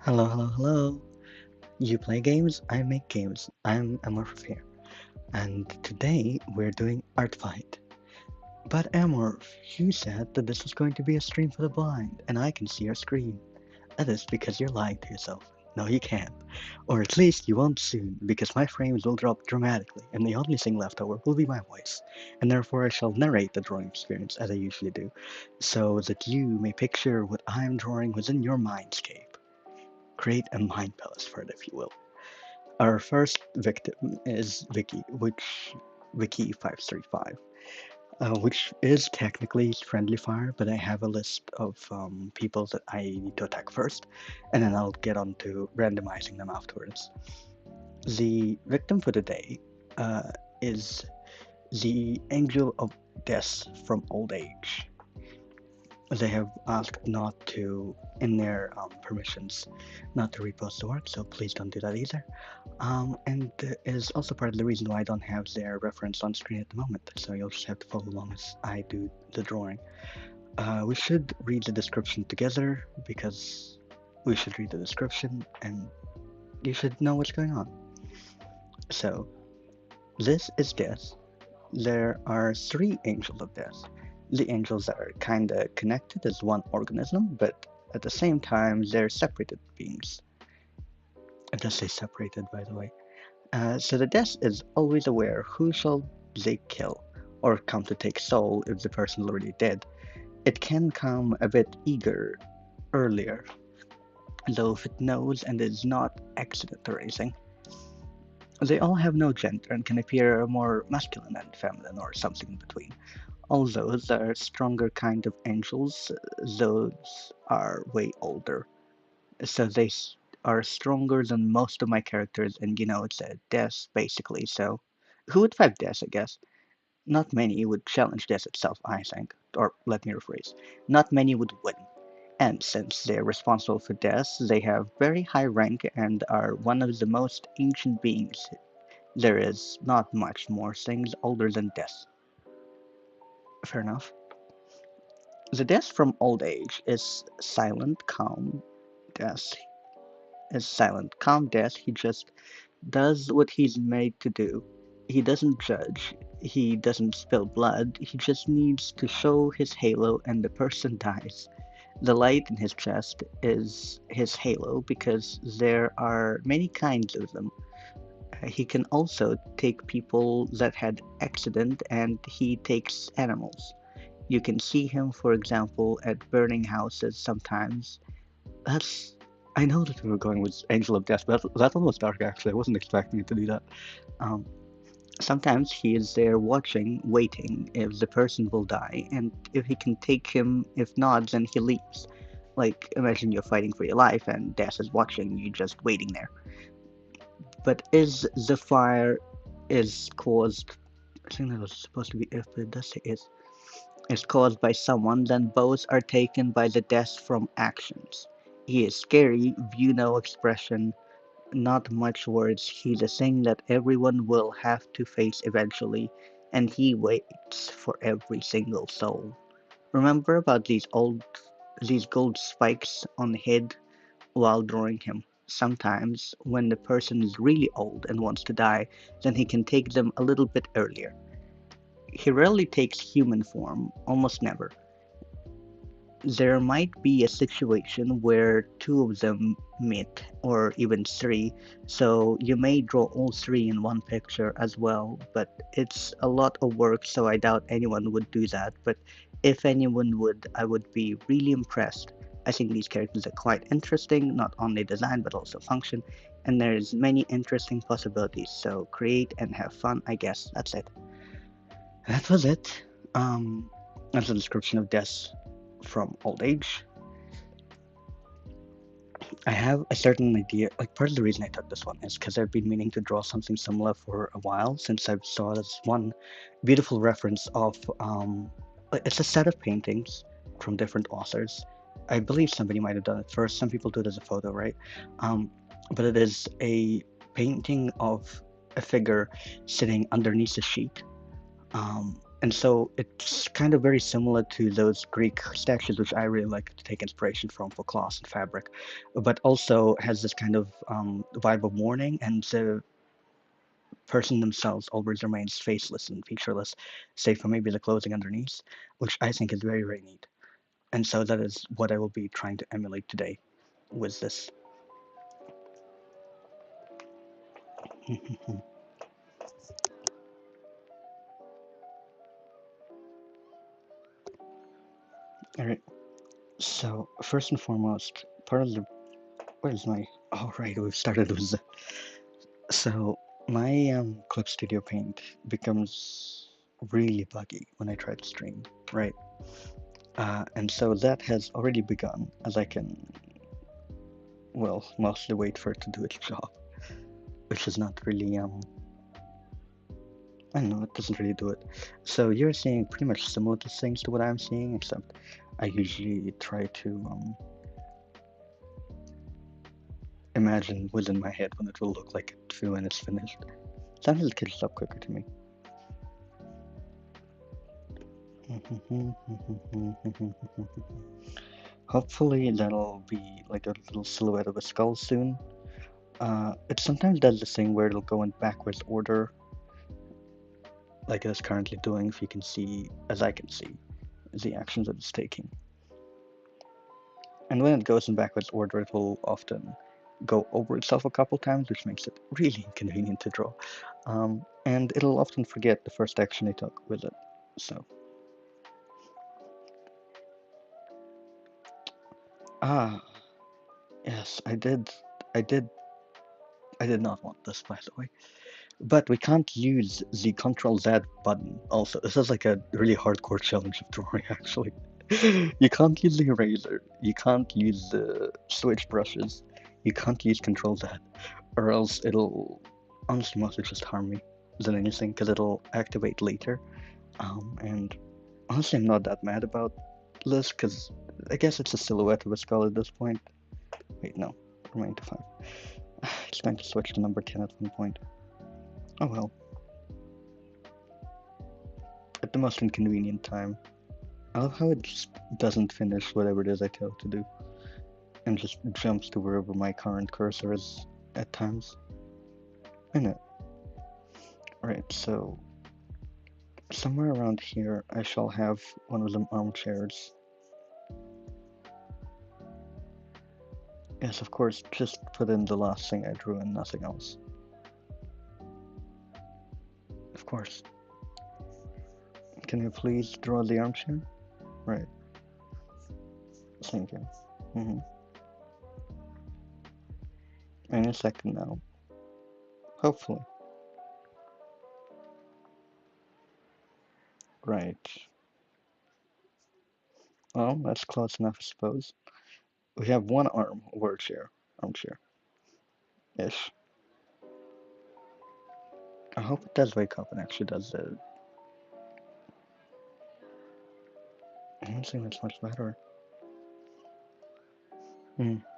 Hello, hello, hello. You play games, I make games. I'm Amorph here. And today we're doing Artfight. But Amorph, you said that this was going to be a stream for the blind, and I can see your screen. That is because you're lying to yourself. No, you can't. Or at least you won't soon, because my frames will drop dramatically, and the only thing left over will be my voice. And therefore I shall narrate the drawing experience as I usually do, so that you may picture what I'm drawing within your mindscape. Create a mind palace for it, if you will. Our first victim is Vicky535, which is technically friendly fire, but I have a list of people that I need to attack first, and then I'll get on to randomizing them afterwards. The victim for the day uh, is the Angel of Death from Old Age. They have asked not to, in their permissions, not to repost the work, so please don't do that either. And is also part of the reason why I don't have their reference on screen at the moment, so you'll just have to follow along as I do the drawing. We should read the description together, because we should read the description, and you should know what's going on. So, this is death. There are three angels of death. The angels are kinda connected as one organism, but at the same time, they're separated beings. It does say separated, by the way. So the death is always aware who shall they kill, or come to take soul if the person is already dead. It can come a bit eager earlier, though if it knows and is not accident or anything. They all have no gender and can appear more masculine and feminine or something in between. Although the stronger kind of angels, those are way older. So they are stronger than most of my characters, and it's a death basically, so who would fight death, I guess? Not many would challenge death itself, I think. Or let me rephrase. Not many would win. And since they're responsible for death, they have very high rank and are one of the most ancient beings. There is not much more things older than death. Fair enough. The death from old age is silent, calm death. Is silent, calm death. He just does what he's made to do. He doesn't judge, he doesn't spill blood, he just needs to show his halo and the person dies. The light in his chest is his halo because there are many kinds of them. He can also take people that had accident and he takes animals. You can see him, for example, at burning houses sometimes. That's. I know that we were going with Angel of Death, but that one was dark actually. I wasn't expecting it to do that. Um, Sometimes he is there watching, waiting if the person will die, and if he can take him, if not, then he leaves. Like, imagine you're fighting for your life and Death is watching you just waiting there. But is the fire is caused, I think that was supposed to be if, but it does say is caused by someone, then both are taken by the Death from actions. He is scary, view no expression, not much words. He's a thing that everyone will have to face eventually, and he waits for every single soul. Remember about these gold spikes on the head while drawing him. Sometimes, when the person is really old and wants to die, then he can take them a little bit earlier. He rarely takes human form, almost never. There might be a situation where two of them meet, or even three, so you may draw all three in one picture as well, but it's a lot of work, so I doubt anyone would do that. But if anyone would, I would be really impressed. I think these characters are quite interesting, not only design but also function, and there's many interesting possibilities, so create and have fun, I guess. That's it. That was it. That's a description of death from old age. I have a certain idea. Like, part of the reason I took this one is because I've been meaning to draw something similar for a while since I saw this one beautiful reference of it's a set of paintings from different authors. I believe somebody might have done it first. Some people do it as a photo, right? Um, but it is a painting of a figure sitting underneath a sheet. And so it's kind of very similar to those Greek statues, which I really like to take inspiration from for cloths and fabric, but also has this kind of vibe of mourning, and the person themselves always remains faceless and featureless, save for maybe the clothing underneath, which I think is very, very neat. And so that is what I will be trying to emulate today with this. All right. So first and foremost, part of the where's my oh right, we've started with the, so my Clip Studio Paint becomes really buggy when I try to stream, right? And so that has already begun, as I can, well, mostly wait for it to do its job, which is not really I don't know, it doesn't really do it. So you're seeing pretty much similar things to what I'm seeing, except I usually try to imagine within my head when it will look like it when it's finished. Sometimes it catches up quicker to me. Hopefully that'll be like a little silhouette of a skull soon. It sometimes does this thing where it'll go in backwards order, like it's currently doing, if you can see, as I can see, the actions that it's taking. And when it goes in backwards order, it will often go over itself a couple times, which makes it really inconvenient to draw. And it'll often forget the first action it took with it. So, yes, I did, I did not want this, by the way. But we can't use the Control Z button also. This is like a really hardcore challenge of drawing, actually. You can't use the eraser, you can't use the switch brushes, you can't use Control Z, or else it'll honestly mostly just harm me than anything, because it'll activate later. And honestly, I'm not that mad about this, because I guess it's a silhouette of a skull at this point. Wait, no, remain to 5. It's going to switch to number 10 at one point. Oh well. At the most inconvenient time. I love how it just doesn't finish whatever it is I tell it to do, and just jumps to wherever my current cursor is at times. I know. Right, so somewhere around here I shall have one of them armchairs. Yes, of course, just put in the last thing I drew and nothing else. Of course. Can you please draw the armchair? Right. Thank you. Any second now. Hopefully. Right. Well, that's close enough, I suppose. We have one armchair. Ish. I hope it does wake up and actually does the. I don't think that's much better.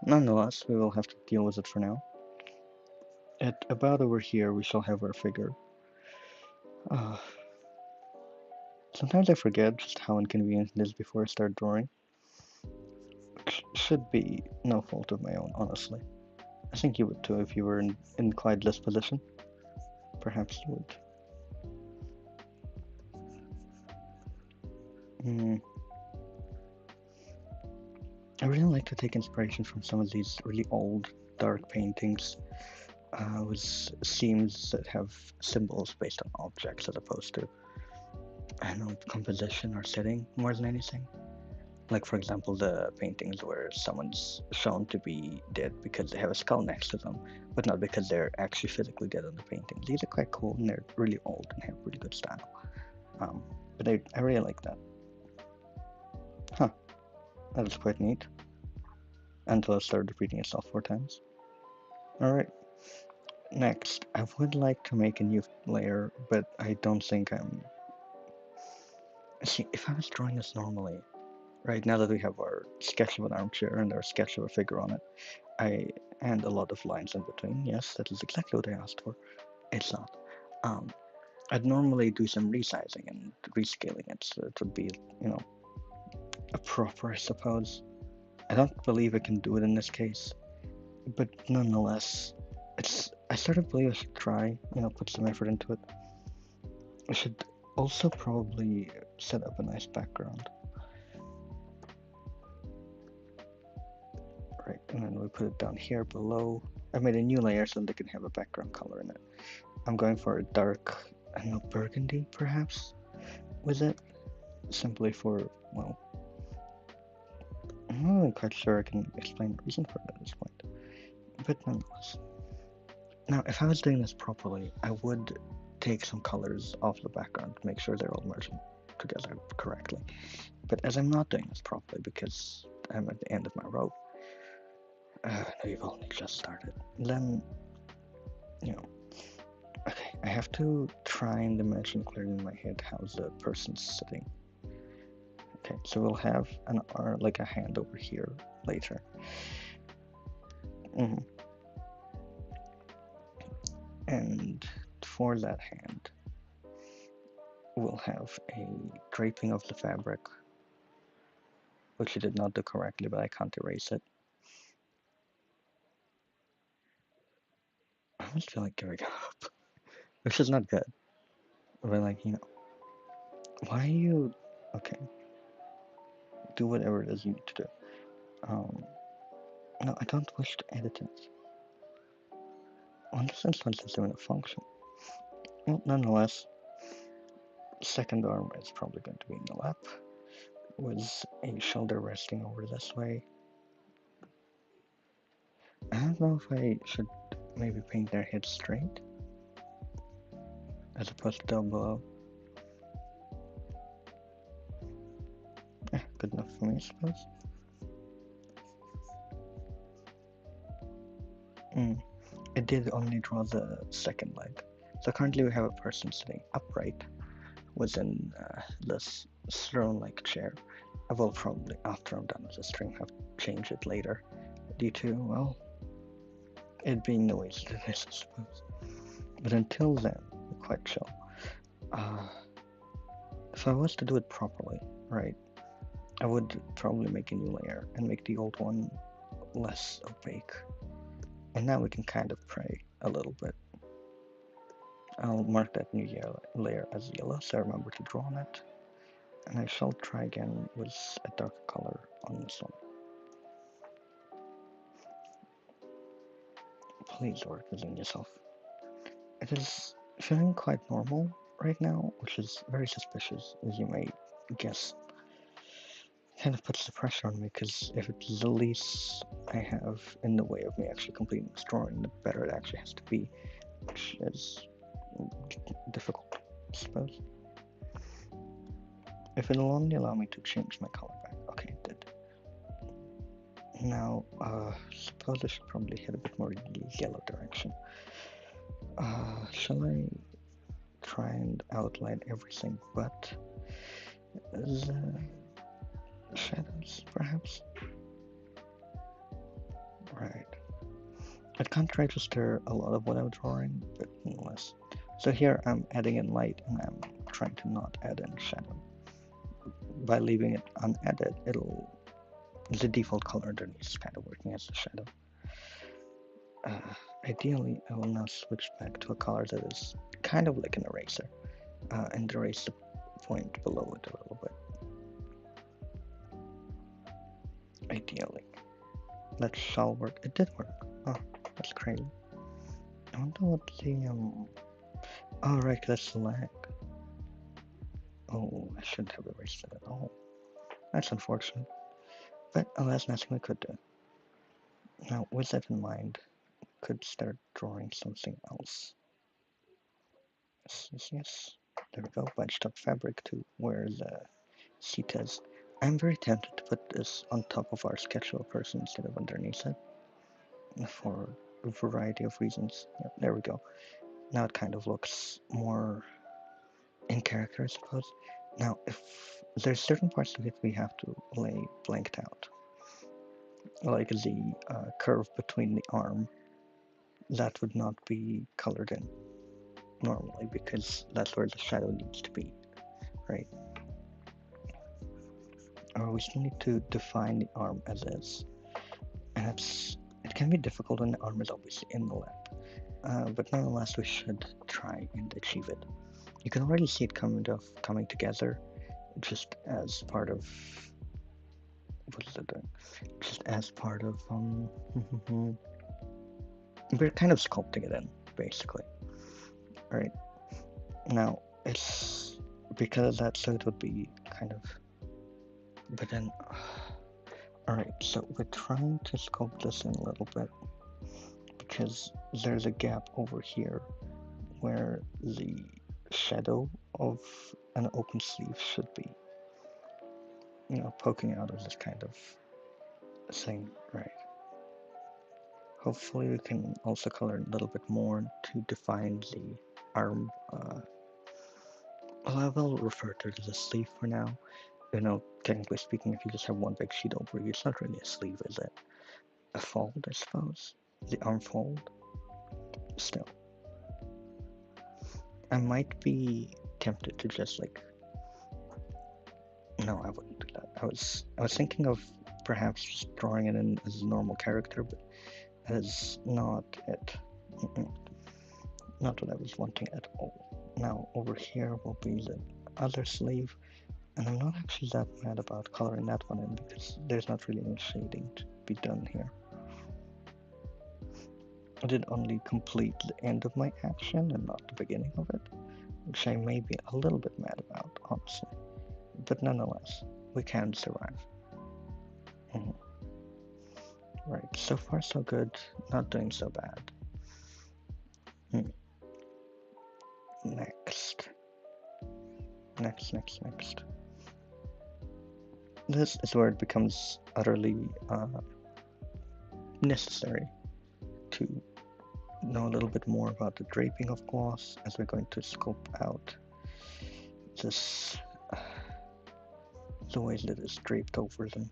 Nonetheless, we will have to deal with it for now. At about over here, we shall have our figure. Uh, Sometimes I forget just how inconvenient it is before I start drawing. Which should be no fault of my own, honestly. I think you would too if you were in quite this position. Perhaps you would. I really like to take inspiration from some of these really old, dark paintings with themes that have symbols based on objects as opposed to, I don't know, composition or setting more than anything. Like, for example, the paintings where someone's shown to be dead because they have a skull next to them, but not because they're actually physically dead on the painting. These are quite cool, and they're really old and have really good style. But I really like that. Huh, that is quite neat. Until it started repeating itself 4 times. Alright, next, I would like to make a new layer, but I don't think I'm... See, if I was drawing this normally, right now that we have our sketch of an armchair and our sketch of a figure on it, and a lot of lines in between, yes, that is exactly what I asked for. It's not. I'd normally do some resizing and rescaling it so it would be, you know, a proper, I suppose. I don't believe I can do it in this case, but nonetheless, I sort of believe I should try, you know, put some effort into it. I should also probably set up a nice background. Right, and then we put it down here below. I made a new layer so they can have a background color in it. I'm going for a dark, I don't know, burgundy perhaps with it, simply for, well, I'm not really quite sure I can explain the reason for it at this point, but nonetheless. Now, if I was doing this properly, I would take some colors off the background to make sure they're all merging together correctly. But as I'm not doing this properly because I'm at the end of my rope, we've only just started, then, you know, okay, I have to try and imagine clearly in my head how the person's sitting. Okay, so we'll have an arm, like a hand over here later. And for that hand, we'll have a draping of the fabric, which I did not do correctly, but I can't erase it. I almost feel like giving up, which is not good. But like, you know, why are you, okay, do whatever it is you need to do. No, I don't wish to edit it. On this instance, it's doing a function. Well, nonetheless, second arm is probably going to be in the lap, with a shoulder resting over this way. I don't know if I should maybe paint their head straight, as opposed to down below. Good enough for me, I suppose. I did only draw the second leg. So currently we have a person sitting upright within this throne-like chair. I will probably, after I'm done with the string, have to change it later due to, well, it being the way it is, I suppose. But until then, we're quite chill. If I was to do it properly, right, I would probably make a new layer and make the old one less opaque. And now we can kind of pray a little bit. I'll mark that new layer as yellow, so remember to draw on it. And I shall try again with a darker color on this one. Please work within yourself. It is feeling quite normal right now, which is very suspicious, as you may guess. Kind of puts the pressure on me, because if it's the least I have in the way of me actually completing this drawing, the better it actually has to be, which is difficult, I suppose. If it'll only allow me to change my color back. Okay, it did. Now, suppose I should probably head a bit more in the yellow direction. Shall I try and outline everything but the shadows, perhaps? Right. I can't register a lot of what I'm drawing, but nonetheless. So here I'm adding in light and I'm trying to not add in shadow. By leaving it unadded, the default color underneath is kind of working as a shadow. Ideally, I will now switch back to a color that is kind of like an eraser, and erase the point below it a little bit. Ideally. That shall work. It did work. Oh, that's crazy. I wonder what the, oh right, that's the lag. Oh, I shouldn't have erased it at all. That's unfortunate. But alas, nothing we could do. Now, with that in mind, could start drawing something else. Yes. There we go. Bunched up fabric to where the seat is. I'm very tempted to put this on top of our sketch of a person instead of underneath it, for a variety of reasons. Yep, there we go. Now it kind of looks more in character, I suppose. Now, if there's certain parts of it we have to lay blanked out, like the curve between the arm, that would not be colored in. normally, because that's where the shadow needs to be, right? Or we still need to define the arm as is, and it can be difficult when the arm is obviously in the lab, but nonetheless we should try and achieve it. You can already see it coming together, just as part of what is it doing? Just as part of we're kind of sculpting it in, basically. Alright. Now it's because of that, so it would be kind of, but then alright, so we're trying to sculpt this in a little bit because there's a gap over here where the shadow of an open sleeve should be, you know, poking out of this kind of thing, right? Hopefully we can also color a little bit more to define the arm. Well, I will refer to it as a sleeve for now. You know, technically speaking, if you just have one big sheet over you, it's not really a sleeve, is it? A fold, I suppose? The arm fold? Still. I might be tempted to just like... No, I wouldn't do that. I was thinking of perhaps just drawing it in as a normal character, but that is not it. Not what I was wanting at all. Now, over here will be the other sleeve, and I'm not actually that mad about coloring that one in because there's not really any shading to be done here. I did only complete the end of my action and not the beginning of it, which I may be a little bit mad about, honestly. But nonetheless, we can survive. Right, so far so good, not doing so bad. Next. This is where it becomes utterly necessary to know a little bit more about the draping of gloss as we're going to scope out this, the way that it's draped over them.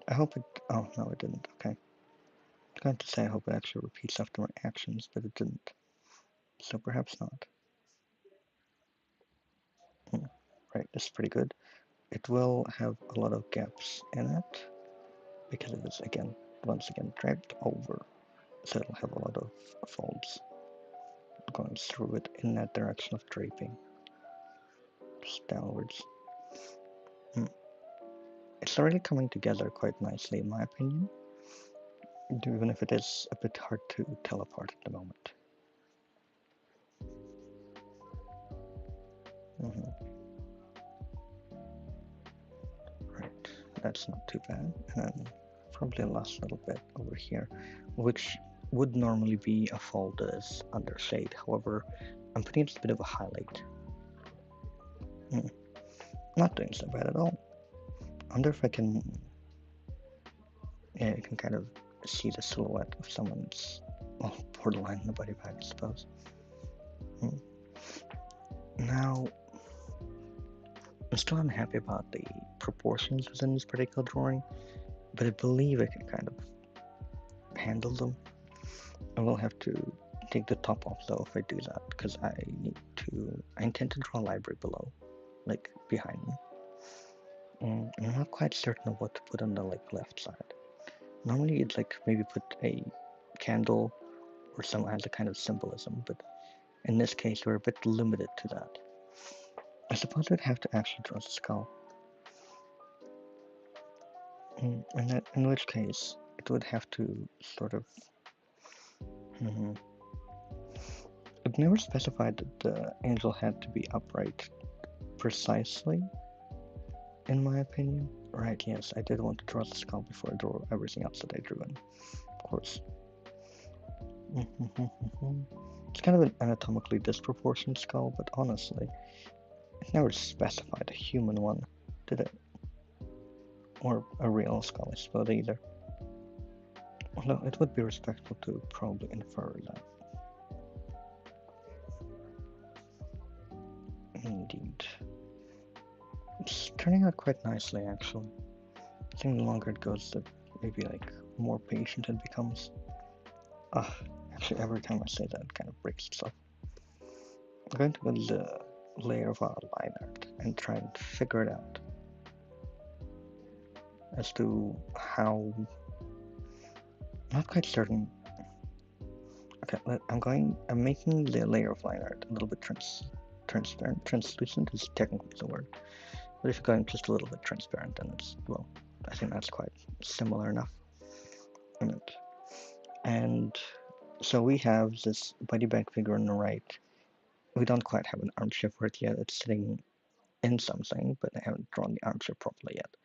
I hope it, oh no it didn't, okay. I was going to say I hope it actually repeats after my actions, but it didn't. So perhaps not. Right, that's pretty good. It will have a lot of gaps in it because it is once again draped over, so it'll have a lot of folds going through it in that direction of draping, just downwards. It's already coming together quite nicely in my opinion, even if it is a bit hard to tell apart at the moment. Right, that's not too bad. And then probably the last little bit over here, which would normally be a fold that is under shade. However, I'm putting it as a bit of a highlight. Not doing so bad at all. I wonder if I can... Yeah, you can kind of see the silhouette of someone's, well, borderline in the body bag, I suppose. Now, I'm still unhappy about the proportions within this particular drawing, but I believe I can kind of handle them. I will have to take the top off though if I do that, because I intend to draw a library below, like behind me. I'm not quite certain of what to put on the left side. Normally you'd maybe put a candle or some other kind of symbolism, but in this case we're a bit limited to that. I suppose we'd have to actually draw the skull. In which case it would have to sort of... It never specified that the angel had to be upright precisely, in my opinion. Right, yes, I did want to draw the skull before I draw everything else that I drew in, of course. It's kind of an anatomically disproportionate skull, but honestly, it never specified a human one, did it? Or a real skull, I suppose, either. Although it would be respectful to probably infer that. Indeed. It's turning out quite nicely, actually. I think the longer it goes, the maybe more patient it becomes. Actually, Actually, every time I say that, it kind of breaks itself. I'm going to go to the layer of outline art and try and figure it out as to how. Not quite certain. Okay, I'm making the layer of line art a little bit transparent. Translucent is technically the word, but if you're going just a little bit transparent, then it's, well, I think that's quite similar enough. And so we have this body bag figure on the right. We don't quite have an armchair for it yet. It's sitting in something, but I haven't drawn the armchair properly yet.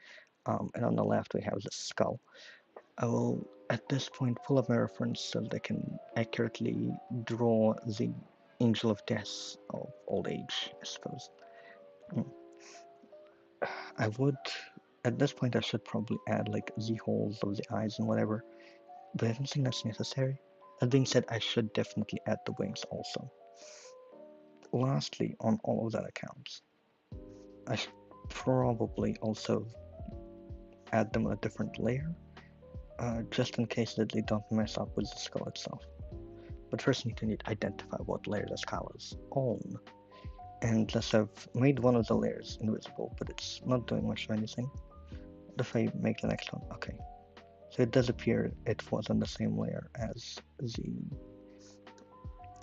And on the left, we have the skull. I will, at this point, pull up my reference so that I can accurately draw the angel of death of old age, I suppose. I would, at this point, I should probably add like the holes of the eyes and whatever, but I don't think that's necessary. That being said, I should definitely add the wings also. Lastly, on all of that accounts, I should probably also add them on a different layer, just in case that they don't mess up with the skull itself. But first I need to identify what layer the skull is on. And thus I've made one of the layers invisible, but it's not doing much of anything. What if I make the next one? Okay. So it does appear it was on the same layer as the,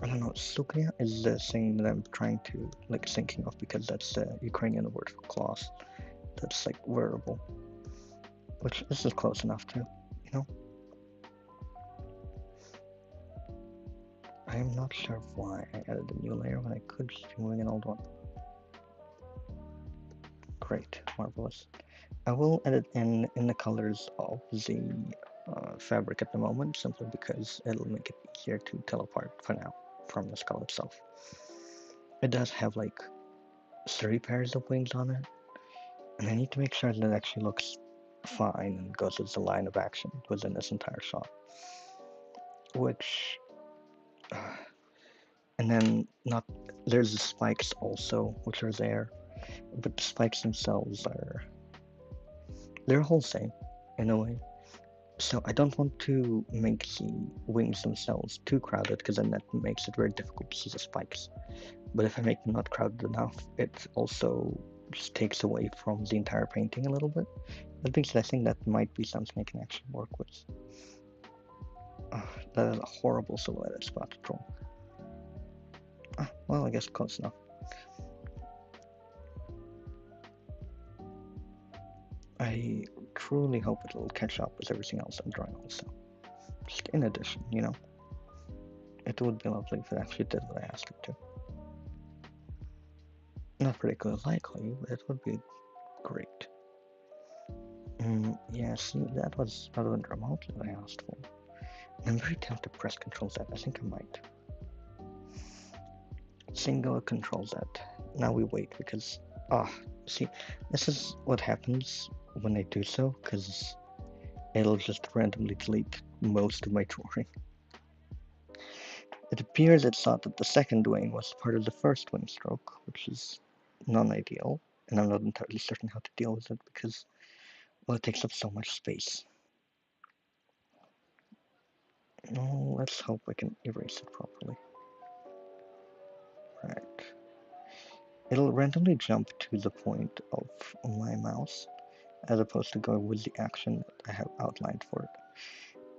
I don't know, sukria is the thing that I'm trying to, like, thinking of, because that's the Ukrainian word for claws. That's, like, wearable. Which, this is close enough to, you know? I am not sure why I added a new layer when I could just be moving an old one. Great, marvelous. I will edit in the colors of the fabric at the moment, simply because it'll make it easier to tell apart for now from the skull itself. It does have like 3 pairs of wings on it, and I need to make sure that it actually looks fine and goes as a line of action within this entire shot. Which, and then there's the spikes also, which are there, but the spikes themselves they're whole same in a way. So I don't want to make the wings themselves too crowded, because then that makes it very difficult to see the spikes. But if I make them not crowded enough, it also just takes away from the entire painting a little bit. That being said, I think that might be something I can actually work with. That is a horrible silhouette it's about to draw. Well, I guess close enough. I truly hope it'll catch up with everything else I'm drawing also. Just in addition, you know. It would be lovely if it actually did what I asked it to. Not particularly likely, but it would be great. Yeah, see, that was not even remotely what I asked for. I'm very tempted to press Ctrl Z. I think I might. Single Ctrl Z. Now we wait, because see, this is what happens when I do so, because it'll just randomly delete most of my drawing. It appears it thought that the second wing was part of the first wing stroke, which is non-ideal, and I'm not entirely certain how to deal with it, because, well, it takes up so much space. No, let's hope I can erase it properly. Right. It'll randomly jump to the point of my mouse, as opposed to going with the action that I have outlined for it.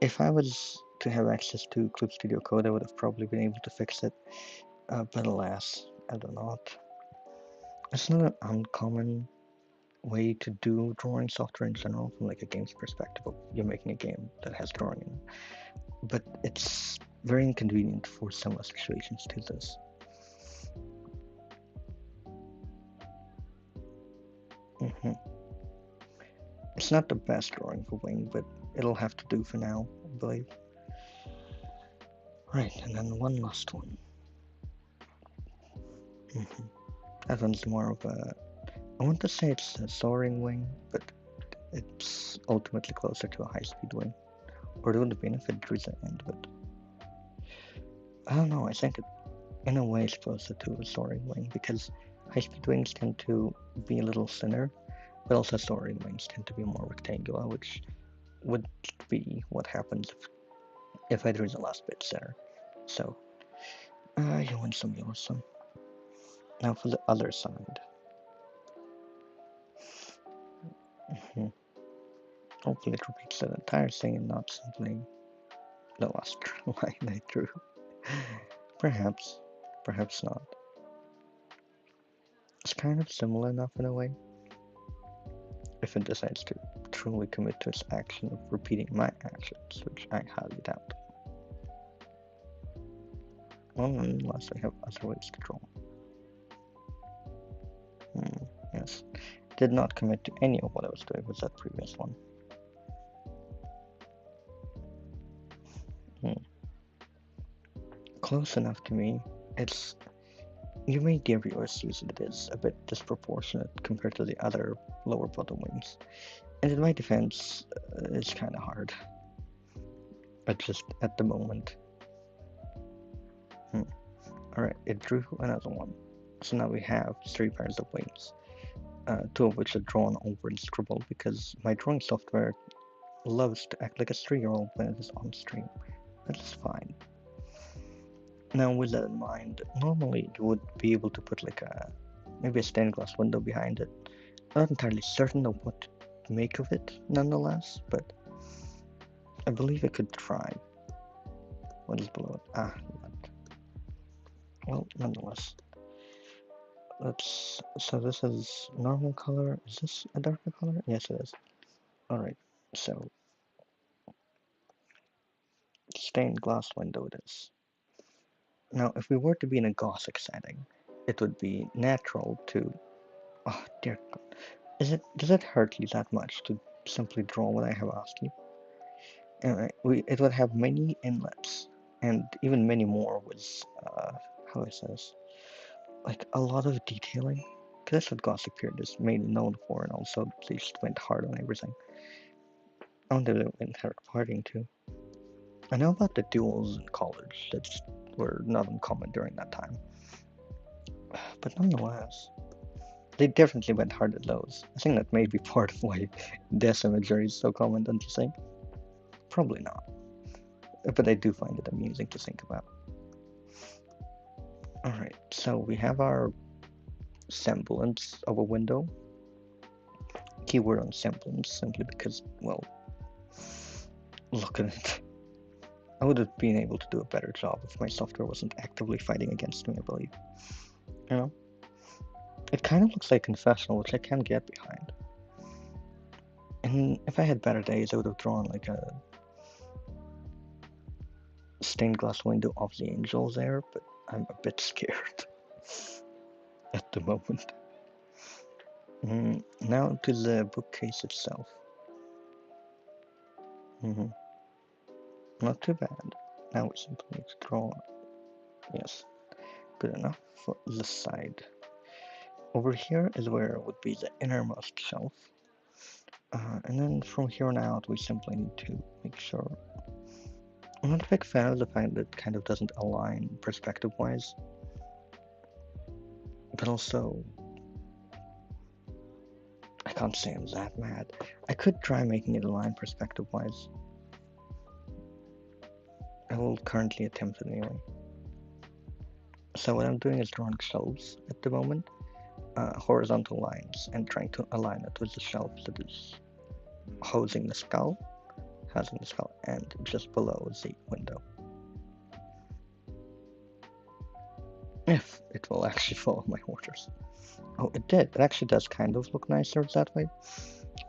If I was to have access to Clip Studio Code, I would have probably been able to fix it, but alas, I do not. It's not an uncommon way to do drawing software in general, from like a game's perspective of you're making a game that has drawing in it. But it's very inconvenient for similar situations to this. It's not the best drawing for Wing, but it'll have to do for now, I believe. Right, and then one last one. That one's more of a, I want to say it's a soaring wing, but it's ultimately closer to a high-speed wing. Or it would have been if it drew the end, but I don't know, I think it, in a way, is closer to a soaring wing, because high-speed wings tend to be a little thinner, but also soaring wings tend to be more rectangular, which would be what happens if I drew the last bit thinner. So, you win some, you lose some. Now for the other side. Mhm. Hopefully it repeats that entire thing and not simply the last line I drew. Perhaps, perhaps not. It's kind of similar enough in a way, if it decides to truly commit to its action of repeating my actions, which I highly doubt. Well, unless I have other ways to draw. Yes, did not commit to any of what I was doing with that previous one. Close enough to me. It's You may dear viewers see that it is a bit disproportionate compared to the other lower bottom wings. And in my defense, it's kinda hard. But just at the moment. Alright, it drew another one. So now we have 3 pairs of wings. 2 of which are drawn over and scribbled because my drawing software loves to act like a 3-year-old when it is on stream. That is fine. Now with that in mind, normally you would be able to put like maybe a stained glass window behind it. I'm not entirely certain of what to make of it nonetheless, but I believe I could try. What is below it? That. Well, nonetheless. So this is normal color. Is this a darker color? Yes, it is. Alright, so stained glass window it is. Now, if we were to be in a Gothic setting, it would be natural to. Oh dear God. Does it hurt you that much to simply draw what I have asked you? It would have many inlets, and even many more with, how I say this, like a lot of detailing. Because that's what Gothic period is mainly known for, and also they just went hard on everything. I wonder if they went hard partying too. I know about the duels in college that were not uncommon during that time. But nonetheless, they definitely went hard at those. I think that may be part of why death imagery is so common, don't you think? Probably not. But I do find it amusing to think about. Alright, so we have our semblance of a window. Keyword on semblance, simply because, well, look at it. I would have been able to do a better job if my software wasn't actively fighting against me, I believe. You know? It kind of looks like confessional, which I can get behind. And if I had better days, I would have drawn like a stained glass window of the angels there, but I'm a bit scared at the moment. Now to the bookcase itself. Not too bad. Now we simply need to draw. Yes, good enough for this side. Over here is where would be the innermost shelf. And then from here on out, we simply need to make sure. I'm not a big fan of the fact that it kind of doesn't align perspective-wise. But also, I can't say I'm that mad. I could try making it align perspective-wise. I will currently attempt it anyway. So what I'm doing is drawing shelves at the moment, horizontal lines, and trying to align it with the shelf that is housing the skull, and just below the window. If it will actually follow my orders. Oh, it did. It actually does kind of look nicer that way.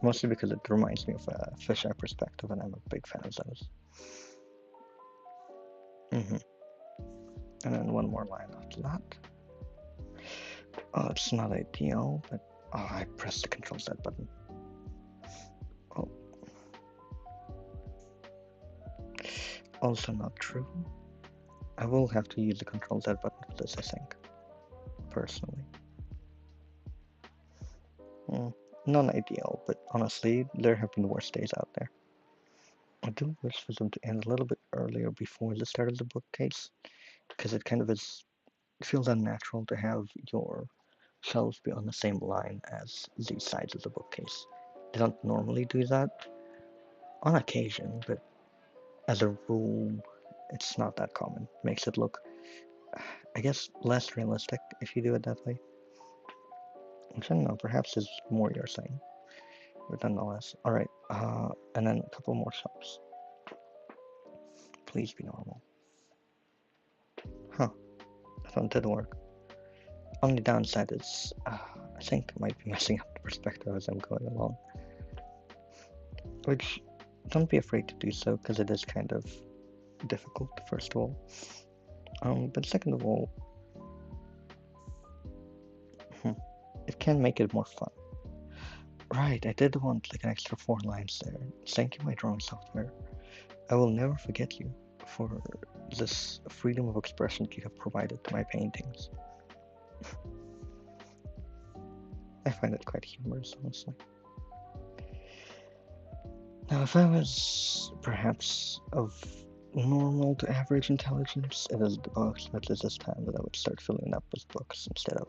Mostly because it reminds me of a fisheye perspective, and I'm a big fan of those. And then one more line after that. Oh, it's not ideal, but I pressed the Control Z button. Oh. Also not true. I will have to use the Control Z button for this, I think. Personally. Not ideal, but honestly, there have been worse days out there. I do wish for them to end a little bit earlier before the start of the bookcase, because it kind of feels unnatural to have your shelves be on the same line as the sides of the bookcase. They don't normally do that. On occasion, but as a rule, it's not that common. Makes it look, I guess, less realistic if you do it that way. Which I don't know, perhaps is more you're saying. But nonetheless. Alright, and then a couple more shops. Please be normal. Huh, that one did work. Only downside is, I think I might be messing up the perspective as I'm going along. Which, don't be afraid to do so, because it is kind of difficult, first of all. But second of all, it can make it more fun. Right, I did want like an extra 4 lines there. Thank you, my drawing software. I will never forget you for this freedom of expression you have provided to my paintings. I find it quite humorous, honestly. Now, if I was perhaps of normal to average intelligence, it is approximately this time that I would start filling up with books instead of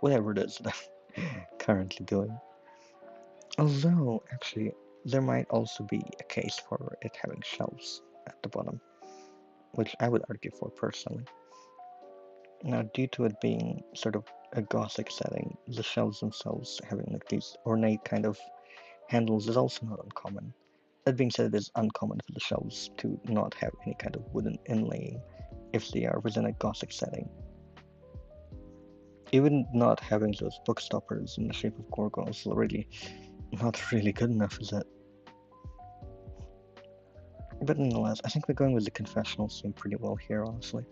whatever it is that I'm currently doing. Although, actually, there might also be a case for it having shelves at the bottom, which I would argue for personally. Now, due to it being sort of a Gothic setting, the shelves themselves having like these ornate kind of handles is also not uncommon. That being said, it is uncommon for the shelves to not have any kind of wooden inlaying if they are within a Gothic setting. Even not having those book stoppers in the shape of gorgons is already not really good enough, is it? But nonetheless, I think we're going with the confessional theme pretty well here, honestly.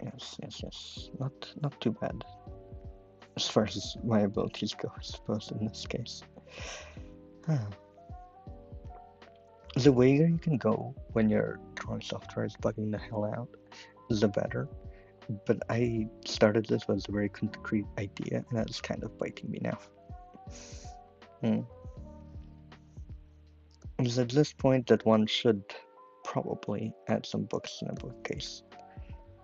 Yes. Not too bad. As far as my abilities go, I suppose, in this case. The wager you can go when your drawing software is bugging the hell out, the better. But I started this with a very concrete idea, and that's kind of biting me now. It's at this point that one should probably add some books in a bookcase.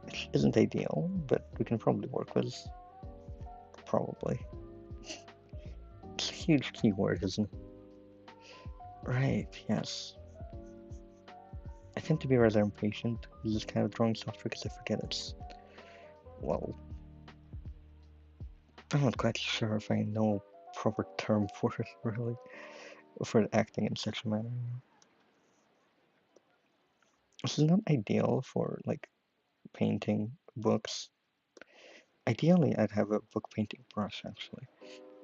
Which isn't ideal, but we can probably work with. Probably. It's a huge keyword, isn't it? Right, yes. I tend to be rather impatient with this kind of drawing software because I forget it's, well, I'm not quite sure if I know a proper term for it, really, for acting in such a manner. This is not ideal for, like, painting books. Ideally, I'd have a book painting brush, actually,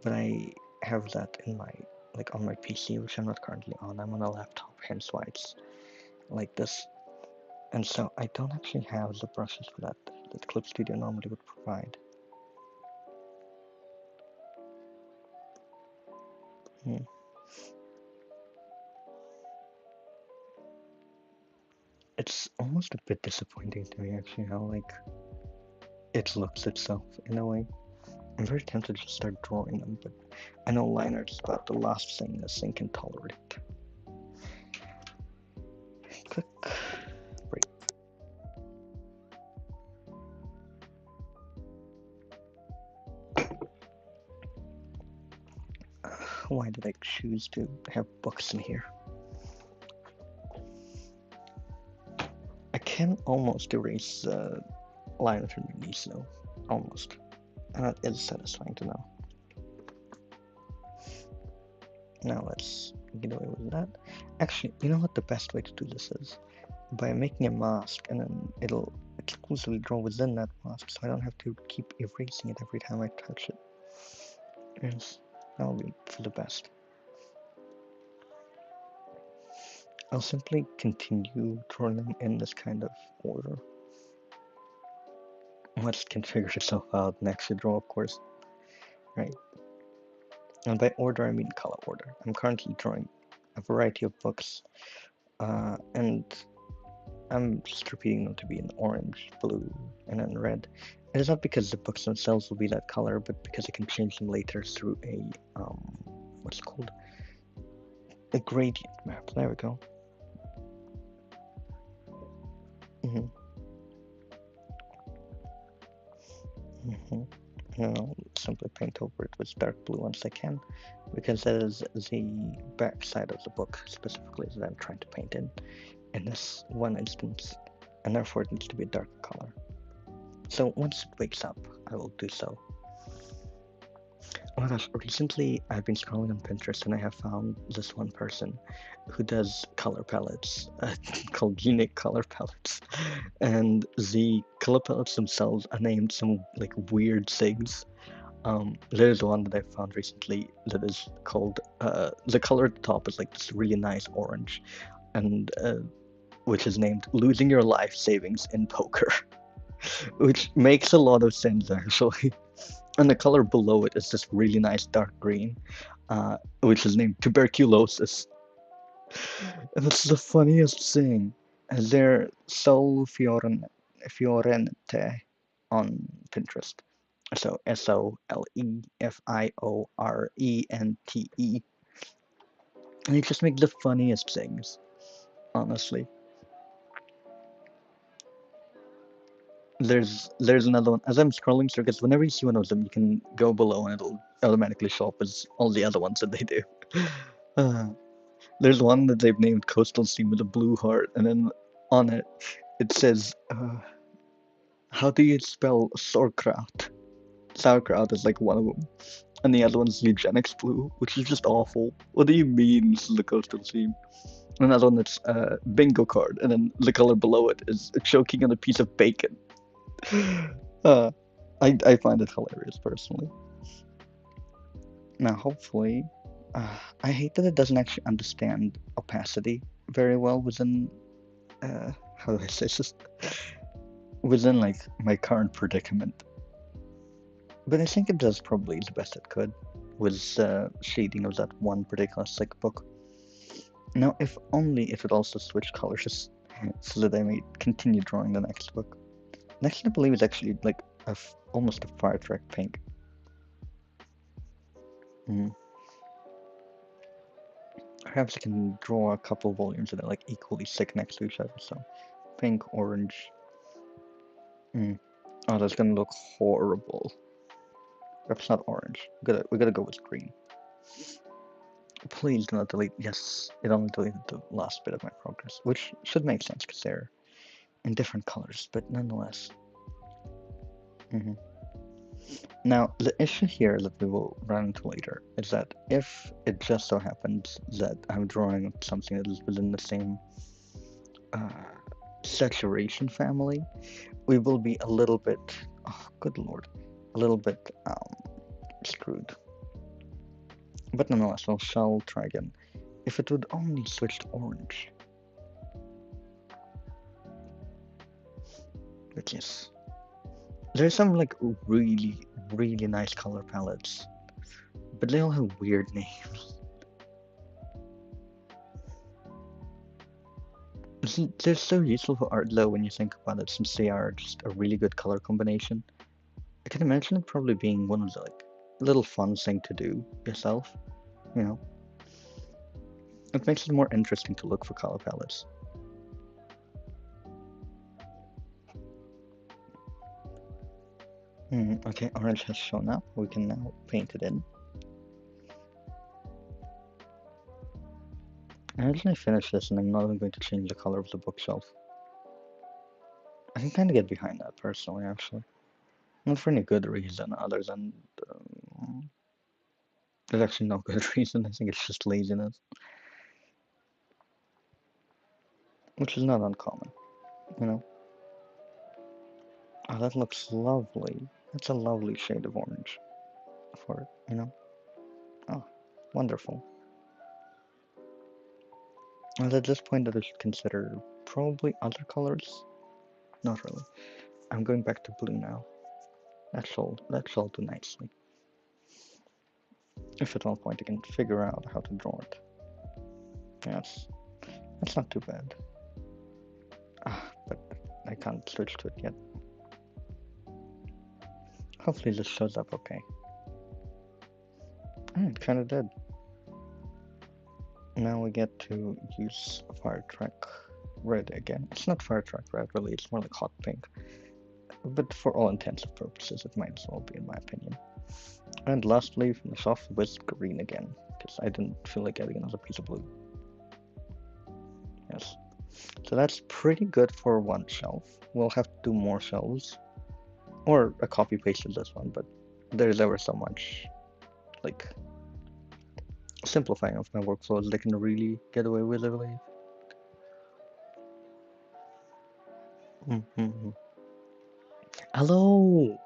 but I have that in my, like, on my PC, which I'm not currently on. I'm on a laptop, hence why it's like this. And so I don't actually have the brushes for that Clip Studio normally would provide. It's almost a bit disappointing to me, actually, how, like, it looks itself, in a way. I'm very tempted to start drawing them, but I know line art is about the last thing this thing can tolerate. Click. Break. Why did I choose to have books in here? I can almost erase the line underneath, though. Almost. And that is satisfying to know. Now let's get away with that. Actually, you know what the best way to do this is? By making a mask, and then it'll exclusively draw within that mask, so I don't have to keep erasing it every time I touch it. Yes, that'll be for the best. I'll simply continue drawing them in this kind of order. Once it can figure itself out and actually draw, of course. Right. And by order, I mean color order. I'm currently drawing a variety of books, and I'm just repeating them to be in orange, blue, and then red. It is not because the books themselves will be that color, but because I can change them later through a, what's it called? A gradient map. There we go. Now, simply paint over it with dark blue once I can, because that is the back side of the book specifically that I'm trying to paint in this one instance, and therefore it needs to be a dark color. So once it wakes up, I will do so. Oh my gosh, recently I've been scrolling on Pinterest and I have found this one person who does color palettes called unique color palettes. And the color palettes themselves are named some like weird things. There's one that I found recently that is called the color at the top is like this really nice orange, and which is named Losing Your Life Savings in Poker, which makes a lot of sense actually. And the color below it is this really nice dark green, which is named Tuberculosis. And it's the funniest thing. They're Fiorente on Pinterest. So SOLEFIORENTE. And they just make the funniest things, honestly. There's another one. As I'm scrolling through, because whenever you see one of them, you can go below and it'll automatically show up as all the other ones that they do. There's one that they've named Coastal Sea with a blue heart, and then on it, it says, how do you spell sauerkraut? Sauerkraut is like one of them. And the other one's eugenics blue, which is just awful. What do you mean this is the coastal theme? Another one that's bingo card, and then the color below it is choking on a piece of bacon. I find it hilarious personally. Now, hopefully, I hate that it doesn't actually understand opacity very well within. How do I say this? Within like my current predicament. But I think it does probably the best it could with shading of that one particular sick book. Now, if only it would also switch colors so that I may continue drawing the next book. Next, I believe, is actually like almost a fire track pink. Perhaps I can draw a couple volumes that are like equally sick next to each other. So, pink, orange. Oh, that's gonna look horrible. That's not orange. We gotta go with green. Please do not delete. Yes, it only deleted the last bit of my progress, which should make sense because they're in different colors, but nonetheless. Now, the issue here that we will run into later is that if it just so happens that I'm drawing something that is within the same saturation family, we will be a little bit, oh, good lord, a little bit screwed. But nonetheless, I shall try again. If it would only switch to orange. But yes. There's some like really, really nice color palettes. But they all have weird names. They're so useful for art though when you think about it, since they are just a really good color combination. I can imagine it probably being one of the like little fun thing to do yourself, you know. It makes it more interesting to look for color palettes. Okay, orange has shown up. We can now paint it in. Imagine I finish this and I'm not even going to change the color of the bookshelf. I can kind of get behind that personally, actually. Not for any good reason other than there's actually no good reason. I think it's just laziness, which is not uncommon, you know. Oh, that looks lovely. That's a lovely shade of orange for it, you know. Oh, wonderful. And at this point, I should consider probably other colors. Not really. I'm going back to blue now. That shall do nicely. If at one point I can figure out how to draw it. Yes, that's not too bad. But I can't switch to it yet. Hopefully this shows up okay. It kinda did. Now we get to use Fire Track Red again. It's not Fire Track Red really, it's more like Hot Pink. But for all intents and purposes, it might as well be in my opinion. And lastly, finish off with green again, because I didn't feel like getting another piece of blue. Yes. So that's pretty good for one shelf. We'll have to do more shelves. Or a copy paste of this one, but there's ever so much, like, simplifying of my workflows they can really get away with, I believe. Mm-hmm. Hello!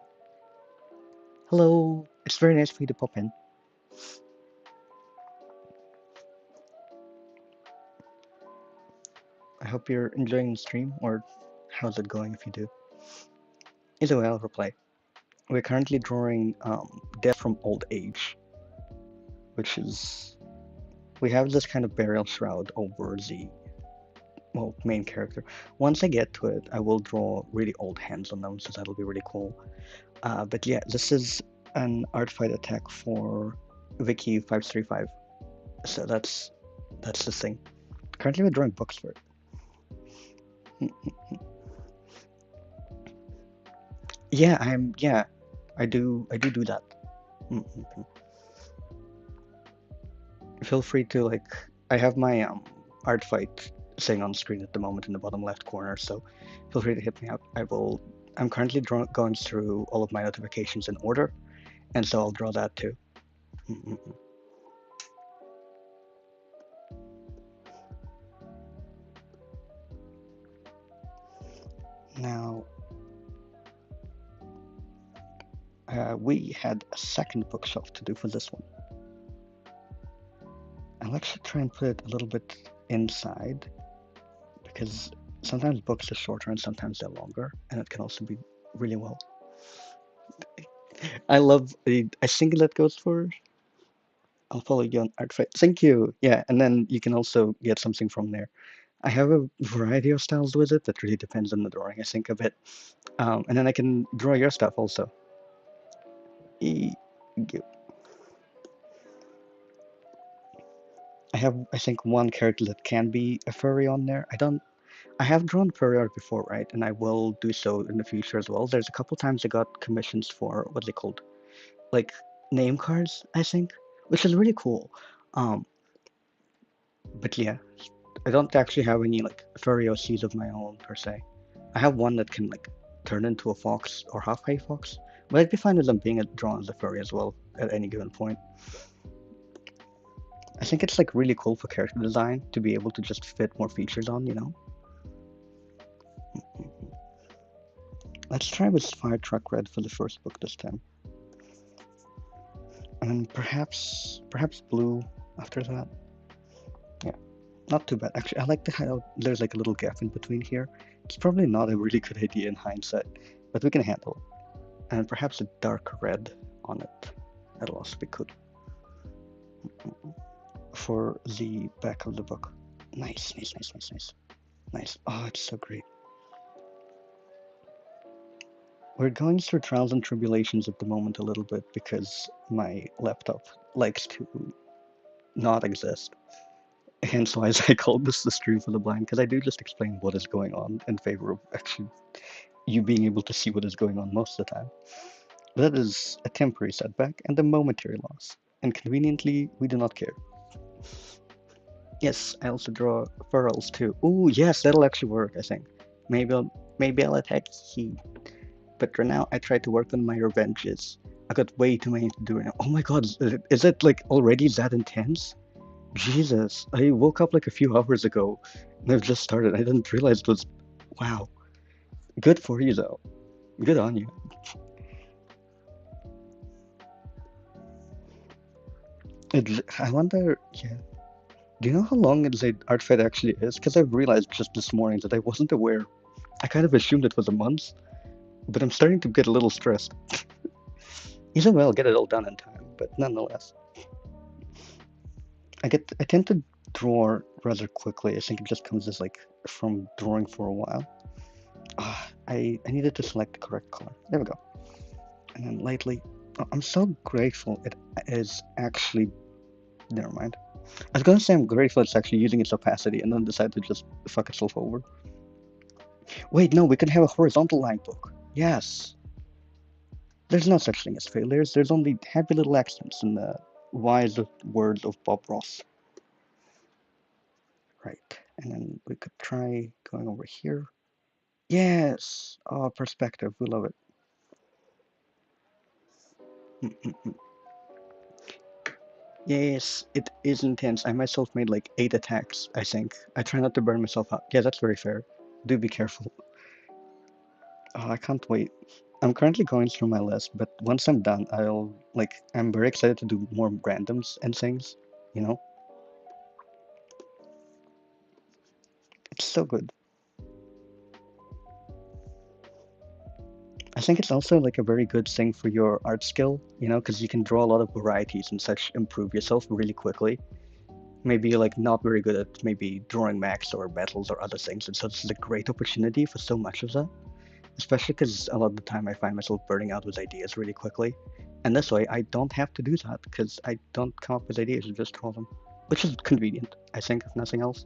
Hello! It's very nice for you to pop in. I hope you're enjoying the stream, or how's it going if you do? Either way, I'll reply. We're currently drawing Death from Old Age, which is... We have this kind of burial shroud over the, well, main character. Once I get to it, I will draw really old hands on them, so that'll be really cool. But yeah, this is an Artfight attack for Wiki 535, so that's the thing. Currently, we're drawing books for it. Yeah, I do that. Feel free to, like, I have my Artfight thing on screen at the moment in the bottom left corner, so feel free to hit me up. I'm currently going through all of my notifications in order, and so I'll draw that too. Now, we had a second bookshelf to do for this one. I'll actually try and put it a little bit inside, because sometimes books are shorter and sometimes they're longer, and it can also be really well. I think that goes for... I'll follow you on Artfight. Thank you. Yeah, and then you can also get something from there. I have a variety of styles with it that really depends on the drawing I think of it. And then I can draw your stuff also. I have, I think, one character that can be a furry on there. I have drawn furry art before, right? And I will do so in the future as well. There's a couple times I got commissions for, what are they called? Like, name cards, I think, which is really cool. But yeah, I don't actually have any, like, furry OCs of my own, per se. I have one that can, like, turn into a fox or half-height fox, but I'd be fine with them being drawn as a furry as well at any given point. I think it's, like, really cool for character design to be able to just fit more features on, you know? Let's try with Fire Truck Red for the first book this time. And then perhaps blue after that. Yeah, not too bad. Actually, I like how there's, like, a little gap in between here. It's probably not a really good idea in hindsight, but we can handle it. And perhaps a dark red on it. That'll also be good. For the back of the book. Nice. Oh, it's so great. We're going through trials and tribulations at the moment a little bit because my laptop likes to not exist. Hence why I called this the stream for the blind, because I do just explain what is going on in favor of actually you being able to see what is going on most of the time. That is a temporary setback and a momentary loss, and conveniently, we do not care. Yes, I also draw furrows too. Ooh, yes, that'll actually work, I think. Maybe I'll attack he. But for now, I try to work on my revenges. I got way too many to do right now. Oh my god, is it, like, already that intense? Jesus, I woke up like a few hours ago and I've just started. I didn't realize it was... Wow. Good for you, though. Good on you. I wonder, yeah. Do you know how long the Artfight actually is? Because I've realized just this morning that I wasn't aware. I kind of assumed it was a month, but I'm starting to get a little stressed. Either way, I'll get it all done in time, but nonetheless. I tend to draw rather quickly. I think it just comes as, like, from drawing for a while. I needed to select the correct color. There we go. And then lately, I'm so grateful it is actually... Never mind. I was gonna say I'm grateful it's actually using its opacity and then decide to just fuck itself over. Wait, no, we can have a horizontal line book. Yes. There's no such thing as failures, there's only happy little accidents in the wise words of Bob Ross. Right, and then we could try going over here. Yes! Oh, perspective, we love it. Mm-mm-mm. Yes, it is intense. I myself made like 8 attacks, I think. I try not to burn myself out. Yeah, that's very fair. Do be careful. Oh, I can't wait. I'm currently going through my list, but once I'm done, I'm very excited to do more randoms and things, you know? It's so good. I think it's also like a very good thing for your art skill, you know, because you can draw a lot of varieties and such, improve yourself really quickly. Maybe you're like not very good at maybe drawing mechs or metals or other things, and so this is a great opportunity for so much of that. Especially because a lot of the time I find myself burning out with ideas really quickly. And this way, I don't have to do that because I don't come up with ideas, I just draw them. Which is convenient, I think, if nothing else.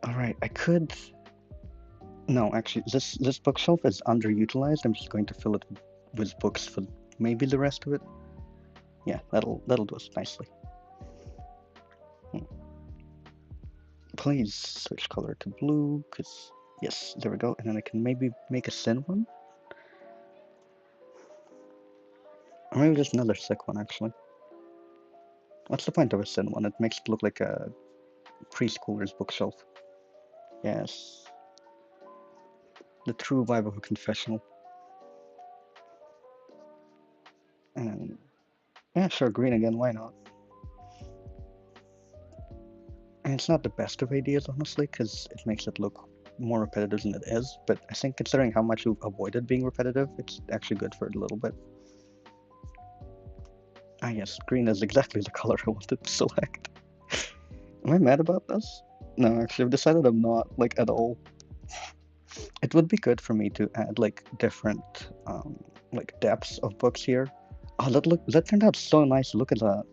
Alright, I could. No, actually, this bookshelf is underutilized. I'm just going to fill it with books for maybe the rest of it. Yeah, that'll do us nicely. Please switch color to blue, because yes, there we go. And then I can maybe make a thin one. Or maybe just another thick one, actually. What's the point of a thin one? It makes it look like a preschooler's bookshelf. Yes. The true vibe of a confessional. And yeah, sure, green again, why not? And it's not the best of ideas, honestly, because it makes it look more repetitive than it is, but I think considering how much we've avoided being repetitive, it's actually good for it a little bit. Ah yes, green is exactly the color I wanted to select. Am I mad about this? No, actually, I've decided I'm not, like, at all. It would be good for me to add, like, different, like, depths of books here. Oh, that turned out so nice. Look at that.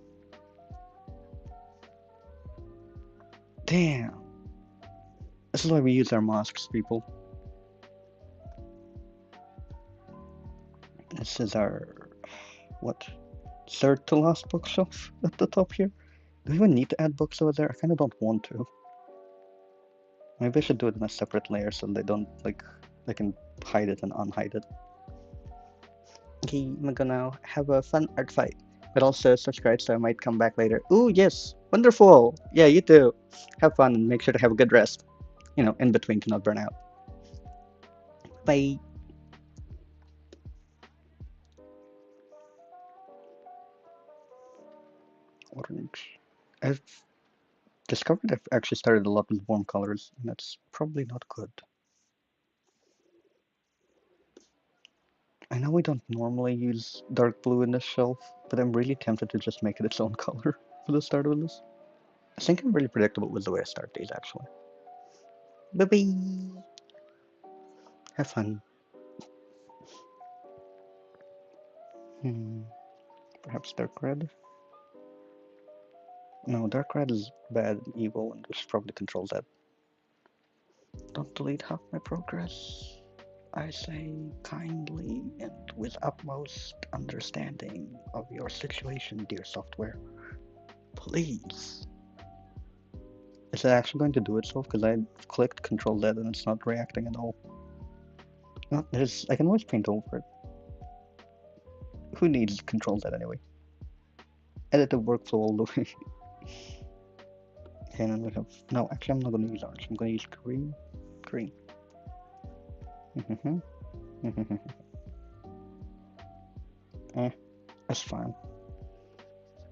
Damn. This is why we use our masks, people. This is our, what, third to last bookshelf at the top here. Do we even need to add books over there? I kind of don't want to. Maybe I should do it in a separate layer so they don't, like, they can hide it and unhide it. Okay, I'm gonna have a fun art fight. But also subscribe so I might come back later. Ooh, yes! Wonderful! Yeah, you too. Have fun and make sure to have a good rest. You know, in between to not burn out. Bye! Orange. I've discovered I've actually started a lot with warm colors, and that's probably not good. I know we don't normally use dark blue in this shelf, but I'm really tempted to just make it its own color for the start of this. I think I'm really predictable with the way I start these, actually. Bye-bye! Have fun. Hmm, perhaps dark red? No, dark red is bad and evil, and this probably controls that. Don't delete half my progress. I say kindly and with utmost understanding of your situation, dear software. Please. Is it actually going to do itself? Because I clicked Control Z and it's not reacting at all. No, I can always paint over it. Who needs Control Z anyway? Edit the workflow all the way. And then we have. No, actually, I'm not going to use orange. I'm going to use green. Green. That's fine.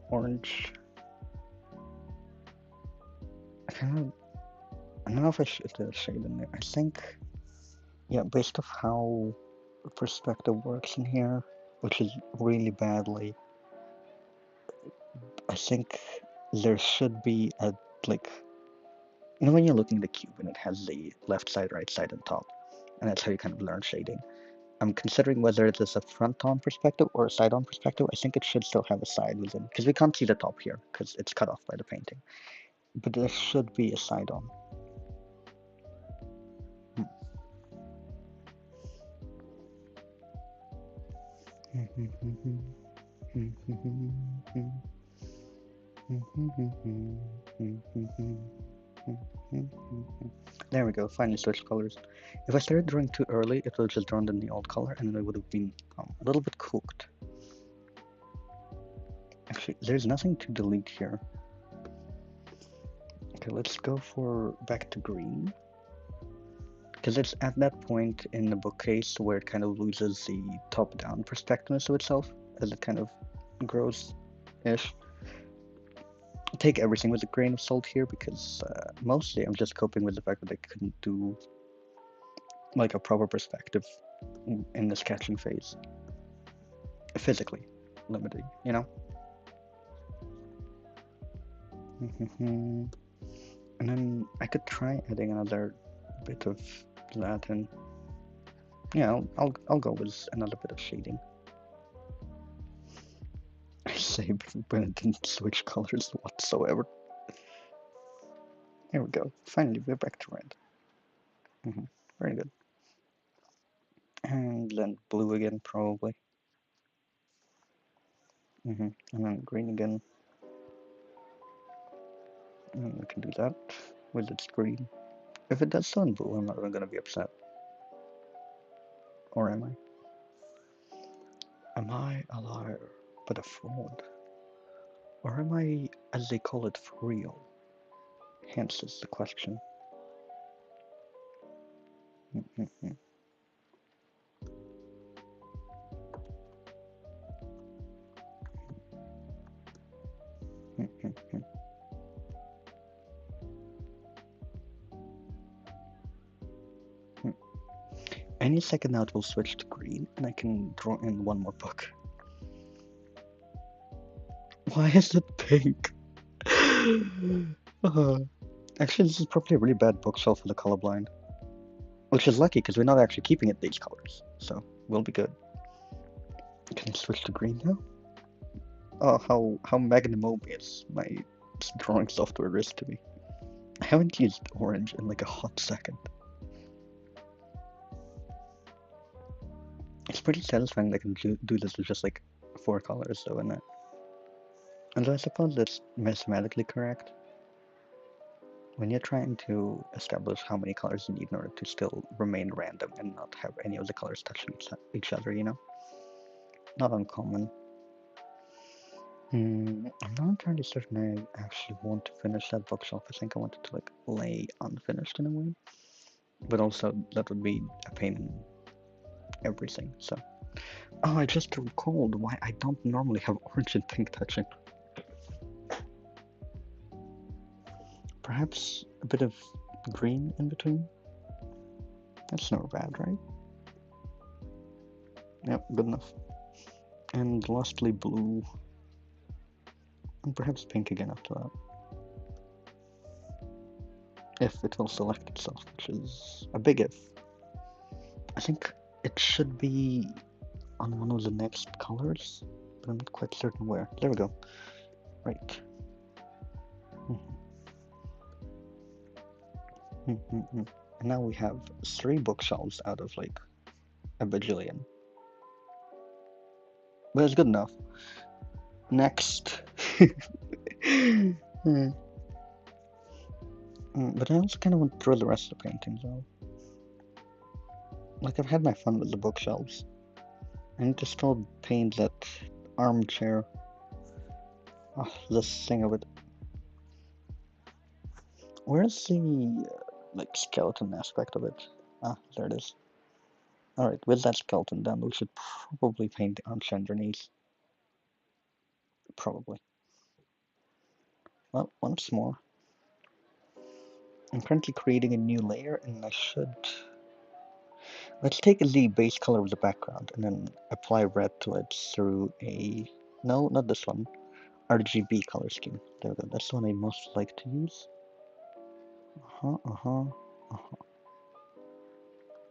Orange. I don't know if I should do a shade in there. I think, yeah, based off how perspective works in here, which is really badly, I think there should be a, like, you know when you're looking at the cube and it has the left side, right side, and top, and that's how you kind of learn shading. I'm considering whether it is a front-on perspective or a side-on perspective. I think it should still have a side within, because we can't see the top here, because it's cut off by the painting. But there should be a side-on. There we go, finally switched colors. If I started drawing too early, it would have just drawn in the old color and it would have been a little bit cooked. Actually, there's nothing to delete here. Okay, let's go for back to green. Because it's at that point in the bookcase where it kind of loses the top-down perspectiveness of itself as it kind of grows-ish. Take everything with a grain of salt here because mostly I'm just coping with the fact that I couldn't do like a proper perspective in the sketching phase. Physically limited, you know? And then I could try adding another bit of that, and yeah, I'll go with another bit of shading. I say, but it didn't switch colors whatsoever. Here we go. Finally, we're back to red. Very good. And then blue again, probably. And then green again. And we can do that with its green. If it does turn blue, I'm not even gonna be upset. Or am I? Am I a liar, but a fraud? Or am I, as they call it, for real? Hence is the question. Any second now it will switch to green, and I can draw in one more book. Why is it pink? Actually, this is probably a really bad bookshelf for the colorblind. Which is lucky, because we're not actually keeping it these colors, so we'll be good. Can I switch to green now? Oh, how magnanimous my drawing software is to me. I haven't used orange in like a hot second. It's pretty satisfying that I can do this with just like 4 colors though, isn't it? Although I suppose that's mathematically correct. When you're trying to establish how many colors you need in order to still remain random and not have any of the colors touching each other, you know? Not uncommon. I'm not entirely certain I actually want to finish that bookshelf. I think I want it to like lay unfinished in a way. But also that would be a pain in everything, so. Oh, I just recalled why I don't normally have orange and pink touching. Perhaps a bit of green in between? That's not bad, right? Yep, good enough. And lastly, blue. And perhaps pink again after that. If it will select itself, which is a big if. I think it should be on one of the next colors, but I'm not quite certain where. There we go. Right. And now we have 3 bookshelves out of like a bajillion. But it's good enough. Next. But I also kind of want to draw the rest of the paintings out. Like, I've had my fun with the bookshelves. I need to still paint that armchair. Oh, this thing of it. Where's the, like, skeleton aspect of it? Ah, there it is. Alright, with that skeleton done, we should probably paint the armchair underneath. Probably. Well, once more. I'm currently creating a new layer, and I should... Let's take the base color of the background, and then apply red to it through a... No, not this one. RGB color scheme. There we go. That's the one I most like to use.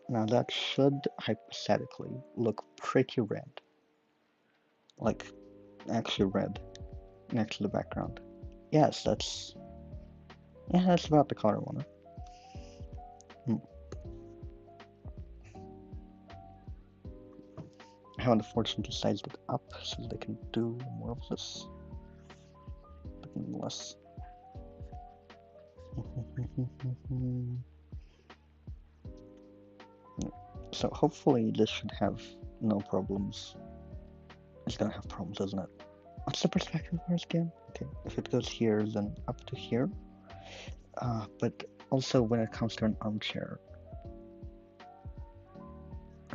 Now that should hypothetically look pretty red. Like, actually red next to the background. Yes, that's... Yeah, that's about the color I want. I haven't unfortunately sized it up so they can do more of this, but nonetheless. So hopefully this should have no problems. It's gonna have problems, isn't it? What's the perspective bars again? Okay, if it goes here, then up to here. But also when it comes to an armchair,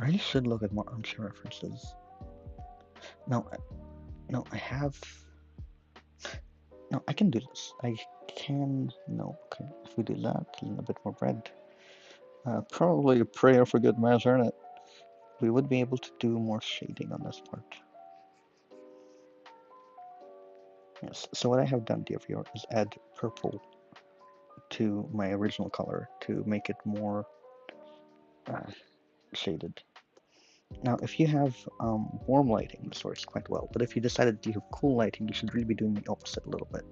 I really should look at more armchair references. No, I have. No, I can do this. I can. No, okay. If we do that, then a bit more red. Probably a prayer for good measure, isn't it? We would be able to do more shading on this part. Yes, so what I have done, dear viewer, is add purple to my original color to make it more shaded. Now, if you have warm lighting, this works quite well, but if you decided to have cool lighting, you should really be doing the opposite a little bit,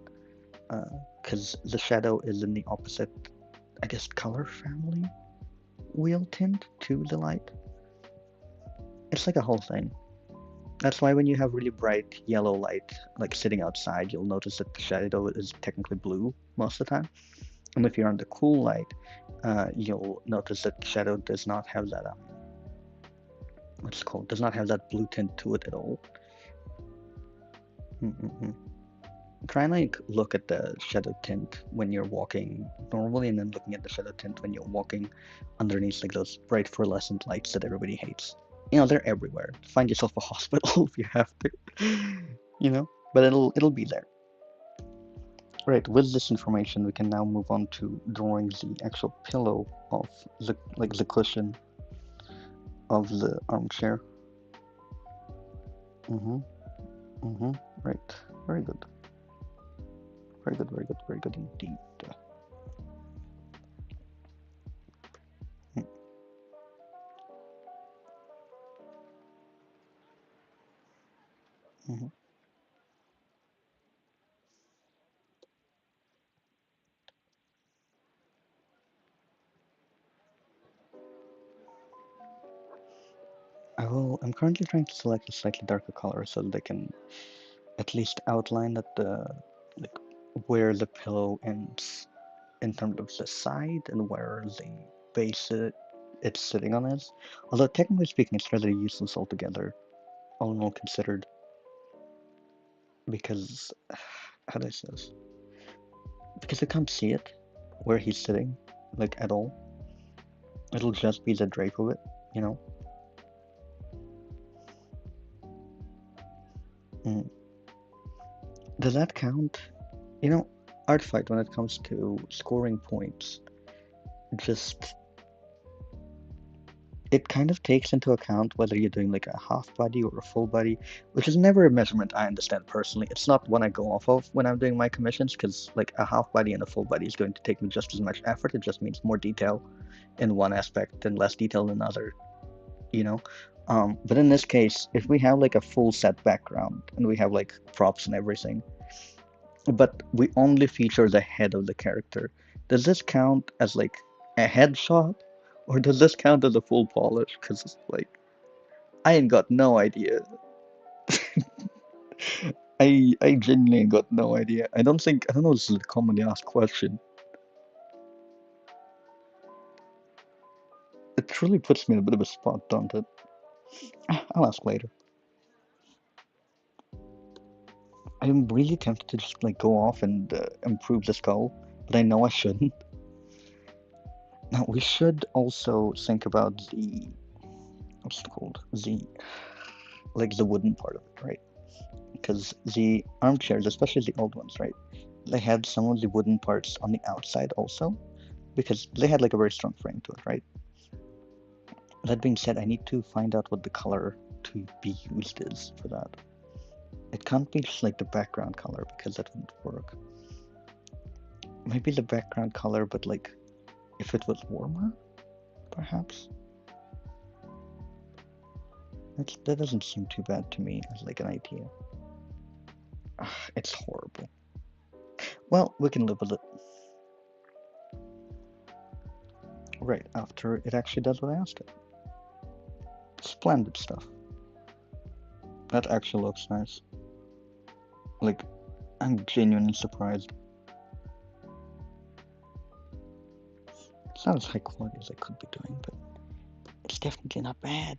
because the shadow is in the opposite, I guess, color family wheel tint to the light. It's like a whole thing. That's why when you have really bright yellow light, like sitting outside, you'll notice that the shadow is technically blue most of the time. And if you're on the cool light, you'll notice that the shadow does not have that, what's it called? Does not have that blue tint to it at all. Try and like look at the shadow tint when you're walking normally, and then looking at the shadow tint when you're walking underneath like those bright fluorescent lights that everybody hates. You know, they're everywhere. Find yourself a hospital if you have to. You know, but it'll be there. Right, with this information we can now move on to drawing the actual pillow of the cushion of the armchair. Right. Very good. Very good, very good, very good indeed. I'm currently trying to select a slightly darker color so that they can at least outline that like where the pillow ends in terms of the side and where the base it's sitting on is. Although technically speaking, it's rather useless altogether, all in all considered, because how do I say this? Because I can't see it where he's sitting, like at all. It'll just be the drape of it, you know. Mm. Does that count? You know, Artfight, when it comes to scoring points, just it kind of takes into account whether you're doing like a half body or a full body, which is never a measurement I understand personally. It's not one I go off of when I'm doing my commissions, because like a half body and a full body is going to take me just as much effort. It just means more detail in one aspect and less detail in another, you know. But in this case, if we have like a full set background and we have like props and everything, but we only feature the head of the character, does this count as like a headshot, or does this count as a full polish? Because like I ain't got no idea. I genuinely ain't got no idea. I don't know. This is a commonly asked question. It truly puts me in a bit of a spot, don't it? I'll ask later. I'm really tempted to just like go off and improve the skull, but I know I shouldn't. Now we should also think about the what's it called? The wooden part of it, right? Because the armchairs, especially the old ones, right? They had some of the wooden parts on the outside also, because they had like a very strong frame to it, right? That being said, I need to find out what the color to be used is for that. It can't be just like the background color, because that wouldn't work. Maybe the background color, but like if it was warmer, perhaps? That doesn't seem too bad to me as like an idea. It's horrible. Well, we can live with it. Right, after it actually does what I asked it. Splendid stuff. That actually looks nice. Like, I'm genuinely surprised. It's not as high quality as I could be doing, but it's definitely not bad.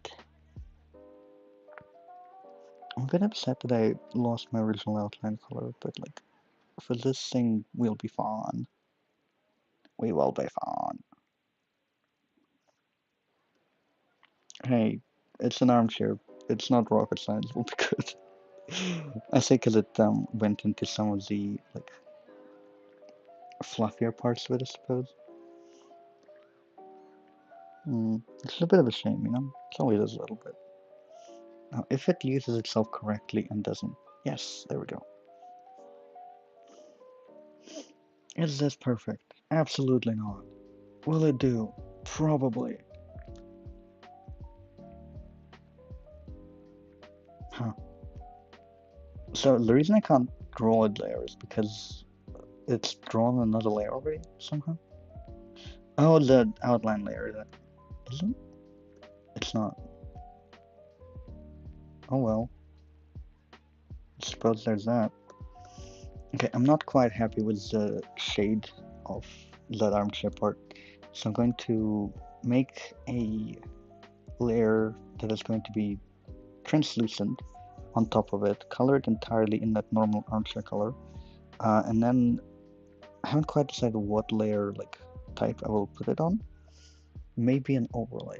I'm a bit upset that I lost my original outline color, but like, for this thing, we'll be fine. We will be fine. Hey, it's an armchair. It's not rocket science. We'll be good. I say because it went into some of the like fluffier parts of it, I suppose. It's a bit of a shame, you know? It always is a little bit. Now, if it uses itself correctly and doesn't... Yes, there we go. Is this perfect? Absolutely not. Will it do? Probably. Huh. So the reason I can't draw a layer is because it's drawn another layer already, somehow. Oh, the outline layer, that isn't? It's not. Oh well. I suppose there's that. Okay, I'm not quite happy with the shade of that armchair part, so I'm going to make a layer that is going to be translucent on top of it, colored entirely in that normal armchair color, and then I haven't quite decided what layer, like, type I will put it on. Maybe an overlay.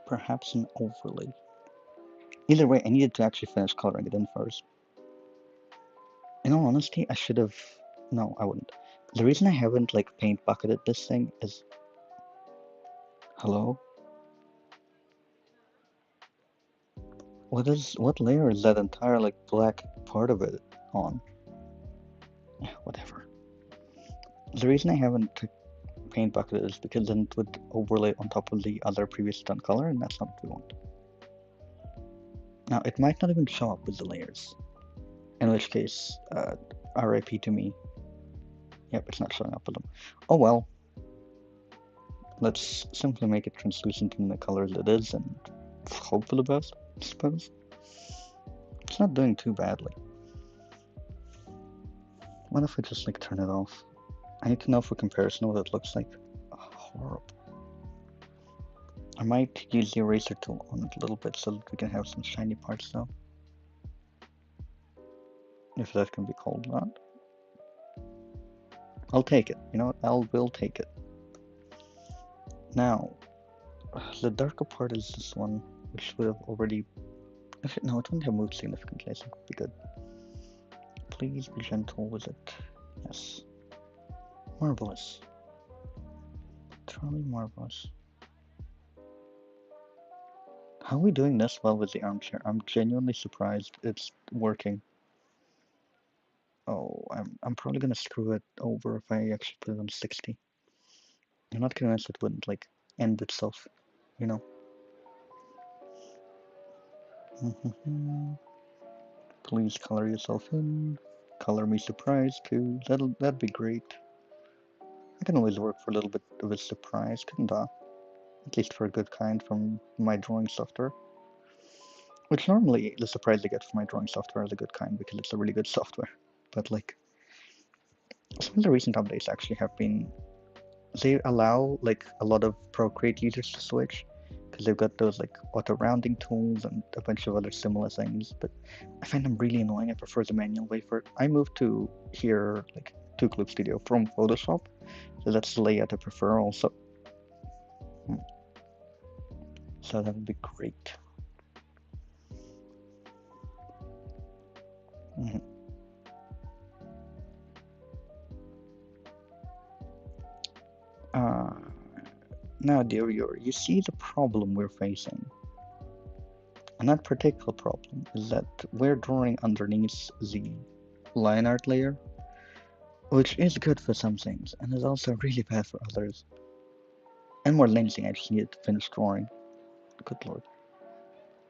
Perhaps an overlay. Either way, I needed to actually finish coloring it in first. In all honesty, I should have... No, I wouldn't. The reason I haven't, like, paint bucketed this thing is... Hello? What layer is that entire, like, black part of it on? Yeah, whatever. The reason I haven't paint bucketed is because then it would overlay on top of the other previous done color, and that's not what we want. Now, it might not even show up with the layers. In which case, RIP to me. Yep, it's not showing up with them. Oh well. Let's simply make it translucent in the colors it is and hope for the best, I suppose. It's not doing too badly. What if we just like turn it off? I need to know for comparison what it looks like. Oh, horrible. I might use the eraser tool on it a little bit so that we can have some shiny parts though. If that can be called that. I'll take it. You know what? Will take it. Now, the darker part is this one, which would have already... Actually, no, it wouldn't have moved significantly, so it would be good. Please be gentle with it. Yes. Marvelous. Truly marvelous. How are we doing this well with the armchair? I'm genuinely surprised it's working. Oh, I'm probably gonna screw it over if I actually put it on 60. I'm not convinced it wouldn't, like, end itself, you know? Please color yourself in. Color me surprised too. That'd be great. I can always work for a little bit of a surprise, couldn't I? At least for a good kind from my drawing software. Which normally the surprise I get from my drawing software is a good kind because it's a really good software. But like, some of the recent updates actually have been... They allow like a lot of Procreate users to switch because they've got those like auto rounding tools and a bunch of other similar things, but I find them really annoying. I prefer the manual way for it. I moved to here, like, to Clip Studio from Photoshop, so that's the layout I prefer also. So that would be great. Now, dear viewer, you see the problem we're facing. And that particular problem is that we're drawing underneath the line art layer, which is good for some things, and is also really bad for others. And more than anything, I just needed to finish drawing. Good lord.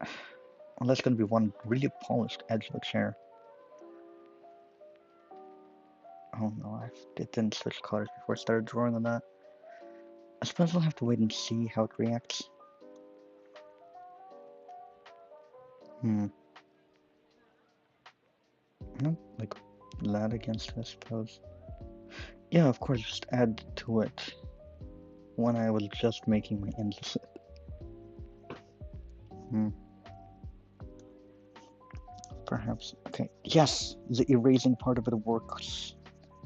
Well, that's gonna be one really polished edge of a chair. Oh no, it didn't switch colors before I started drawing on that. suppose we'll have to wait and see how it reacts. Hmm. No, like that against it, I suppose. Yeah, of course, just add to it when I was just making my endless. Hmm. Perhaps. Okay. Yes, the erasing part of it works.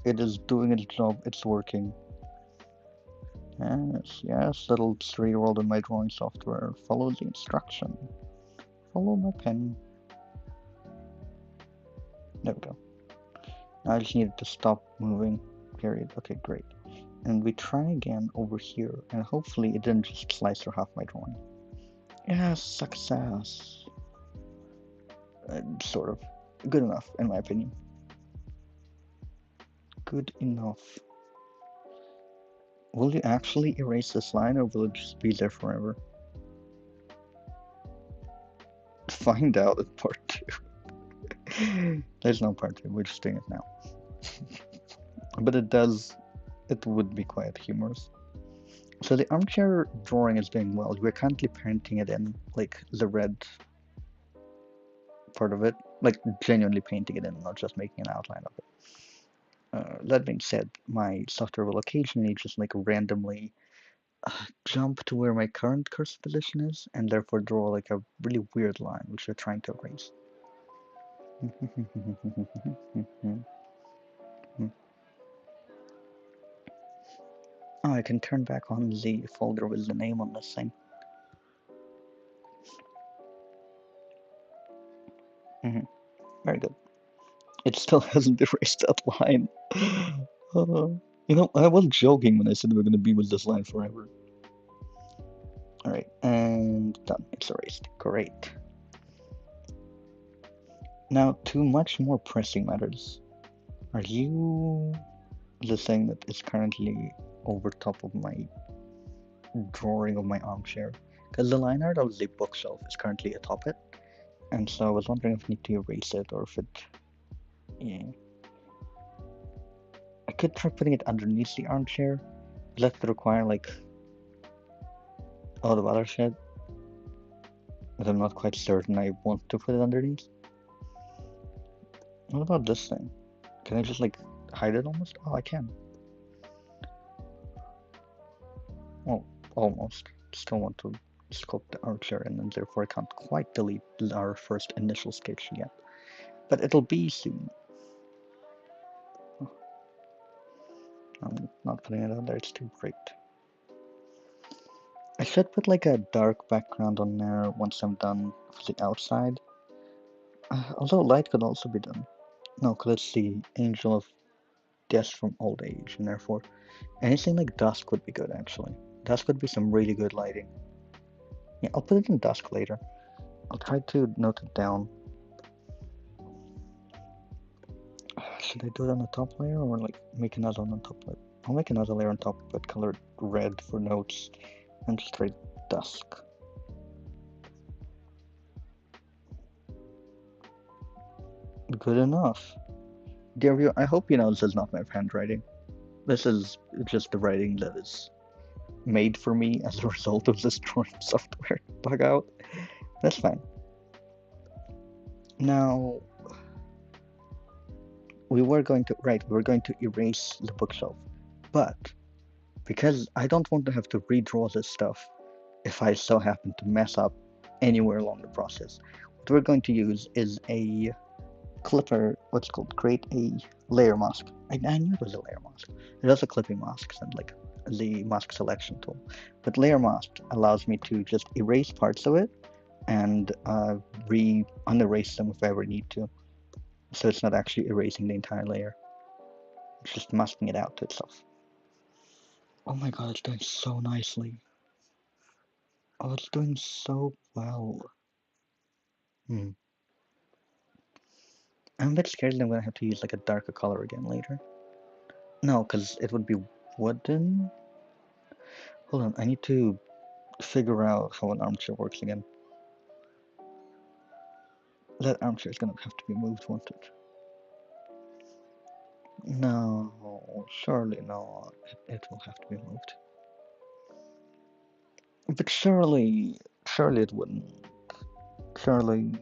It is doing its job. It's working. Yes, yes, little 3-year-old in my drawing software. Follow the instruction. Follow my pen. There we go. Now I just needed to stop moving. Period. Okay, great. And we try again over here, and hopefully it didn't just slice through half my drawing. Yes, success. Sort of. Good enough, in my opinion. Good enough. Will you actually erase this line, or will it just be there forever? Find out in part 2. There's no part 2, we're just doing it now. But it would be quite humorous. So the armchair drawing is doing well. We're currently painting it in, like, the red part of it. Like, genuinely painting it in, not just making an outline of it. That being said, my software will occasionally just, like, randomly jump to where my current cursor position is, and therefore draw, like, a really weird line, which we're trying to erase. Oh, I can turn back on the folder with the name on this thing. Very good. It still hasn't erased that line. I was joking when I said we're gonna be with this line forever. Alright, and done. It's erased. Great. Now, to much more pressing matters. Are you the thing that is currently over top of my drawing of my armchair? Because the line art of the bookshelf is currently atop it, and so I was wondering if I need to erase it or if it. Yeah. I could try putting it underneath the armchair. That would require, like, a lot of other shit, but I'm not quite certain I want to put it underneath. What about this thing? Can I just, like, hide it almost? Oh, I can. Well, almost. Still want to sculpt the armchair, and therefore I can't quite delete our first initial sketch yet. But it'll be soon. Oh, I'm not putting it on there, it's too bright. I should put, like, a dark background on there once I'm done for the outside. Although light could also be done. No, because it's the angel of death from old age, and therefore anything like dusk would be good, actually. Dusk would be some really good lighting. Yeah, I'll put it in dusk later. I'll try to note it down. Should I do it on the top layer, or, like, make another one on top of it? I'll make another layer on top, but colored red for notes, and just write dusk. Good enough. Dear viewer, I hope you know this is not my handwriting. This is just the writing that is made for me as a result of this drawing software bug out. That's fine. Now, we were going to erase the bookshelf, but because I don't want to have to redraw this stuff if I so happen to mess up anywhere along the process, what we're going to use is a clipper, what's called create a layer mask. I knew it was a layer mask. It has a clipping masks and, like, the mask selection tool, but layer mask allows me to just erase parts of it and unerase them if I ever need to. So it's not actually erasing the entire layer. It's just masking it out to itself. Oh my god, it's doing so nicely. Oh, it's doing so well. I'm a bit scared that I'm gonna have to use, like, a darker color again later. No, because it would be wooden. Hold on, I need to figure out how an armchair works again. That armchair is gonna have to be moved, won't it? No, surely not. It will have to be moved. But surely it wouldn't. Surely,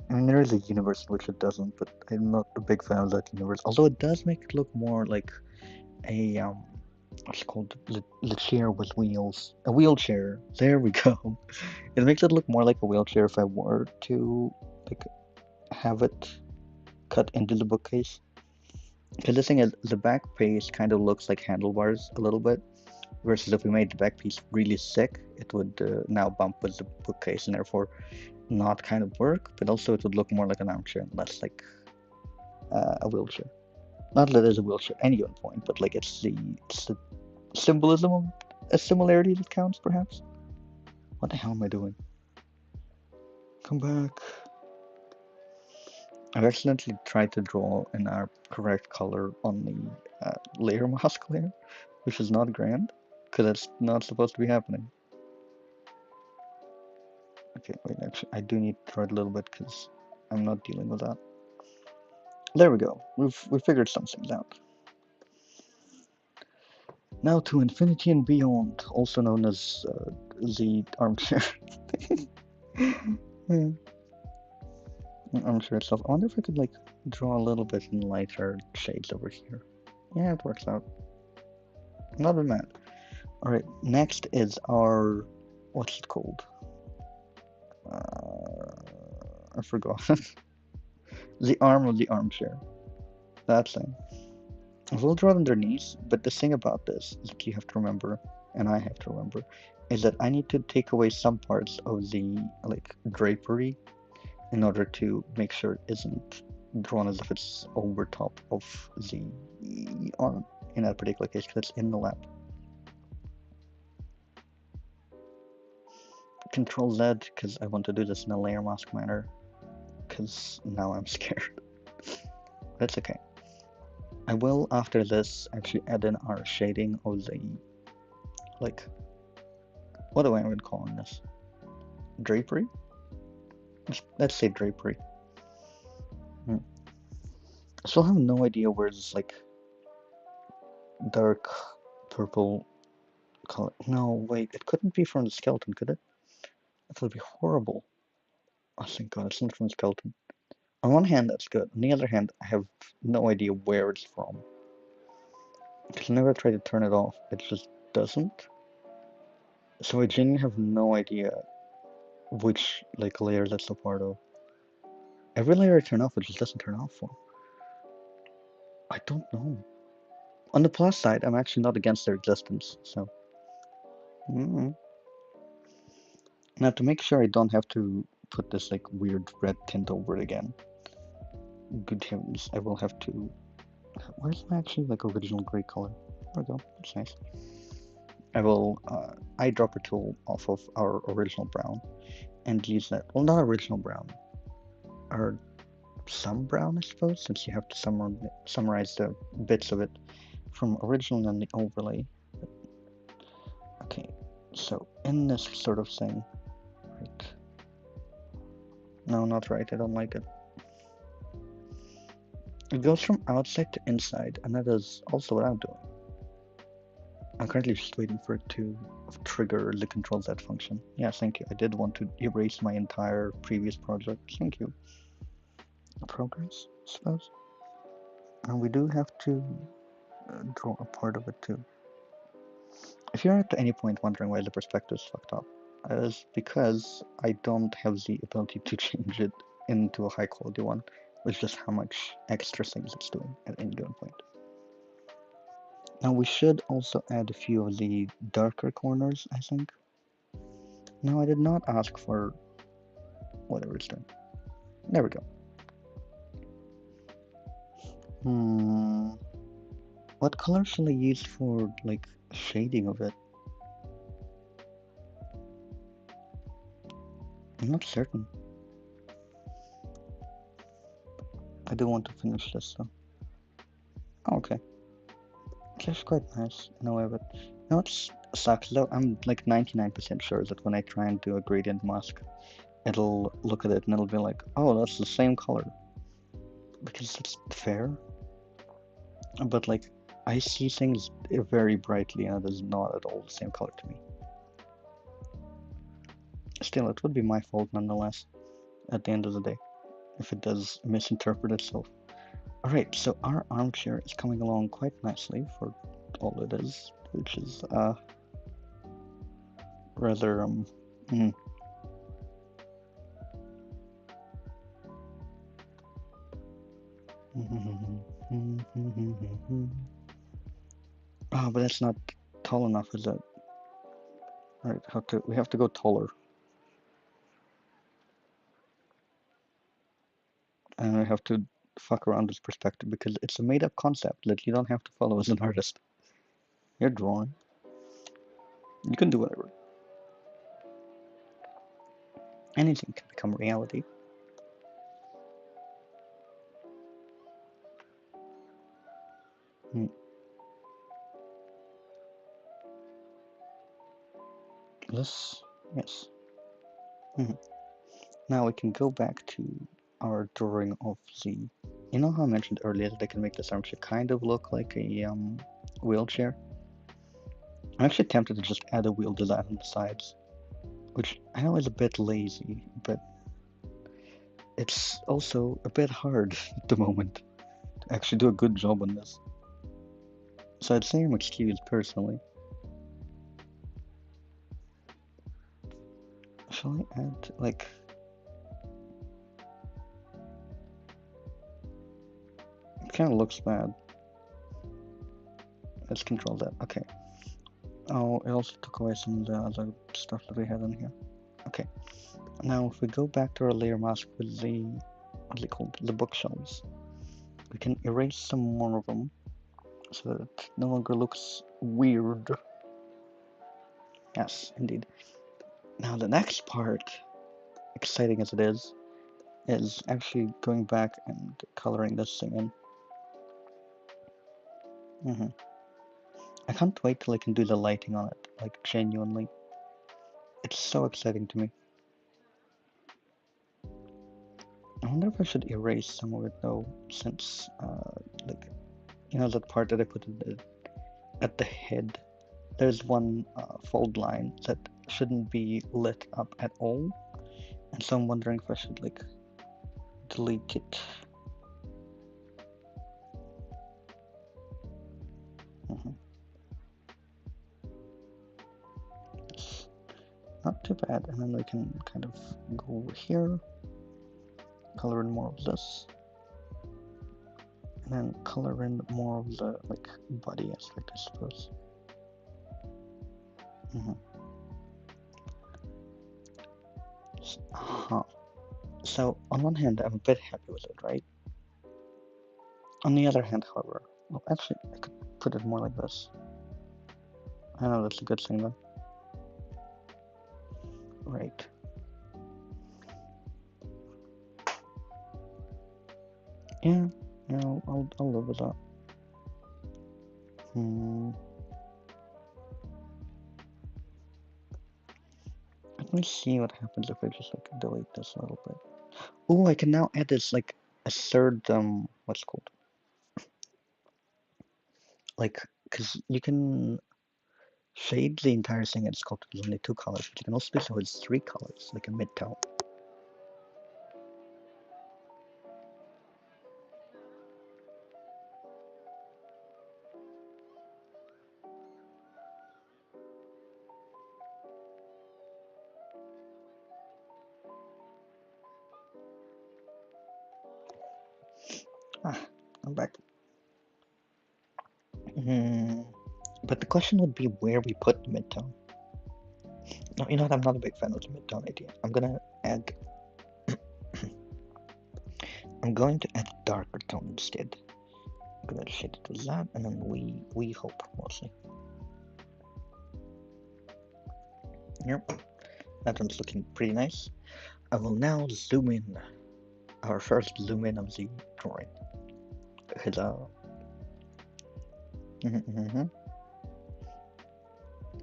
I mean, there is a universe in which it doesn't, but I'm not a big fan of that universe. Although it does make it look more like a what's it called, the chair with wheels, a wheelchair. There we go. It makes it look more like a wheelchair if I were to like have it cut into the bookcase. Because the thing is, the back piece kind of looks like handlebars a little bit, versus if we made the back piece really thick, it would now bump with the bookcase and therefore not kind of work, but also it would look more like an armchair and less like a wheelchair. Not that there's a wheelchair at any given point, but like it's the symbolism of a similarity that counts, perhaps. What the hell am I doing? Come back. I've accidentally tried to draw in our correct color on the layer mask layer, which is not grand, because that's not supposed to be happening. Okay, wait, actually, I do need to draw it a little bit because I'm not dealing with that. There we go. We figured some things out. Now to infinity and beyond, also known as the armchair. Armchair itself. I wonder if I could like draw a little bit in lighter shades over here. Yeah, it works out. Not bad, mad. Alright, next is our, what's it called? I forgot. The arm of the armchair. That thing. We'll draw it underneath, but the thing about this that you have to remember, and I have to remember, is that I need to take away some parts of the like drapery in order to make sure it isn't drawn as if it's over top of the arm in that particular case, because it's in the lap. Control Z, because I want to do this in a layer mask manner, because now I'm scared. That's okay. I will, after this, actually add in our shading of the, like, what do I even call this? Drapery? Let's say drapery. I still have no idea where this, like, dark purple color. No, wait, it couldn't be from the skeleton, could it? That would be horrible. Oh, thank God, it's not from the skeleton. On one hand, that's good. On the other hand, I have no idea where it's from. Because whenever I try to turn it off, it just doesn't. So I genuinely have no idea which like layer that's a part of. Every layer I turn off, it just doesn't turn off for. I don't know. On the plus side, I'm actually not against their existence, so. Now to make sure I don't have to put this like weird red tint over it again. Good heavens, I will have to. Where's my actually like original gray color? There we go. That's nice. I will eyedropper tool off of our original brown and use that. Well, not original brown, or some brown, I suppose, since you have to summarize the bits of it from original and the overlay. Okay, so in this sort of thing, right? No, not right. I don't like it. It goes from outside to inside, and that is also what I'm doing. I'm currently just waiting for it to trigger the control Z function. Yeah, thank you. I did want to erase my entire previous project. Thank you. Progress, I suppose. And we do have to draw a part of it too. If you're at any point wondering why the perspective is fucked up, it is because I don't have the ability to change it into a high quality one, with just how much extra things it's doing at any given point. Now we should also add a few of the darker corners, I think. No, I did not ask for whatever it's doing. There we go. What color shall I use for, like, shading of it? I'm not certain. I do want to finish this though. Oh, okay. It's actually quite nice in a way, but you know what sucks though? I'm like 99% sure that when I try and do a gradient mask, it'll look at it and it'll be like, oh, that's the same color. Because it's fair. But like, I see things very brightly and it is not at all the same color to me. Still, it would be my fault nonetheless, at the end of the day, if it does misinterpret itself. Alright, so our armchair is coming along quite nicely for all it is, which is, rather, mm. Oh, but that's not tall enough, is it? Alright, we have to go taller. And I have to fuck around with perspective because it's a made up concept that you don't have to follow as an artist. You're drawing. You can do whatever. Anything can become reality. This, yes. Now we can go back to our drawing of the. You know how I mentioned earlier that I can make this armchair kind of look like a wheelchair? I'm actually tempted to just add a wheel design on the sides, which I know is a bit lazy, but it's also a bit hard at the moment to actually do a good job on this. So I'd say I'm excused personally. Shall I add, like... It kind of looks bad. Let's control that. Okay. Oh, it also took away some of the other stuff that we had in here. Okay. Now, if we go back to our layer mask with the... What are they called? The bookshelves. We can erase some more of them so that it no longer looks weird. Yes, indeed. Now, the next part, exciting as it is actually going back and coloring this thing in. I can't wait till I can do the lighting on it, like genuinely. It's so exciting to me. I wonder if I should erase some of it though, since, like, you know that part that I put at the head? There's one fold line that shouldn't be lit up at all, and so I'm wondering if I should, like, delete it. Not too bad, and then we can kind of go over here, color in more of this, and then color in more of the, like, body aspect, I suppose. So, on one hand, I'm a bit happy with it, right? On the other hand, however, well, actually, I could put it more like this. I know that's a good thing, though. Right. Yeah, I'll live with that. Let me see what happens if I just, like, delete this a little bit. Oh, I can now add this, like, a third, what's it called? Like, because you can shade the entire thing and it's called with only 2 colors, but you can also do so with 3 colors, like a mid-tone. I'm back. But the question would be where we put the mid-tone. No, you know what? I'm not a big fan of the mid-tone idea. I'm going to add a darker tone instead. I'm going to shade it with that, and then we hope mostly. Yep, that one's looking pretty nice. I will now zoom in. Our first zoom in of the drawing. Hello.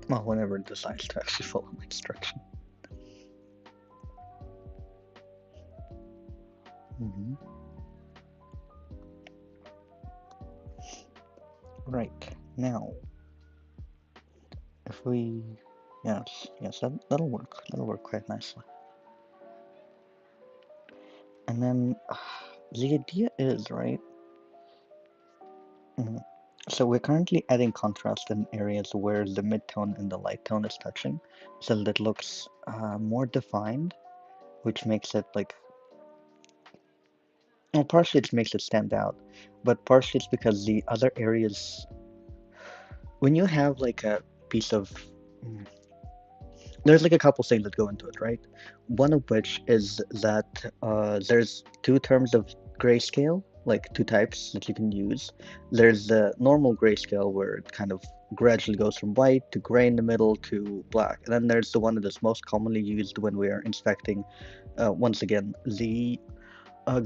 Well, whenever it decides to actually follow my instruction. Right. Now, if we, yes, that'll work. That'll work quite nicely. And then the idea is, right? Mhm. So we're currently adding contrast in areas where the mid-tone and the light tone is touching, so that it looks more defined, which makes it like, well, partially it makes it stand out, but partially it's because the other areas, when you have like a piece of, mm, there's like a couple things that go into it, right? One of which is that there's two terms of grayscale, like two types that you can use. There's the normal grayscale where it kind of gradually goes from white to gray in the middle to black. And then there's the one that is most commonly used when we are inspecting, once again, the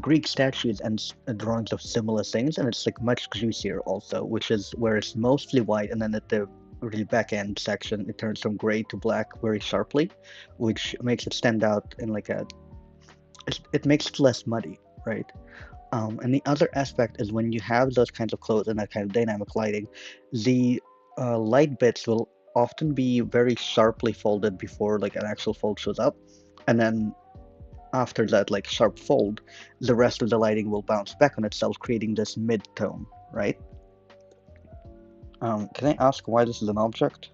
Greek statues and drawings of similar things, and it's like much juicier also, which is where it's mostly white, and then at the really back end section, it turns from gray to black very sharply, which makes it stand out in like it makes it less muddy, right? And the other aspect is when you have those kinds of clothes and that kind of dynamic lighting, the light bits will often be very sharply folded before like an actual fold shows up, and then after that like sharp fold, the rest of the lighting will bounce back on itself, creating this mid-tone, right? Can I ask why this is an object?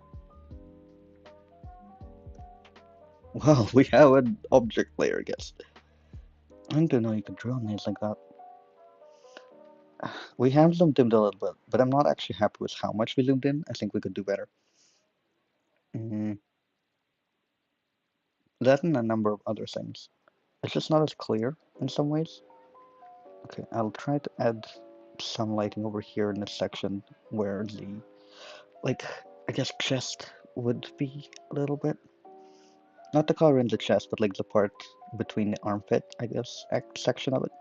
Well, we have an object layer, I guess. I didn't know you could draw names like that. We have zoomed in a little bit, but I'm not actually happy with how much we zoomed in. I think we could do better. Mm, that and a number of other things. It's just not as clear in some ways. Okay, I'll try to add some lighting over here in this section where the, like, I guess chest would be a little bit. Not the color in the chest, but like the part between the armpit, I guess, section of it.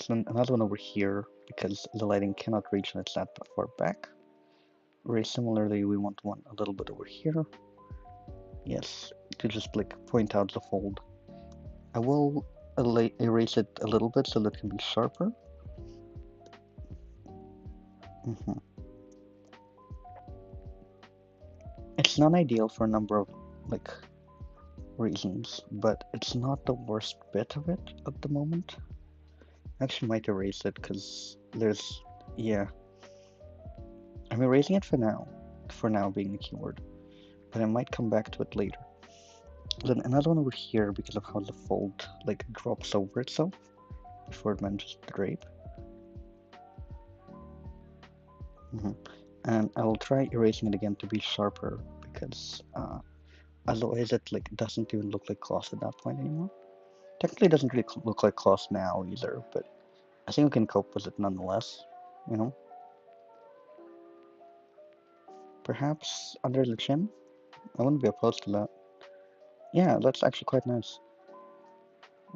So another one over here, because the lighting cannot reach and it's that far back. Very similarly, we want one a little bit over here. Yes, to just like point out the fold. I will erase it a little bit so that it can be sharper. Mhm. It's not ideal for a number of like reasons, but it's not the worst bit of it at the moment. I actually might erase it because there's, yeah, I'm erasing it for now being the keyword, but I might come back to it later. Then another one over here because of how the fold like drops over itself before it manages to drape. Mhm. And I will try erasing it again to be sharper because otherwise it like doesn't even look like cloth at that point anymore. Technically, it doesn't really look like cloth now either, but I think we can cope with it nonetheless. You know, perhaps under the chin. I wouldn't be opposed to that. Yeah, that's actually quite nice.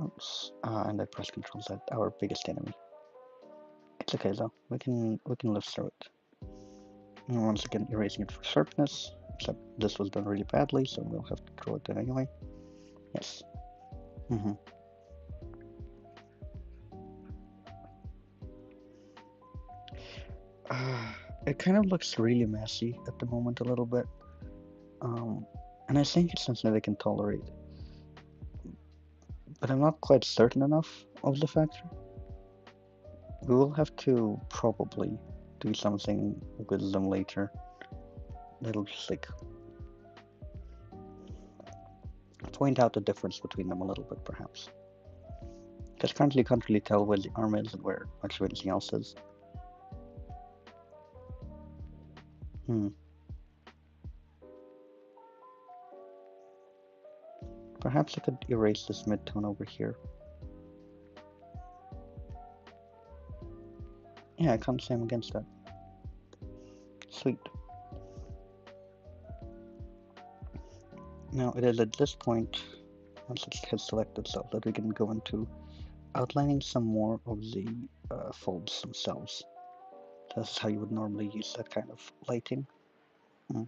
Oops. And I press Control Z, our biggest enemy. It's okay though. We can live through it. And once again, erasing it for sharpness. Except this was done really badly, so we'll have to draw it in anyway. Yes. Mm-hmm. It kind of looks really messy at the moment a little bit. Um, and I think it's something they can tolerate. But I'm not quite certain enough of the factor. We will have to probably do something with them later. That'll just like point out the difference between them a little bit, perhaps. Because currently you can't really tell where the arm is and where actually anything else is. Hmm. Perhaps I could erase this mid-tone over here. Yeah, I can't say I'm against that. Sweet. Now it is at this point, once it's hit selected, so that we can go into outlining some more of the folds themselves. That's how you would normally use that kind of lighting. Mm.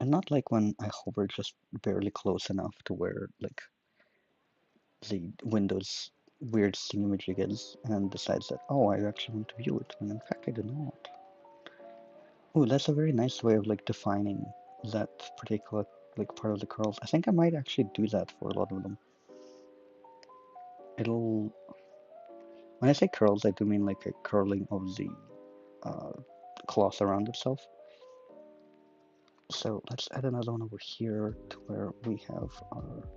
And not like when I hover just barely close enough to where like the windows weird thingamajig and then decides that, oh, I actually want to view it, when in fact I do not. Oh, that's a very nice way of like defining that particular like part of the curls. I think I might actually do that for a lot of them. It'll, when I say curls, I do mean like a curling of the cloth around itself. So let's add another one over here to where we have our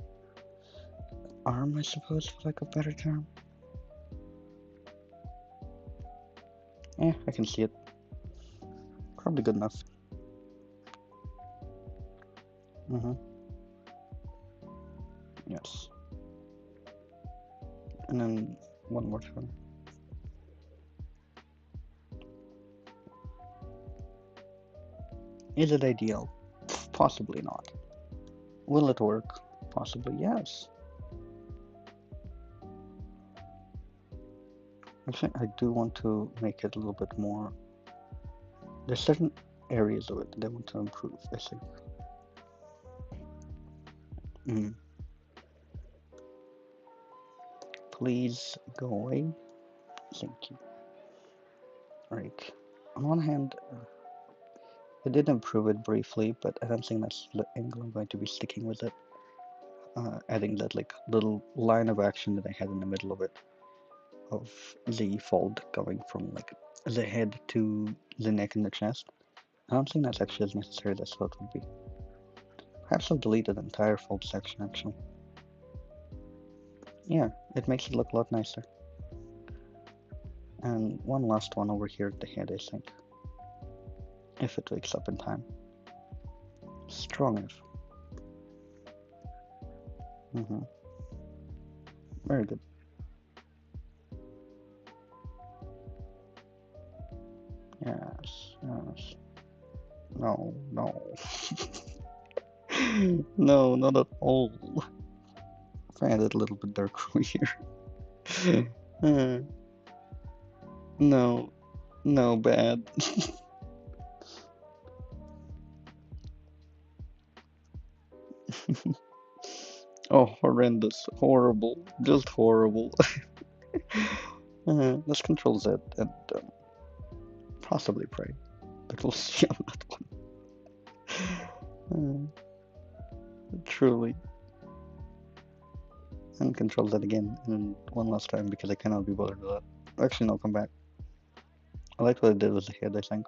arm, I suppose, for lack of a better term. Yeah, I can see it. Probably good enough. Yes. And then one more time. Is it ideal? Possibly not. Will it work? Possibly yes. Actually, I do want to make it a little bit more. There's certain areas of it that I want to improve, I think. Please go away. Thank you. Right. On one hand, I did improve it briefly, but I don't think that's the angle I'm going to be sticking with it. Adding that like little line of action that I had in the middle of it, of the fold going from like the head to the neck and the chest. I don't think that's actually as necessary as I thought it would be. Perhaps I'll delete the entire fold section actually. Yeah, it makes it look a lot nicer. And one last one over here at the head, I think. If it wakes up in time. Strong enough. Very good. Yes, yes. No, no. No, not at all. If I add it a little bit darker over here. No, no, bad. Oh, horrendous, horrible, just horrible. Let's control Z and possibly pray, but we'll see on that one. Truly. And control that again, and one last time because I cannot be bothered with that. Actually, no, come back. I liked what I did with the head, I think.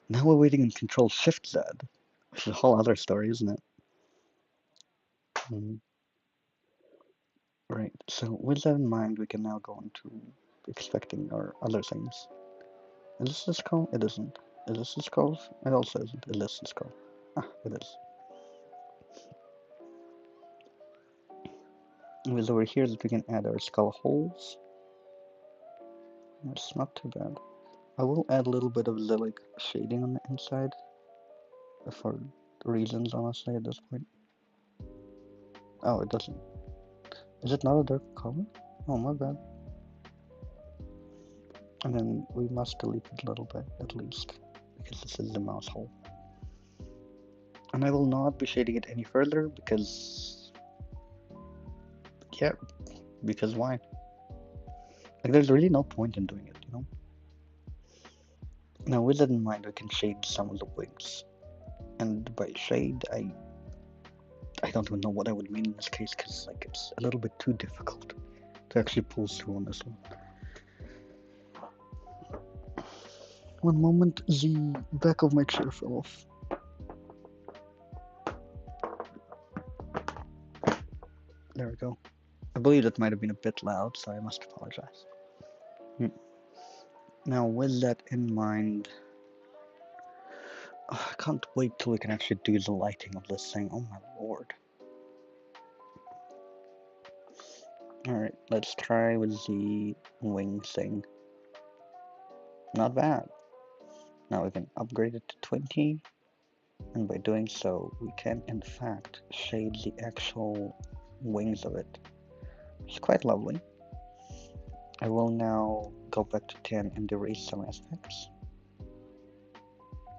Now we're waiting on Control Shift Z, which is a whole other story, isn't it? Right, so with that in mind, we can now go into expecting our other things. Is this the skull? It isn't. Is this the skull? It also isn't. It is the skull. Ah, it is. With over here that we can add our skull holes. That's not too bad. I will add a little bit of the like shading on the inside for reasons, honestly, at this point. Oh, it doesn't. Is it not a dark color? Oh, my bad. And then we must delete it a little bit, at least, because this is the mouse hole. And I will not be shading it any further because, yeah, because why? Like, there's really no point in doing it, you know? Now, with that in mind, we can shade some of the wings. And by shade, I don't even know what I would mean in this case, because like it's a little bit too difficult to actually pull through on this one. One moment, the back of my chair fell off. There we go. I believe that might have been a bit loud, so I must apologize. Now, with that in mind, I can't wait till we can actually do the lighting of this thing. Oh my lord. Alright, let's try with the wing thing. Not bad. Now we can upgrade it to 20, and by doing so, we can in fact shade the actual wings of it. It's quite lovely. I will now go back to 10 and erase some aspects.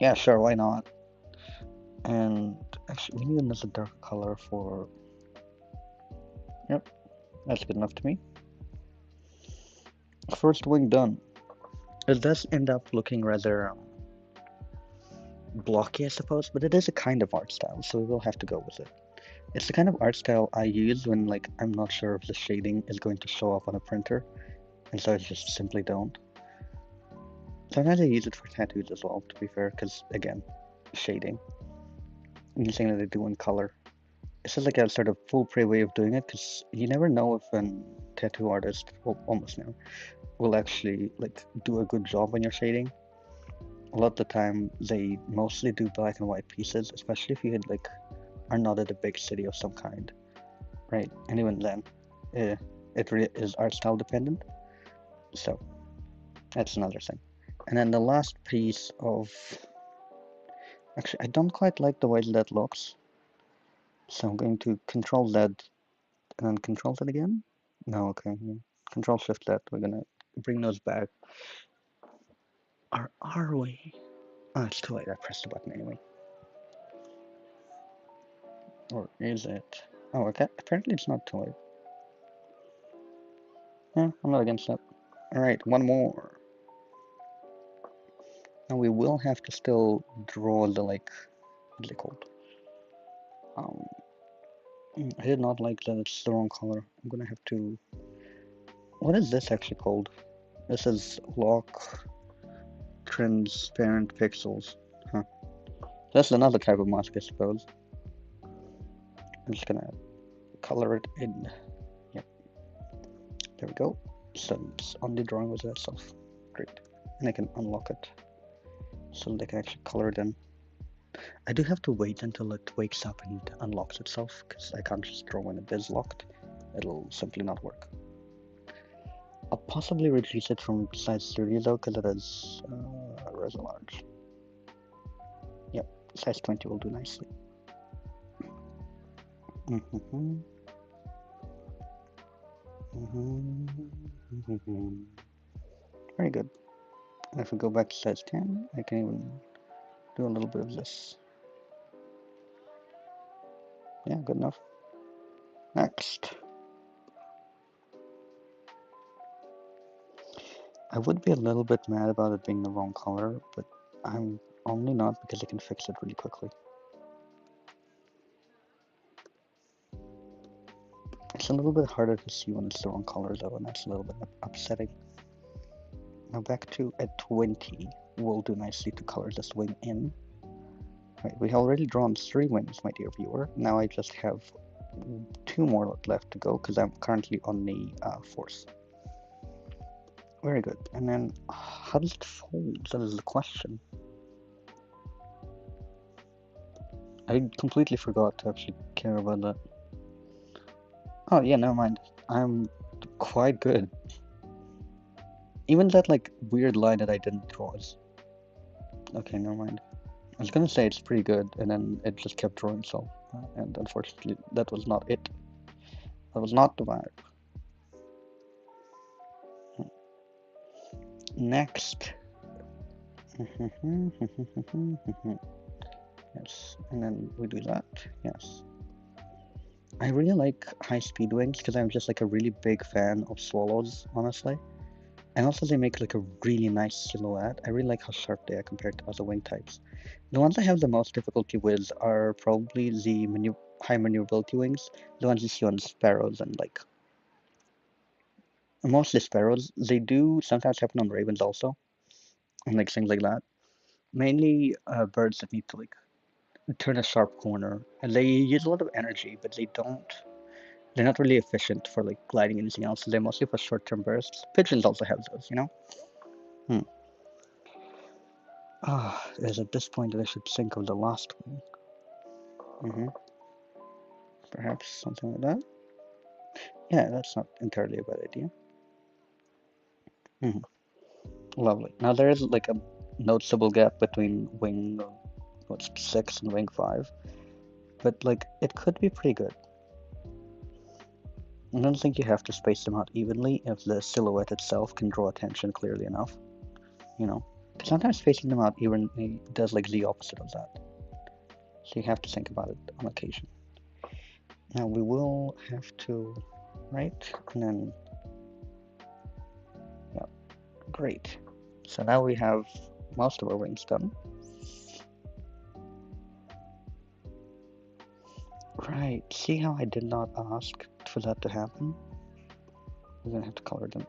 Yeah, sure, why not? And actually, we need another dark color for Yep, that's good enough to me. First wing done. It does end up looking rather blocky, I suppose, but it is a kind of art style, so we will have to go with it. It's the kind of art style I use when like I'm not sure if the shading is going to show up on a printer, and so I just simply don't. Sometimes I use it for tattoos as well, to be fair, because again, shading. Using that I do in color. This is like a sort of foolproof way of doing it, because you never know if a tattoo artist, well, almost never, will actually like do a good job on your shading. A lot of the time, they mostly do black and white pieces, especially if you had like are not at a big city of some kind, right? And even then, it really is art style dependent. So that's another thing. And then the last piece of, actually, I don't quite like the way that looks, so I'm going to control Z and then control Z again. No, okay, control shift Z. We're gonna bring those back. Or are we? Oh, it's too late. I pressed the button anyway. Or is it? Oh, okay. Apparently it's not too late. Yeah, I'm not against that. Alright, one more. Now we will have to still draw the, like, what's it called? Um, I did not like that it's the wrong color. I'm gonna have to... What is this actually called? This is lock transparent pixels. Huh. That's another type of mask, I suppose. I'm just gonna color it in. Yep. There we go. So it's on the drawing with itself. Great. And I can unlock it so they can actually color it in. I do have to wait until it wakes up and unlocks itself, because I can't just draw when it is locked. It'll simply not work. I'll possibly reduce it from size 30 though, because it is rather large. Yep, size 20 will do nicely. Very good. And if we go back to size 10, I can even do a little bit of this. Yeah, good enough. Next. I would be a little bit mad about it being the wrong color, but I'm only not, because I can fix it really quickly. It's a little bit harder to see when it's the wrong color though, and that's a little bit upsetting. Now back to at 20, will do nicely to color this wing in. Right, we have already drawn 3 wings, my dear viewer. Now I just have 2 more left to go, because I'm currently on the 4th. Very good. And then, how does it fold? That is the question. I completely forgot to actually care about that. Oh yeah, never mind. I'm quite good. Even that like weird line that I didn't draw is... Okay, never mind. I was gonna say it's pretty good, and then it just kept drawing itself. And unfortunately, that was not it. That was not the vibe. Next. Yes, and then we do that. Yes. I really like high-speed wings, because I'm just like a really big fan of swallows, honestly. And also they make like a really nice silhouette. I really like how sharp they are compared to other wing types. The ones I have the most difficulty with are probably the high maneuverability wings, the ones you see on sparrows and like mostly sparrows. They do sometimes happen on ravens also, and like things like that. Mainly birds that need to like turn a sharp corner, and they use a lot of energy, but they don't. They're not really efficient for like gliding anything else. So they're mostly for short-term bursts. Pigeons also have those, you know. It is at this point that I should think of the last one. Perhaps something like that. Yeah, that's not entirely a bad idea. Lovely. Now there is like a noticeable gap between wing, what's 6 and wing 5, but like it could be pretty good. I don't think you have to space them out evenly if the silhouette itself can draw attention clearly enough, you know. Because sometimes spacing them out evenly does like the opposite of that. So you have to think about it on occasion. Now we will have to right? And then, yeah, great. So now we have most of our wings done. Right, see how I did not ask for that to happen? We're gonna have to color them.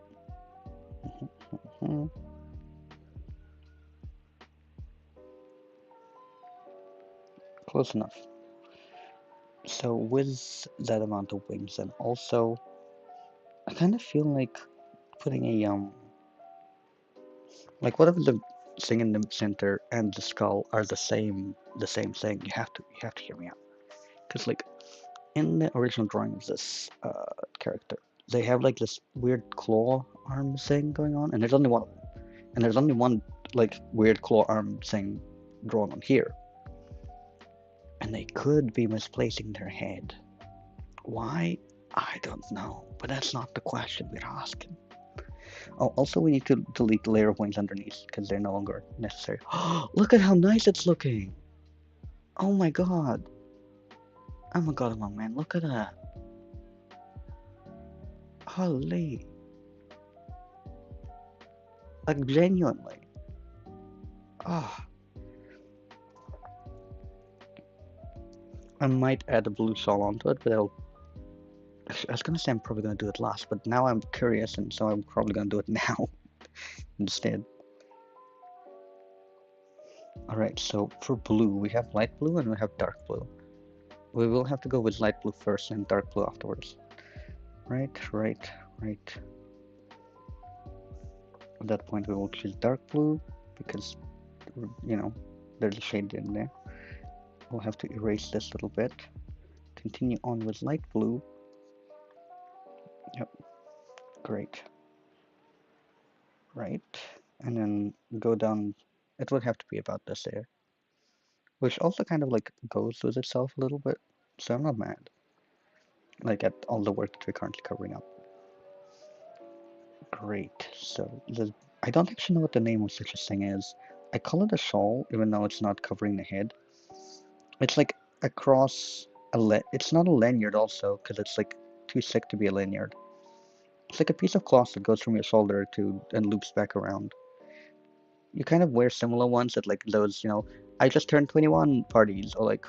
Close enough. So with that amount of wings, and also, I kind of feel like putting a like whatever the thing in the center and the skull are the same thing. You have to hear me out, because like in the original drawing of this character, they have like this weird claw arm thing going on, and there's only one of them, and there's only one like weird claw arm thing drawn on here, and they could be misplacing their head. Why? I don't know, but that's not the question we're asking. Oh, also we need to delete the layer of wings underneath because they're no longer necessary. Look at how nice it's looking! Oh my god! Oh my god, oh man, look at that! Holy! Like genuinely. Ah, I might add a blue shawl onto it, but I was gonna say I'm probably gonna do it last, but now I'm curious, and so I'm probably gonna do it now instead. Alright, so for blue, we have light blue and we have dark blue. We will have to go with light blue first and dark blue afterwards. Right. At that point, we will choose dark blue because, you know, there's a shade in there. We'll have to erase this a little bit. Continue on with light blue. Yep, great. Right, and then go down. It would have to be about this there, which also kind of like goes with itself a little bit. So I'm not mad. Like at all the work that we're currently covering up. Great. So I don't actually know what the name of such a thing is. I call it a shawl, even though it's not covering the head. It's like across it's not a lanyard also, because it's like too thick to be a lanyard. It's like a piece of cloth that goes from your shoulder to and loops back around. You kind of wear similar ones at like those, I just turned 21 parties, or like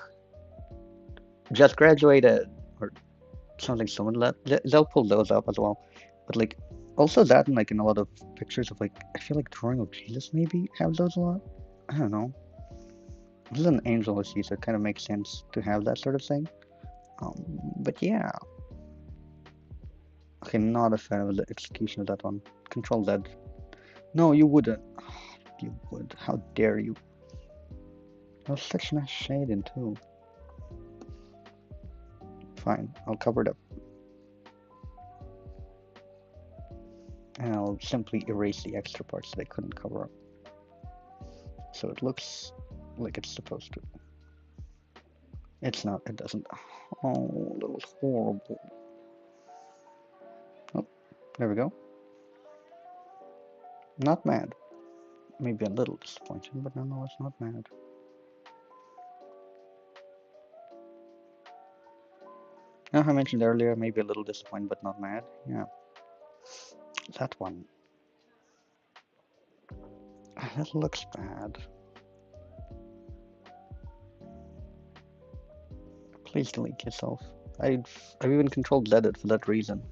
just graduated, or something similar. They'll pull those up as well. But like also that, and like in a lot of pictures of like, I feel like drawing of Jesus maybe have those a lot. I don't know. This is an angel issue, so it kind of makes sense to have that sort of thing. But yeah. Okay, not a fan of the execution of that one. Control Z. No, you wouldn't. You would. How dare you? That was such a nice shade in too. Fine, I'll cover it up. And I'll simply erase the extra parts that I couldn't cover up. So it looks like it's supposed to. It's not, it doesn't. Oh, that was horrible. Oh, there we go. Not mad. Maybe a little disappointed, but no, it's not mad. Now, I mentioned earlier, maybe a little disappointed, but not mad. Yeah. That one. That looks bad. Please delete yourself. I've even controlled Z it for that reason.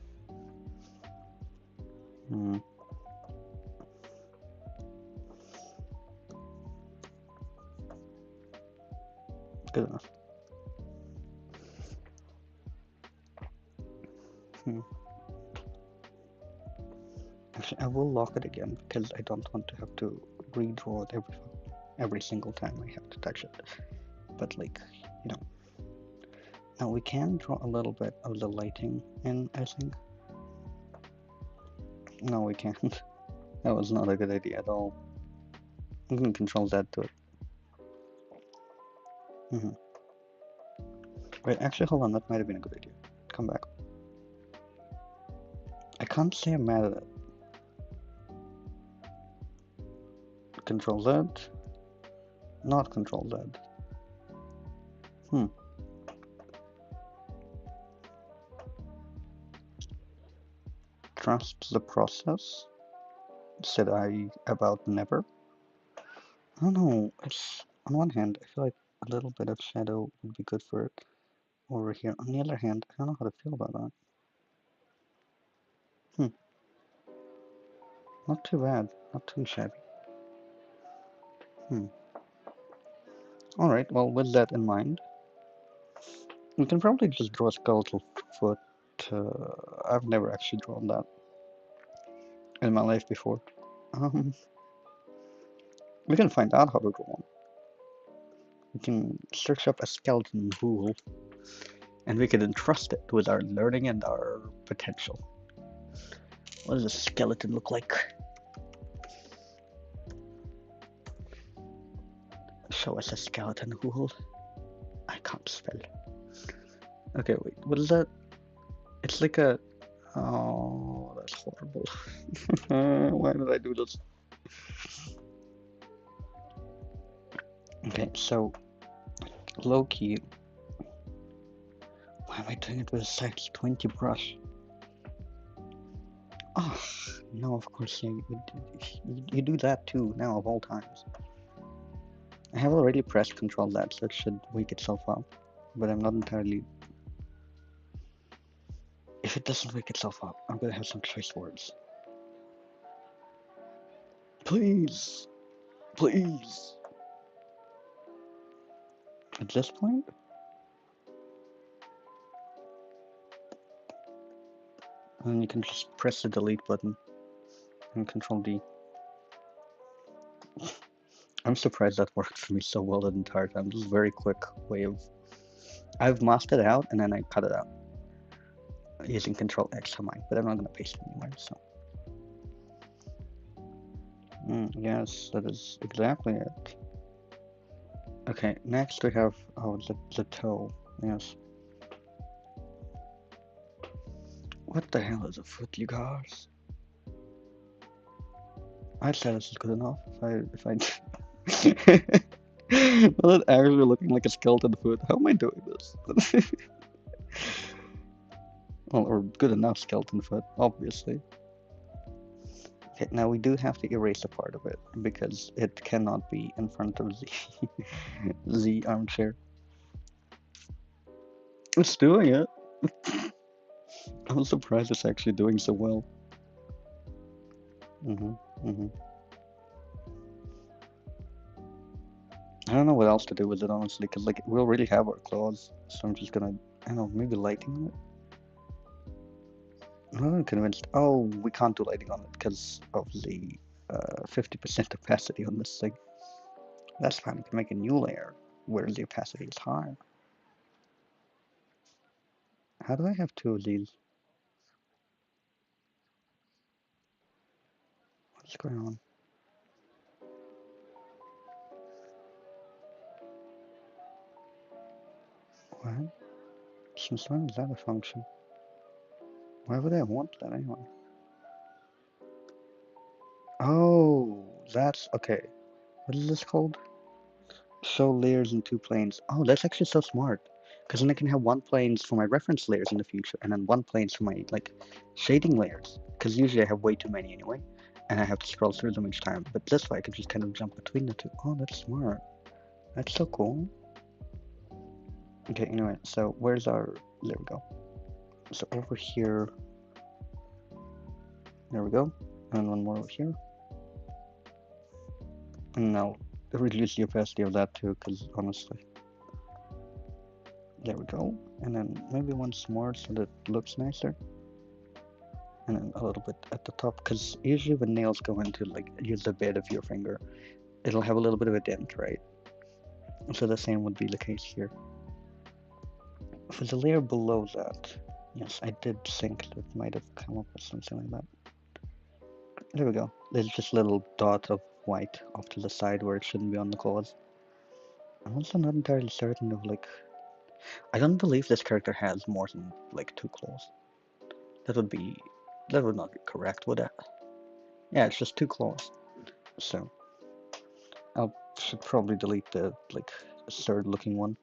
Good enough. Actually, I will lock it again because I don't want to have to redraw it every single time I have to touch it. But like, now we can draw a little bit of the lighting in, I think. No, we can't. That was not a good idea at all. I'm gonna control that to it. Wait, actually, hold on. That might have been a good idea. Come back. I can't say I'm mad at it. Control Z. Not Control Z. trust the process, said I about never. I don't know, it's, on one hand, I feel like a little bit of shadow would be good for it over here. On the other hand, I don't know how to feel about that. Not too bad, not too shabby. Alright, well, with that in mind, we can probably just draw a skeletal foot. I've never actually drawn that in my life before. Um, we can find out how to draw one. We can search up a skeleton Google, and we can entrust it with our learning and our potential. What does a skeleton look like? Show us a skeleton Google. I can't spell. Okay, wait, what is that? It's like a... Oh, that's horrible. Why did I do this? Okay, so low-key. Why am I doing it with a size 20 brush? Oh, no, of course you do that too, now of all times. I have already pressed Control Z, so it should wake itself up, but I'm not entirely... If it doesn't wake itself up, I'm gonna have some choice words. Please! Please! At this point? And then you can just press the delete button and Control D. I'm surprised that worked for me so well the entire time. This is a very quick way of... I've masked it out and then I cut it out using Control X on mine, but I'm not gonna paste it anywhere, so... yes, that is exactly it. Okay, next we have, oh, the toe, yes. What the hell is a foot, you guys? I'd say this is good enough if I well, it actually looking like a skeleton foot. How am I doing this? Well, or good enough skeleton foot, obviously. Okay, now we do have to erase a part of it because it cannot be in front of the armchair. It's doing it. I'm surprised it's actually doing so well. I don't know what else to do with it, honestly, because like we already have our claws, so I'm just gonna, I don't know, maybe lighting on it. I'm not convinced. Oh, we can't do lighting on it because of the 50% opacity on this thing. That's fine. We can make a new layer where the opacity is higher. How do I have two of these? What's going on? What? Since when is that a function? Why would I want that anyway? Oh, that's okay. What is this called? Show layers in two planes. Oh, that's actually so smart. Because then I can have one planes for my reference layers in the future, and then one planes for my like shading layers. Because usually I have way too many anyway, and I have to scroll through them each time. But this way I could just kind of jump between the two. Oh, that's smart. That's so cool. Okay, anyway, so where's our... There we go. So over here... There we go. And one more over here. And now reduce the opacity of that too, because honestly... There we go. And then maybe once more so that it looks nicer. And then a little bit at the top, because usually when nails go into like use the bit of your finger, it'll have a little bit of a dent, right? So the same would be the case here. For the layer below that, yes, I did think that might have come up with something like that. There we go. There's just a little dot of white off to the side where it shouldn't be on the claws. I'm also not entirely certain of like... I don't believe this character has more than like 2 claws. That would not be correct, would it? Yeah, it's just 2 claws. So I should probably delete the like third looking one.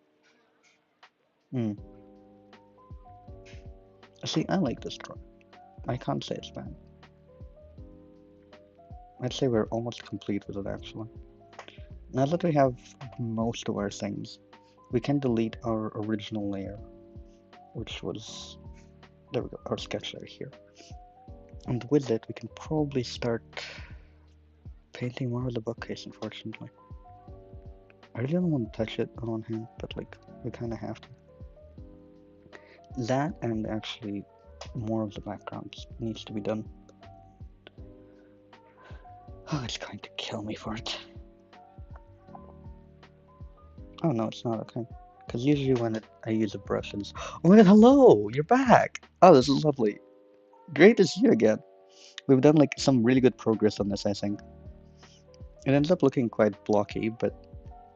See, I like this drawing. I can't say it's bad. I'd say we're almost complete with it actually. Now that we have most of our things, we can delete our original layer, which was, there we go, our sketch layer here. And with it, we can probably start painting more of the bookcase, unfortunately. I really don't want to touch it on one hand, but like, we kind of have to. That and actually more of the backgrounds needs to be done. Oh, it's going to kill me for it. Oh no, it's not okay. Because usually when I use a brush, it's... Oh my god, hello! You're back! Oh, this is lovely. Great to see you again. We've done like some really good progress on this, I think. It ends up looking quite blocky, but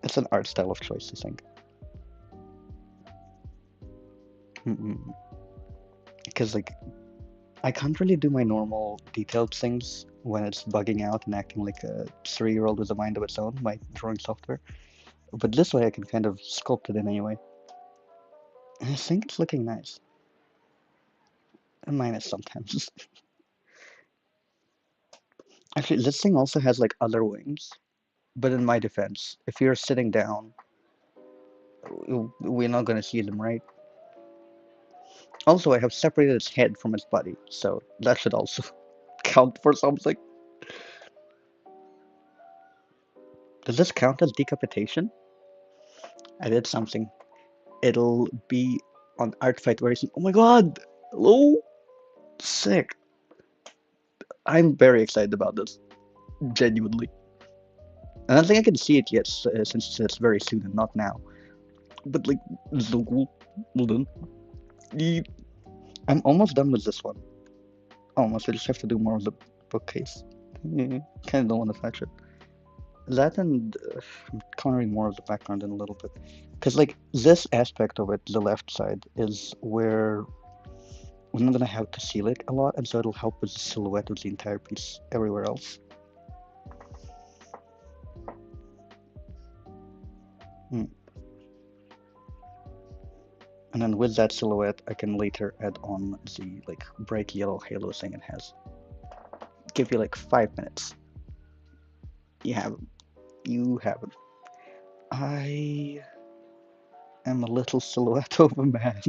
it's an art style of choice, I think. Because like, I can't really do my normal detailed things when it's bugging out and acting like a 3-year-old with a mind of its own, my drawing software. But this way I can kind of sculpt it in anyway. And I think it's looking nice. And minus sometimes. Actually, this thing also has like other wings. But in my defense, if you're sitting down, we're not gonna see them, right? Also, I have separated its head from its body, so that should also count for something. Does this count as decapitation? I did something. It'll be on Artfight very soon. Oh my god! Hello? Sick. I'm very excited about this. Genuinely. I don't think I can see it yet, since it's very soon and not now. But like, so cool. Well done. I'm almost done with this one. Almost. I just have to do more of the bookcase. Kind of don't want to touch it. That and I'm coloring more of the background in a little bit. Because, like, this aspect of it, the left side, is where we're not going to have to seal it a lot, and so it'll help with the silhouette of the entire piece everywhere else. Mm. And then with that silhouette, I can later add on the, like, bright yellow halo thing it has. Give you, like, 5 minutes. You have them. You have them. I am a little silhouette of a man.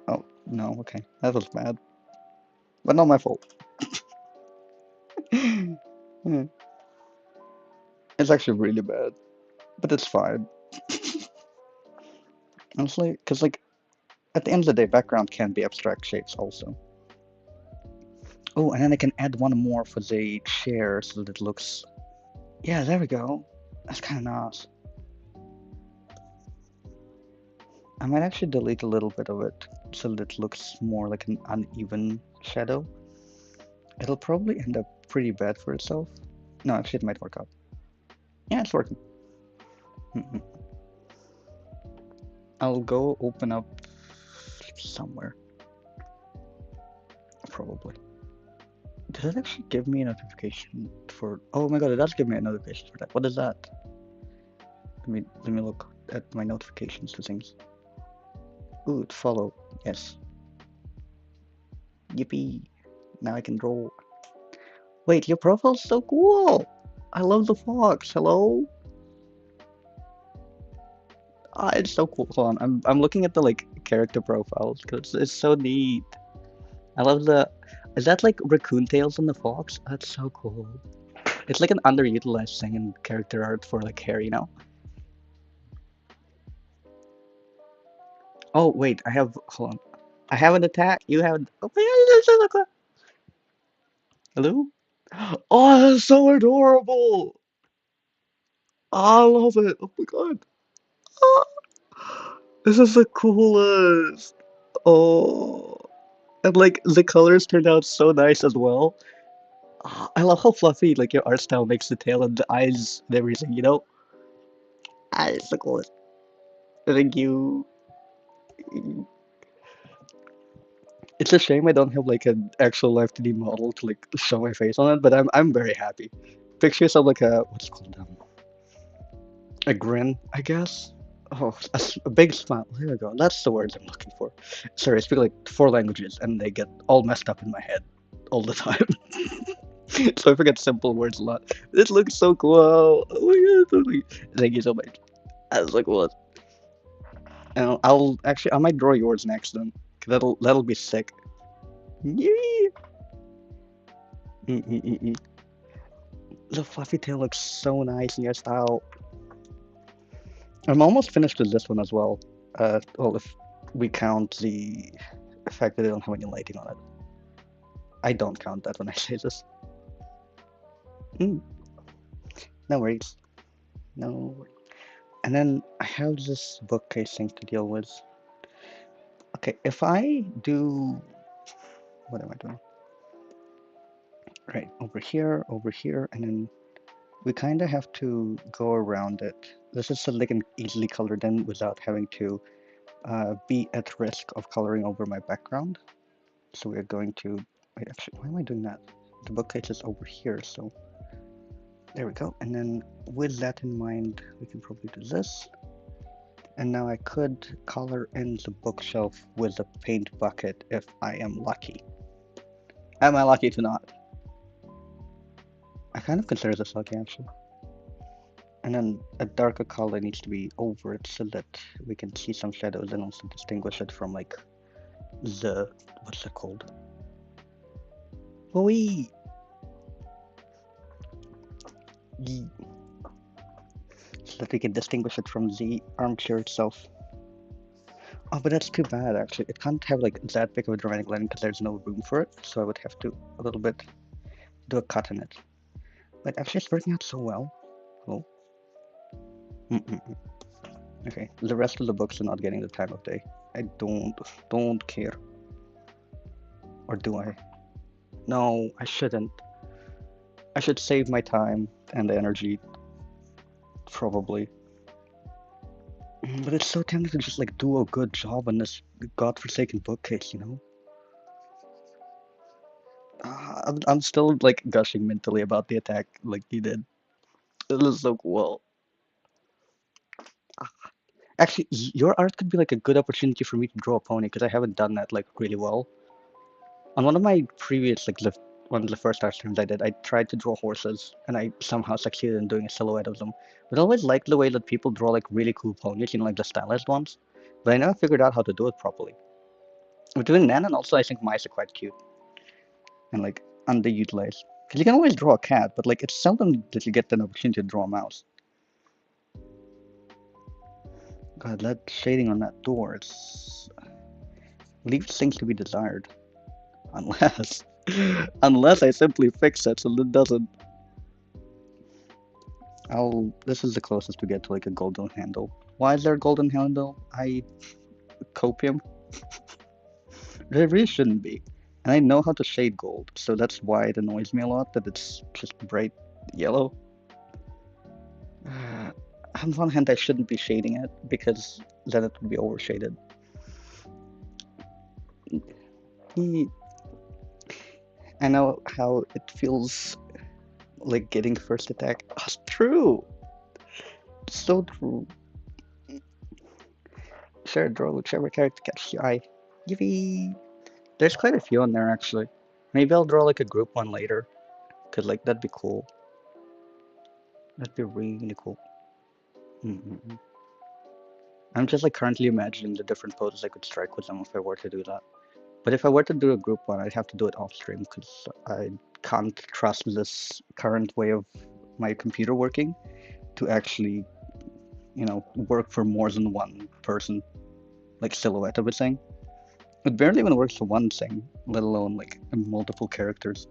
Oh, no, okay. That was bad. But not my fault. It's actually really bad. But it's fine. Honestly, because, like, at the end of the day, background can be abstract shapes also. Oh, and then I can add one more for the chair so that it looks... Yeah, there we go. That's kind of nice. I might actually delete a little bit of it so that it looks more like an uneven shadow. It'll probably end up pretty bad for itself. No, actually, it might work out. Yeah, it's working. I'll go open up somewhere. Probably. Does it actually give me a notification for... Oh my god, it does give me a notification for that. What is that? Let me look at my notifications to things. Ooh, it's follow. Yes. Yippee. Now I can draw. Wait, your profile's so cool! I love the fox. Hello? Ah, it's so cool. Hold on, I'm looking at the like character profiles because it's so neat. I love the... Is that like raccoon tails on the fox? That's so cool. It's like an underutilized thing in character art for like hair, you know? Oh wait, I have... Hold on. I have an attack. You have... Oh my god, hello? Oh, that's so adorable! I love it. Oh my god. Ah, this is the coolest. Oh, and like the colors turned out so nice as well. Ah, I love how fluffy like your art style makes the tail and the eyes and everything, you know? Ah, it's the coolest. Thank you. It's a shame I don't have like an actual live 2D model to like show my face on it, but I'm very happy. Picture yourself like a what's it called, a grin, I guess. Oh, a big smile. There we go. That's the words I'm looking for. Sorry, I speak like 4 languages, and they get all messed up in my head all the time. So I forget simple words a lot. This looks so cool. Oh my god, totally. Thank you so much. That's so cool. And I'll actually I might draw yours next then. 'Cause that'll be sick. Yee! Mm-mm-mm-mm. The fluffy tail looks so nice in your style. I'm almost finished with this one as well. Well, if we count the fact that they don't have any lighting on it. I don't count that when I say this. Mm, no worries. No worries. And then I have this bookcase thing to deal with. Okay, if I do... What am I doing? Right, over here, and then we kind of have to go around it. This is so they can easily color in without having to be at risk of coloring over my background. So we're going to... Wait, actually, why am I doing that? The bookcase is over here, so... There we go. And then with that in mind, we can probably do this. And now I could color in the bookshelf with a paint bucket if I am lucky. Am I lucky to not? I kind of consider this lucky, actually. And then a darker color needs to be over it so that we can see some shadows and also distinguish it from like the... what's it called? Wee! So that we can distinguish it from the armchair itself. Oh, but that's too bad, actually. It can't have like that big of a dramatic lighting because there's no room for it. So I would have to a little bit do a cut in it. But actually, it's working out so well. Oh. Mm-mm-mm. Okay, the rest of the books are not getting the time of day. I don't care. Or do I? No, I shouldn't. I should save my time and the energy, probably. But it's so tempting to just like do a good job on this godforsaken bookcase, you know? I'm still like gushing mentally about the attack like you did. It was so cool. Actually, your art could be like a good opportunity for me to draw a pony because I haven't done that like really well. On one of my previous like one of the first art streams I did, I tried to draw horses and I somehow succeeded in doing a silhouette of them. But I always liked the way that people draw like really cool ponies, you know, like the stylized ones. But I never figured out how to do it properly. With doing Nan and also I think mice are quite cute and like underutilized. Because you can always draw a cat, but like it's seldom that you get an opportunity to draw a mouse. God, that shading on that door, it's leaves things to be desired. Unless, unless I simply fix it so that it doesn't. This is the closest we get to like a golden handle. Why is there a golden handle? Copium? There really shouldn't be. And I know how to shade gold, so that's why it annoys me a lot that it's just bright yellow. On one hand, I shouldn't be shading it because then it would be overshaded. I know how it feels like getting first attack. Oh, it's true! So true. Sure, draw whichever character catches your eye. Yippee! There's quite a few on there actually. Maybe I'll draw like a group one later. Cause like that'd be cool. That'd be really cool. Mm-mm-mm. I'm just like currently imagining the different poses I could strike with them if I were to do that. But if I were to do a group one, I'd have to do it off stream because I can't trust this current way of my computer working to actually, you know, work for more than one person, like silhouette of a thing. It barely even works for one thing, let alone like multiple characters.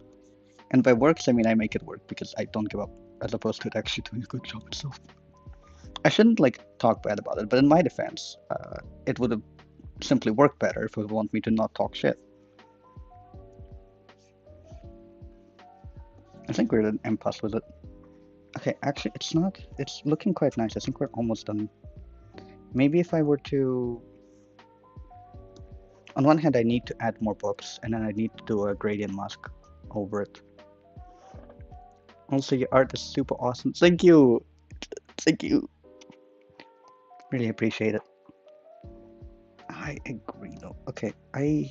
And by works, I mean I make it work because I don't give up, as opposed to it actually doing a good job itself. I shouldn't like talk bad about it, but in my defense, it would have simply worked better if it would want me to not talk shit. I think we're at an impasse with it. Okay, actually, it's not. It's looking quite nice. I think we're almost done. Maybe if I were to... On one hand, I need to add more books, and then I need to do a gradient mask over it. Also, your art is super awesome. Thank you! Thank you! Really appreciate it. I agree though. Okay, I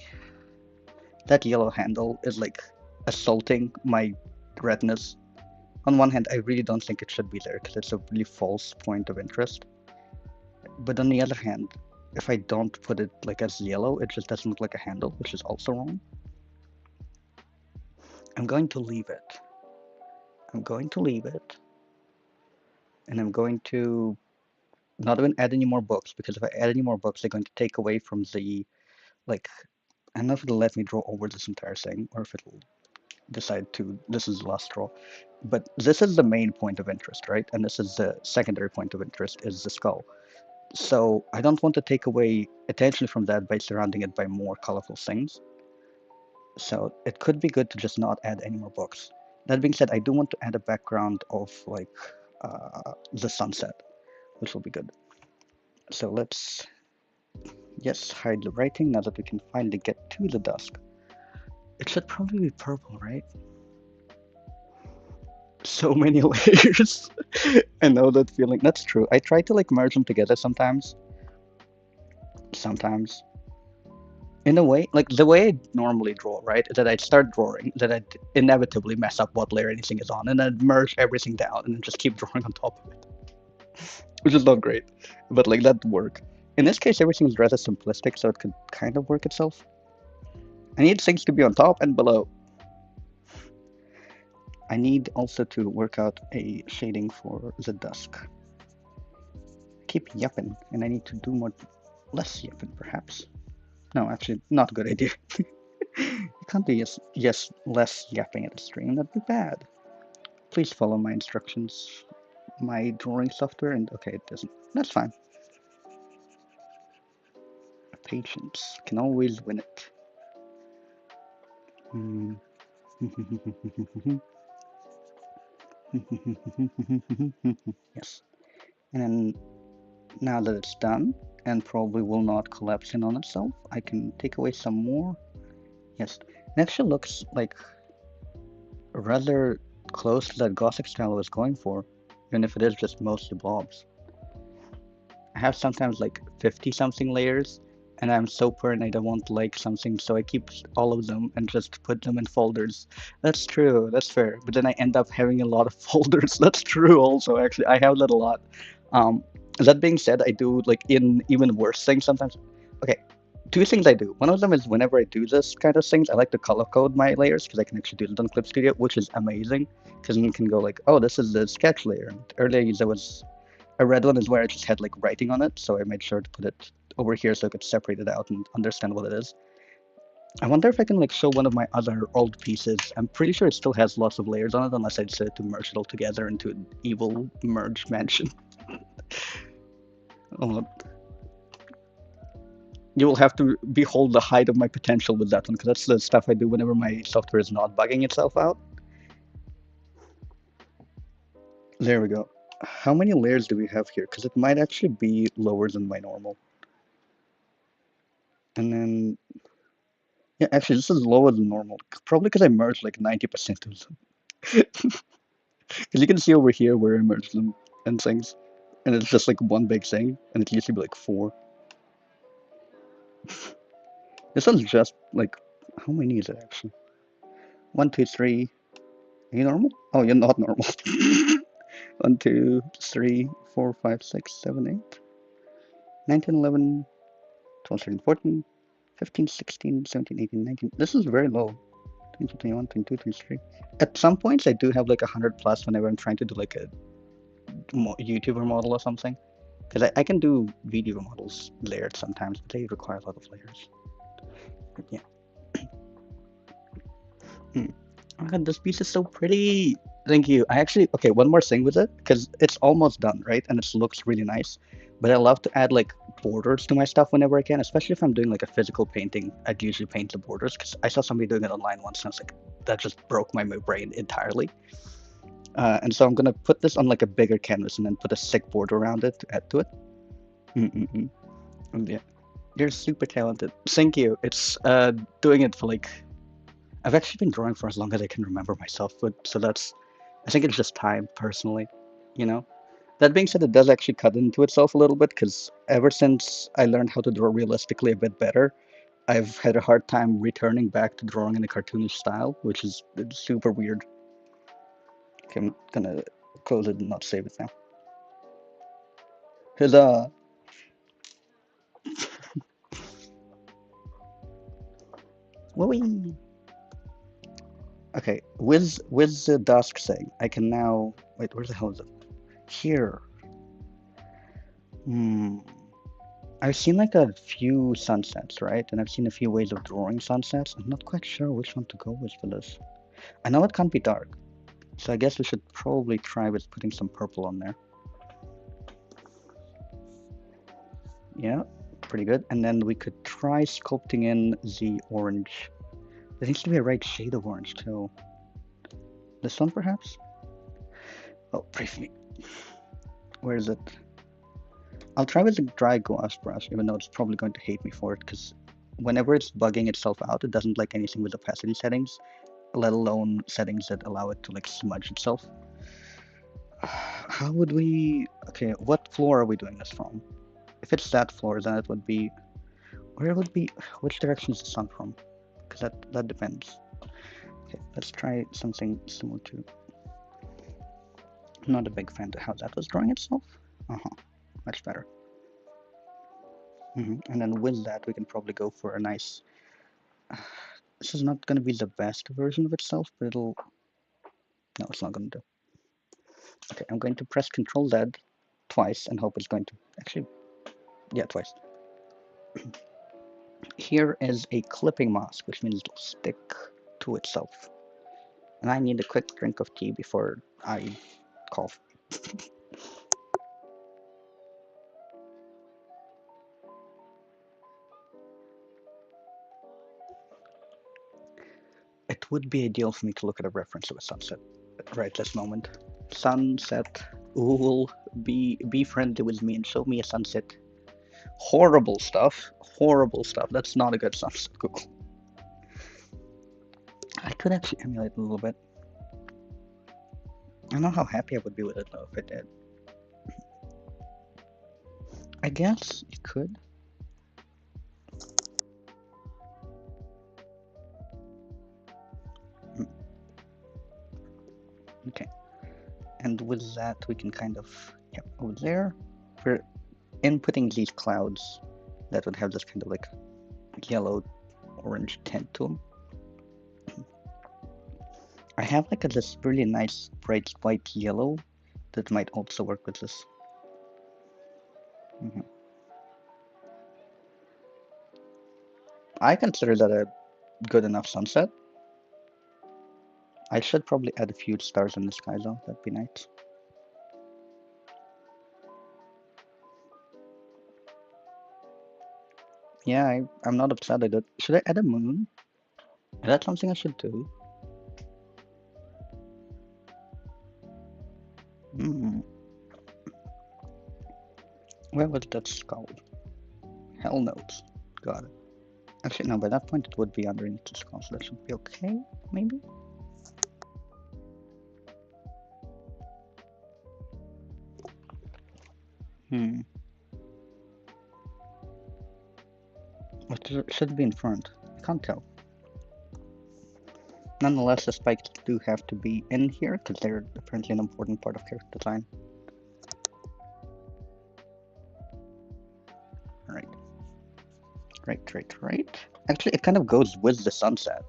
that yellow handle is like assaulting my retinas. On one hand, I really don't think it should be there because it's a really false point of interest. But on the other hand, if I don't put it like as yellow, it just doesn't look like a handle, which is also wrong. I'm going to leave it. I'm going to leave it, and I'm going to not even add any more books because if I add any more books, they're going to take away from the like. I don't know if it'll let me draw over this entire thing or if it'll decide to. This is the last straw, but this is the main point of interest, right? And this is the secondary point of interest is the skull. So I don't want to take away attention from that by surrounding it by more colorful things. So it could be good to just not add any more books. That being said, I do want to add a background of like the sunset, which will be good. So let's, yes, hide the writing now that we can finally get to the dusk. It should probably be purple, right? So many layers. I know that feeling. That's true. I try to like merge them together sometimes. Sometimes. In a way, like the way I normally draw, right? Is that I'd start drawing, that I'd inevitably mess up what layer anything is on, and then merge everything down and then just keep drawing on top of it, which is not great. But like that'd work. In this case, everything is rather simplistic, so it could kind of work itself. I need things to be on top and below. I need also to work out a shading for the dusk. Keep yapping, and I need to do more, less yapping perhaps. No, actually, not a good idea. You can't be yes less yapping at a stream. That'd be bad. Please follow my instructions. My drawing software and okay, it doesn't. That's fine. Patience can always win it. Yes. And then now that it's done and probably will not collapse in on itself, I can take away some more. Yes. It actually looks like rather close to that Gothic style I was going for, even if it is just mostly blobs. I have sometimes like 50 something layers, and I'm so paranoid I won't like something, so I keep all of them and just put them in folders. That's true, that's fair. But then I end up having a lot of folders. That's true also, actually. I have that a lot. That being said, I do like in even worse things sometimes. Okay, two things I do. One of them is whenever I do this kind of things, I like to color code my layers because I can actually do it on Clip Studio, which is amazing because you can go like, oh, this is the sketch layer. And earlier there was a red one is where I just had like writing on it, so I made sure to put it over here so I could separate it out and understand what it is. I wonder if I can like show one of my other old pieces. I'm pretty sure it still has lots of layers on it, unless I decided to merge it all together into an evil merge mansion. Oh, you will have to behold the height of my potential with that one, because that's the stuff I do whenever my software is not bugging itself out. There we go. How many layers do we have here? Because it might actually be lower than my normal. And then, yeah, actually, this is lower than normal. Probably because I merged like 90% of them. Because you can see over here where I merged them and things. And it's just like one big thing, and it used to be like four. This one's just like, how many is it actually? One, two, three. Are you normal? Oh, you're not normal. 1, 2, 3, 4, 5, 6, 7, 8, 9, 10, 11, 12, 13, 14, 15, 16, 17, 18, 19. This is very low. 20, 21, 22, 23. At some points, I do have like 100 plus whenever I'm trying to do like a YouTuber model or something. Because I can do video models layered sometimes, but they require a lot of layers. But yeah. Oh my god, this piece is so pretty. Thank you. I actually, okay, one more thing with it, because it's almost done, right? And it looks really nice. But I love to add like borders to my stuff whenever I can, especially if I'm doing like a physical painting. I'd usually paint the borders because I saw somebody doing it online once and I was like, that just broke my brain entirely. And so I'm gonna put this on like a bigger canvas and then put a sick border around it to add to it. Mm-mm-mm. Yeah, you're super talented. Thank you. It's doing it for like I've actually been drawing for as long as I can remember myself, but so that's I think it's just time personally, you know. That being said, it does actually cut into itself a little bit because ever since I learned how to draw realistically a bit better, I've had a hard time returning back to drawing in a cartoonish style, which is super weird. Okay, I'm gonna close it and not save it now. Huzzah! Whee! Okay, with the dusk thing, I can now wait. Where the hell is it? Here. Hmm. I've seen like a few sunsets, right? And I've seen a few ways of drawing sunsets. I'm not quite sure which one to go with for this. I know it can't be dark, so I guess we should probably try with putting some purple on there. Yeah, pretty good. And then we could try sculpting in the orange. There needs to be a right shade of orange too. This one perhaps? Oh, brief me. Where is it? I'll try with the dry gloss brush, even though it's probably going to hate me for it, because whenever it's bugging itself out, it doesn't like anything with opacity settings, let alone settings that allow it to like smudge itself. How would we... Okay, what floor are we doing this from? If it's that floor, then it would be... Where it would be... Which direction is the sun from? Because that depends. Okay, let's try something similar to... I'm not a big fan to how that was drawing itself. Uh-huh, much better. And then with that, we can probably go for a nice... This is not going to be the best version of itself, but it'll... No, it's not going to do. Okay, I'm going to press Control Z twice and hope it's going to... Actually, yeah, twice. Here is a clipping mask, which means it'll stick to itself. And I need a quick drink of tea before I cough. It would be ideal for me to look at a reference of a sunset right this moment. Sunset. Ooh, be friendly with me and show me a sunset. Horrible stuff. Horrible stuff. That's not a good sunset, Google. I could actually emulate a little bit. I don't know how happy I would be with it though if it did. I guess you could. Okay. And with that, we can kind of, yep, over there, we're inputting these clouds that would have this kind of like yellow orange tint to them. I have like this really nice bright white yellow that might also work with this. I consider that a good enough sunset. I should probably add a few stars in the sky though, that'd be nice. Yeah, I'm not upset at it. Should I add a moon? Is that something I should do? Hmm. Where was that skull? Hell knows. Got it. Actually, no, by that point it would be underneath the skull, so that should be okay, maybe? Hmm. What should it be in front? I can't tell. Nonetheless, the spikes do have to be in here, because they're apparently an important part of character design. Right. Right. Actually, it kind of goes with the sunset.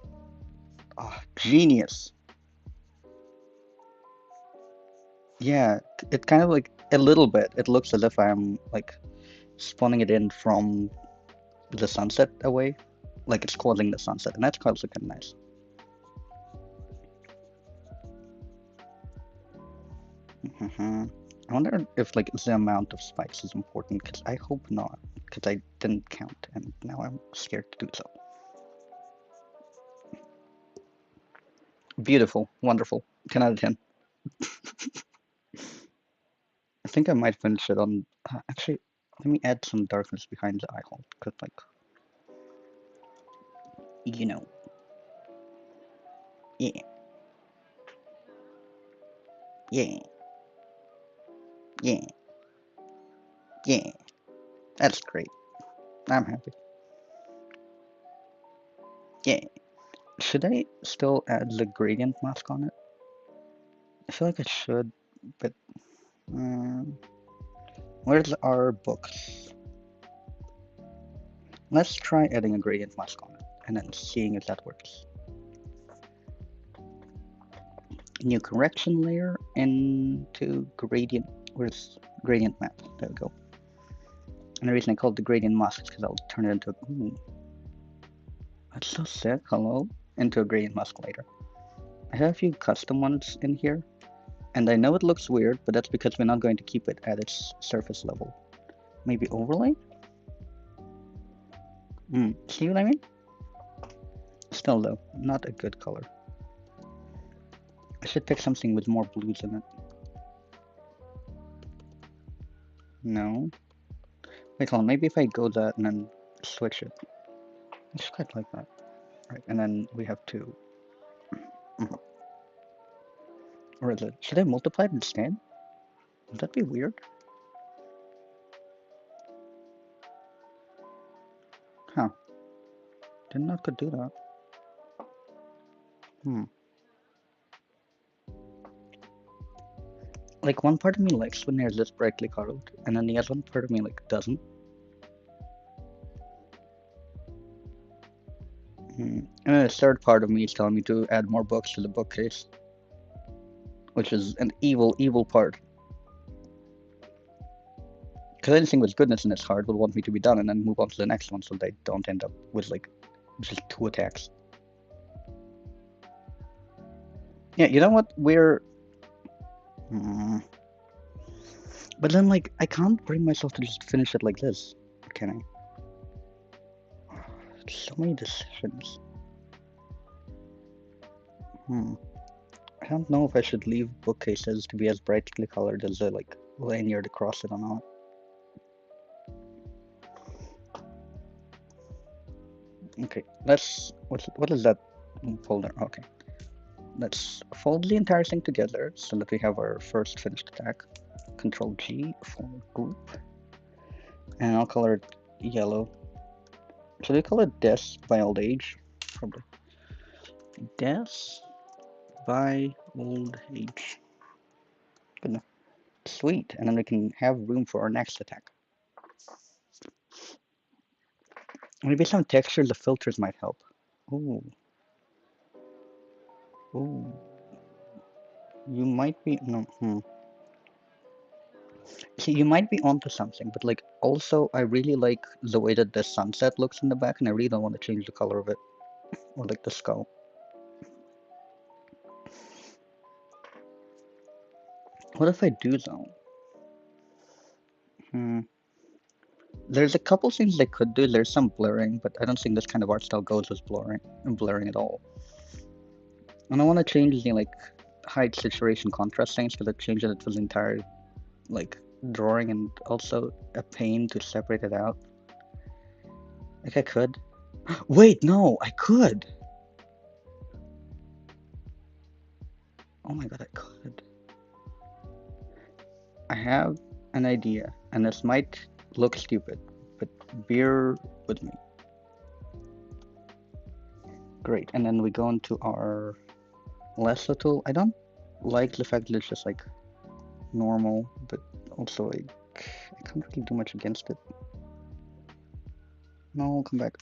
Oh, genius. Yeah, it kind of like, a little bit, it looks as if I'm, like, spawning it in from the sunset away. Like it's causing the sunset, and that's quite looking nice. I wonder if like the amount of spikes is important, because I hope not, because I didn't count, and now I'm scared to do so. Beautiful, wonderful, 10 out of 10. I think I might finish it on. Actually, let me add some darkness behind the eye hole, because like, you know, yeah, yeah, Yeah. Yeah. That's great. I'm happy. Yeah. Should I still add the gradient mask on it? I feel like I should, but where's our books? Let's try adding a gradient mask on it and then seeing if that works. New correction layer into gradient. Where's gradient map? There we go. And the reason I call it the gradient mask is because I'll turn it into a. Ooh, that's so sick. Hello? Into a gradient mask later. I have a few custom ones in here. And I know it looks weird, but that's because we're not going to keep it at its surface level. Maybe overlay? See what I mean? Still though, not a good color. I should pick something with more blues in it. No. Wait, hold on, maybe if I go that and then switch it. I just quite like that. Right, and then we have to... Or is it? Should I multiply it instead? Would that be weird? Huh. Didn't know I could do that. Like, one part of me likes when they're this brightly colored, and then the other one part of me, like, doesn't. And then the third part of me is telling me to add more books to the bookcase. Which is an evil, evil part. Because anything with goodness in its heart would want me to be done and then move on to the next one so they don't end up with, like, just 2 attacks. Yeah, you know what? We're... But then, like, I can't bring myself to just finish it like this. Or can I? So many decisions. I don't know if I should leave bookcases to be as brightly colored as the, like, lanyard across it or not. Okay, let's... What is that folder? Okay. Let's fold the entire thing together so that we have our first finished attack. Control G for group. And I'll color it yellow. Should we call it Death by Old Age? Probably. Death by Old Age. Good enough. Sweet. And then we can have room for our next attack. Maybe some textures of filters might help. Ooh. Ooh. You might be... No. See, you might be onto something, but, like, also, I really like the way that the sunset looks in the back, and I really don't want to change the color of it. Or, like, the skull. What if I do, though? There's a couple things they could do. There's some blurring, but I don't think this kind of art style goes with blurring at all. And I want to change the, like, height, saturation, contrast things, because I changed it for the entire, like, drawing, and also a pain to separate it out. Like, I could. Wait, no, I could! Oh my god, I could. I have an idea, and this might look stupid, but bear with me. Great, and then we go into our lasso tool. I don't like the fact that it's just, like, normal, but also, like, I can't really do much against it. No, come back.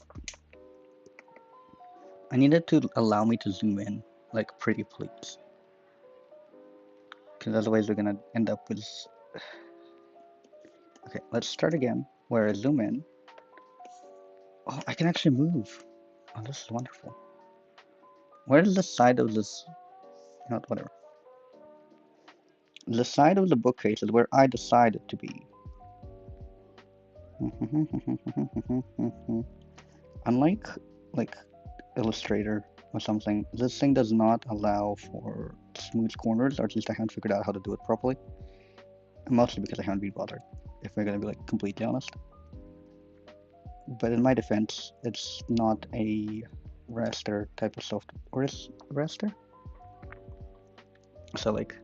I need it to allow me to zoom in, like, pretty please. Because otherwise we're gonna end up with... Okay, let's start again, where I zoom in. Oh, I can actually move. Oh, this is wonderful. Where is the side of this... You know what, whatever. The side of the bookcase is where I decided to be. Unlike, like, Illustrator or something, this thing does not allow for smooth corners, or at least I haven't figured out how to do it properly. Mostly because I haven't been bothered, if we're gonna be, like, completely honest. But in my defense, it's not a raster type of software. Or is raster? So, like,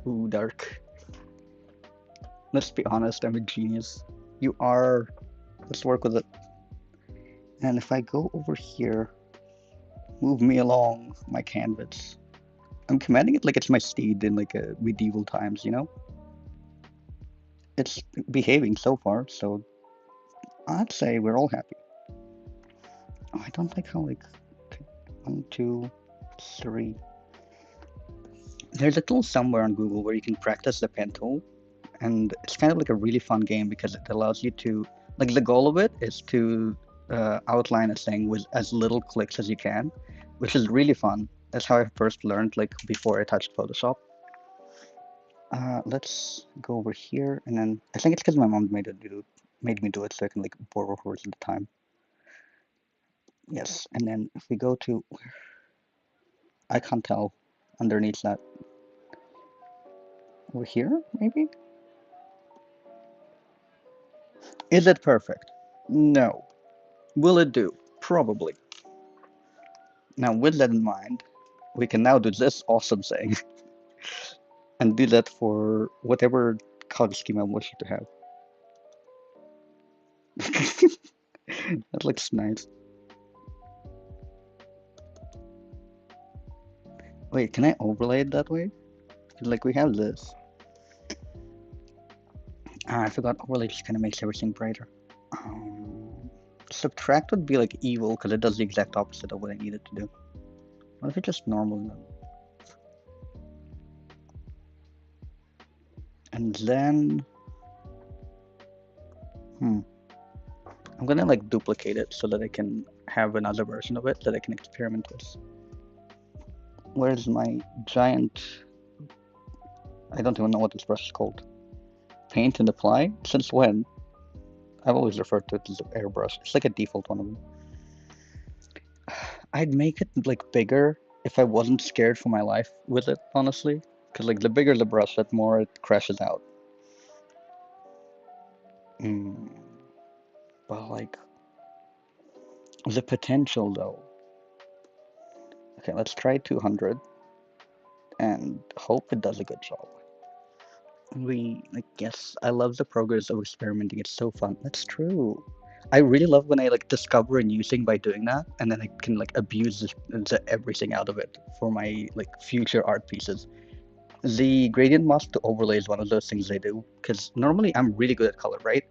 ooh, dark. Let's be honest, I'm a genius. You are. Let's work with it. And if I go over here, move me along my canvas. I'm commanding it like it's my steed in like a medieval times, you know? It's behaving so far, so I'd say we're all happy. Oh, I don't like how like okay, 1, 2, 3. There's a tool somewhere on Google where you can practice the pen tool, and it's kind of like a really fun game because it allows you to like the goal of it is to outline a thing with as little clicks as you can, which is really fun. That's how I first learned like before I touched Photoshop. Let's go over here, and then I think it's because my mom made me do it so I can like borrow hers at the time. Yes, and then if we go to, I can't tell underneath that. Over here, maybe? Is it perfect? No. Will it do? Probably. Now, with that in mind, we can now do this awesome thing and do that for whatever color scheme I wish you to have. That looks nice. Wait, can I overlay it that way? Like we have this. Ah, I forgot overlay just kind of makes everything brighter. Subtract would be like evil because it does the exact opposite of what I need it to do. What if it's just normal then? And then, I'm gonna like duplicate it so that I can have another version of it that I can experiment with. Where's my giant? I don't even know what this brush is called. Paint and apply? Since when? I've always referred to it as an airbrush. It's like a default one of them. I'd make it like bigger if I wasn't scared for my life with it, honestly. Because like the bigger the brush, the more it crashes out. But like the potential though. Okay, let's try 200 and hope it does a good job. Like, yes, I love the progress of experimenting. It's so fun. That's true. I really love when I like discover a new thing by doing that, and then I can like abuse everything out of it for my like future art pieces. The gradient mask to overlay is one of those things I do because normally I'm really good at color, right?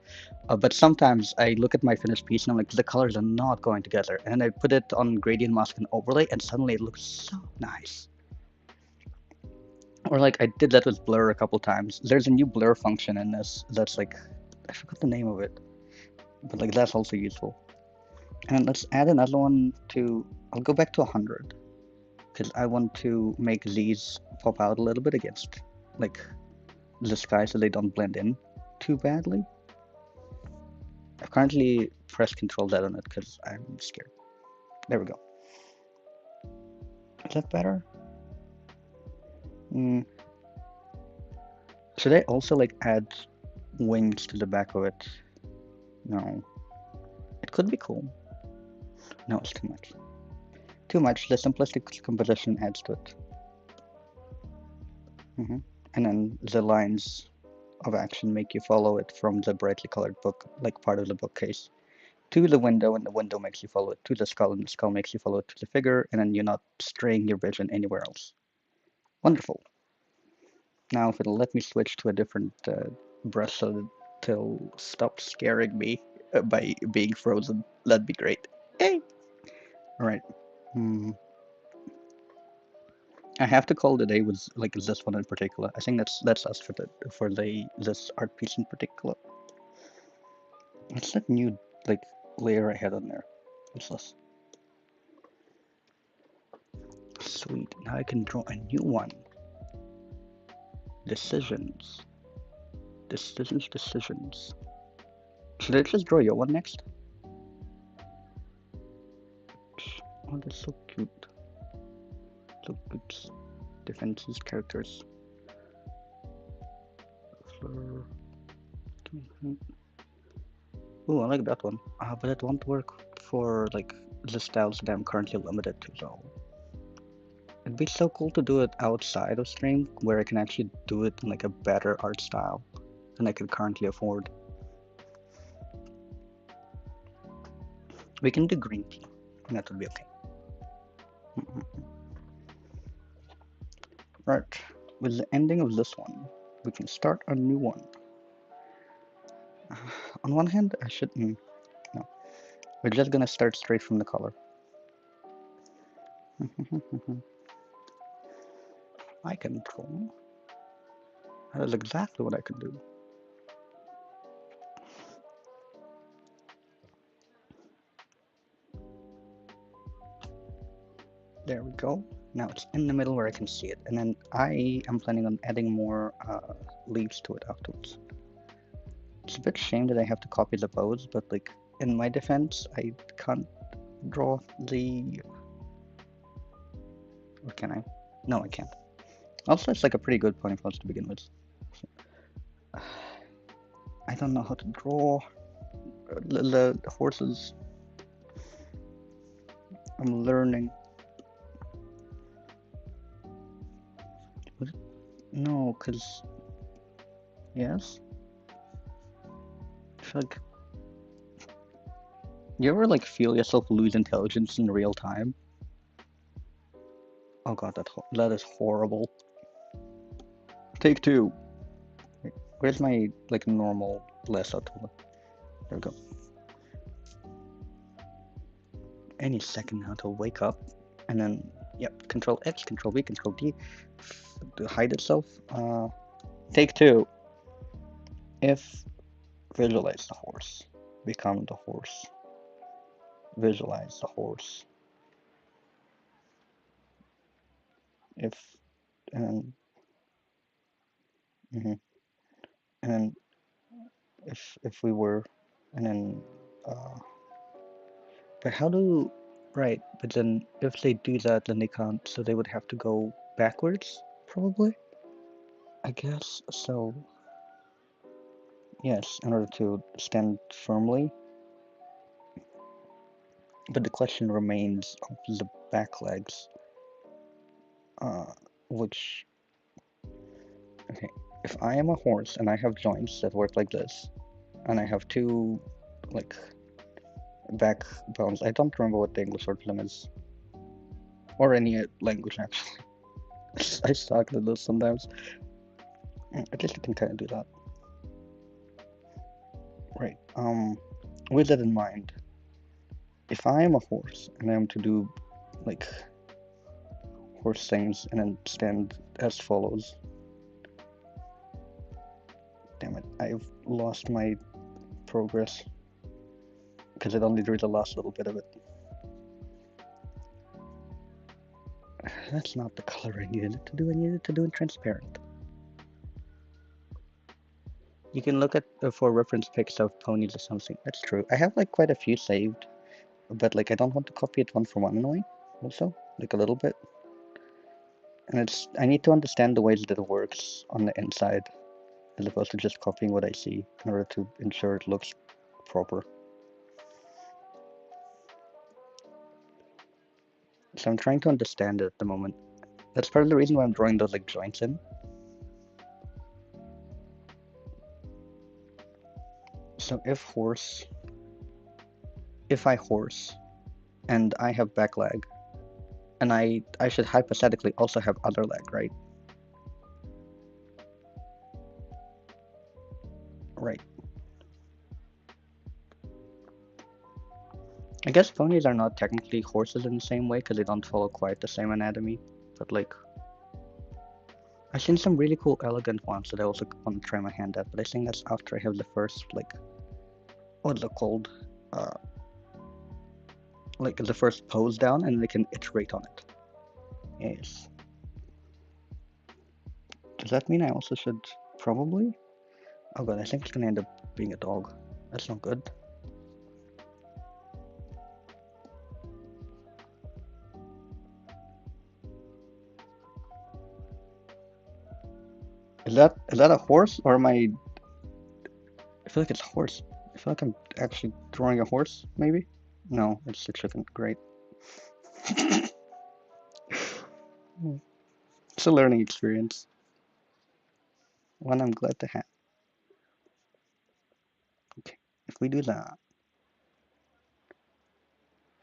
But sometimes I look at my finished piece and I'm like, the colors are not going together, and then I put it on gradient mask and overlay, and suddenly it looks so nice. Or like I did that with blur a couple times. There's a new blur function in this that's like, I forgot the name of it, but like that's also useful. And let's add another one to, I'll go back to 100 because I want to make these pop out a little bit against like the sky so they don't blend in too badly. I've currently pressed Control Z on it because I'm scared. There we go. Is that better? Should I also like add wings to the back of it? No. It could be cool. No, it's too much. Too much. The simplistic composition adds to it. And then the lines of action make you follow it from the brightly colored book, like part of the bookcase, to the window, and the window makes you follow it to the skull, and the skull makes you follow it to the figure, and then you're not straying your vision anywhere else. Wonderful. Now, if it'll let me switch to a different brush so that it'll stop scaring me by being frozen, that'd be great. Hey! Alright. I have to call it a day with like this one in particular. I think that's us for this art piece in particular. What's that new like layer I had on there? What's this? Sweet. Now I can draw a new one. Decisions. Decisions. Should I just draw your one next? Oh, that's so cute. So good. Defenses, characters. Oh, I like that one. But it won't work for like the styles that I'm currently limited to though. It'd be so cool to do it outside of stream where I can actually do it in like a better art style. than I could currently afford. We can do green tea. That would be okay. Right. With the ending of this one, we can start a new one. On one hand, I shouldn't. No. We're just gonna start straight from the color. Eye control. That is exactly what I could do. There we go. Now it's in the middle where I can see it, and then I am planning on adding more leaves to it afterwards. It's a bit shame that I have to copy the pose, but like in my defense, I can't draw the. Or can I? No, I can't. Also, it's like a pretty good pony pose to begin with. I don't know how to draw the horses. I'm learning. No, cause yes. I feel like you ever like feel yourself lose intelligence in real time? Oh god, that is horrible. Take two. Where's my like normal lasso tool? There we go. Any second now to wake up, and then yep, Control X, Control V, Control D to hide itself. Take two. If visualize the horse, become the horse. Visualize the horse. If and then, and then if we were, and then but how do right? But then if they do that, then they can't. So they would have to go backwards, probably. I guess so. Yes, in order to stand firmly. But the question remains of the back legs, which okay, if I am a horse and I have joints that work like this, and I have two like back bones. I don't remember what the English word for them is, or any language actually. I suck at this sometimes. At least I can kind of do that. Right. With that in mind, if I am a horse and I am to do like horse things and then stand as follows. Damn it! I've lost my progress because I only drew the last little bit of it. That's not the color I needed it to do. I needed it to do it transparent. You can look at for reference pics of ponies or something. That's true. I have like quite a few saved, but like I don't want to copy it one for one in a way. Also, like a little bit. And I need to understand the ways that it works on the inside, as opposed to just copying what I see in order to ensure it looks proper. So I'm trying to understand it at the moment. That's part of the reason why I'm drawing those like joints in. So if I horse, and I have back leg, and I should hypothetically also have other leg, right? Right. I guess ponies are not technically horses in the same way because they don't follow quite the same anatomy, but like I've seen some really cool elegant ones that I also want to try my hand at, but I think that's after I have the first like what's it called? Like the first pose down and they can iterate on it. Yes. Does that mean I also should probably? Oh god, I think it's gonna end up being a dog. That's not good. Is that a horse or am I feel like it's a horse. I feel like I'm actually drawing a horse, maybe? No, it's a chicken. Great. It's a learning experience. One I'm glad to have. If we do that,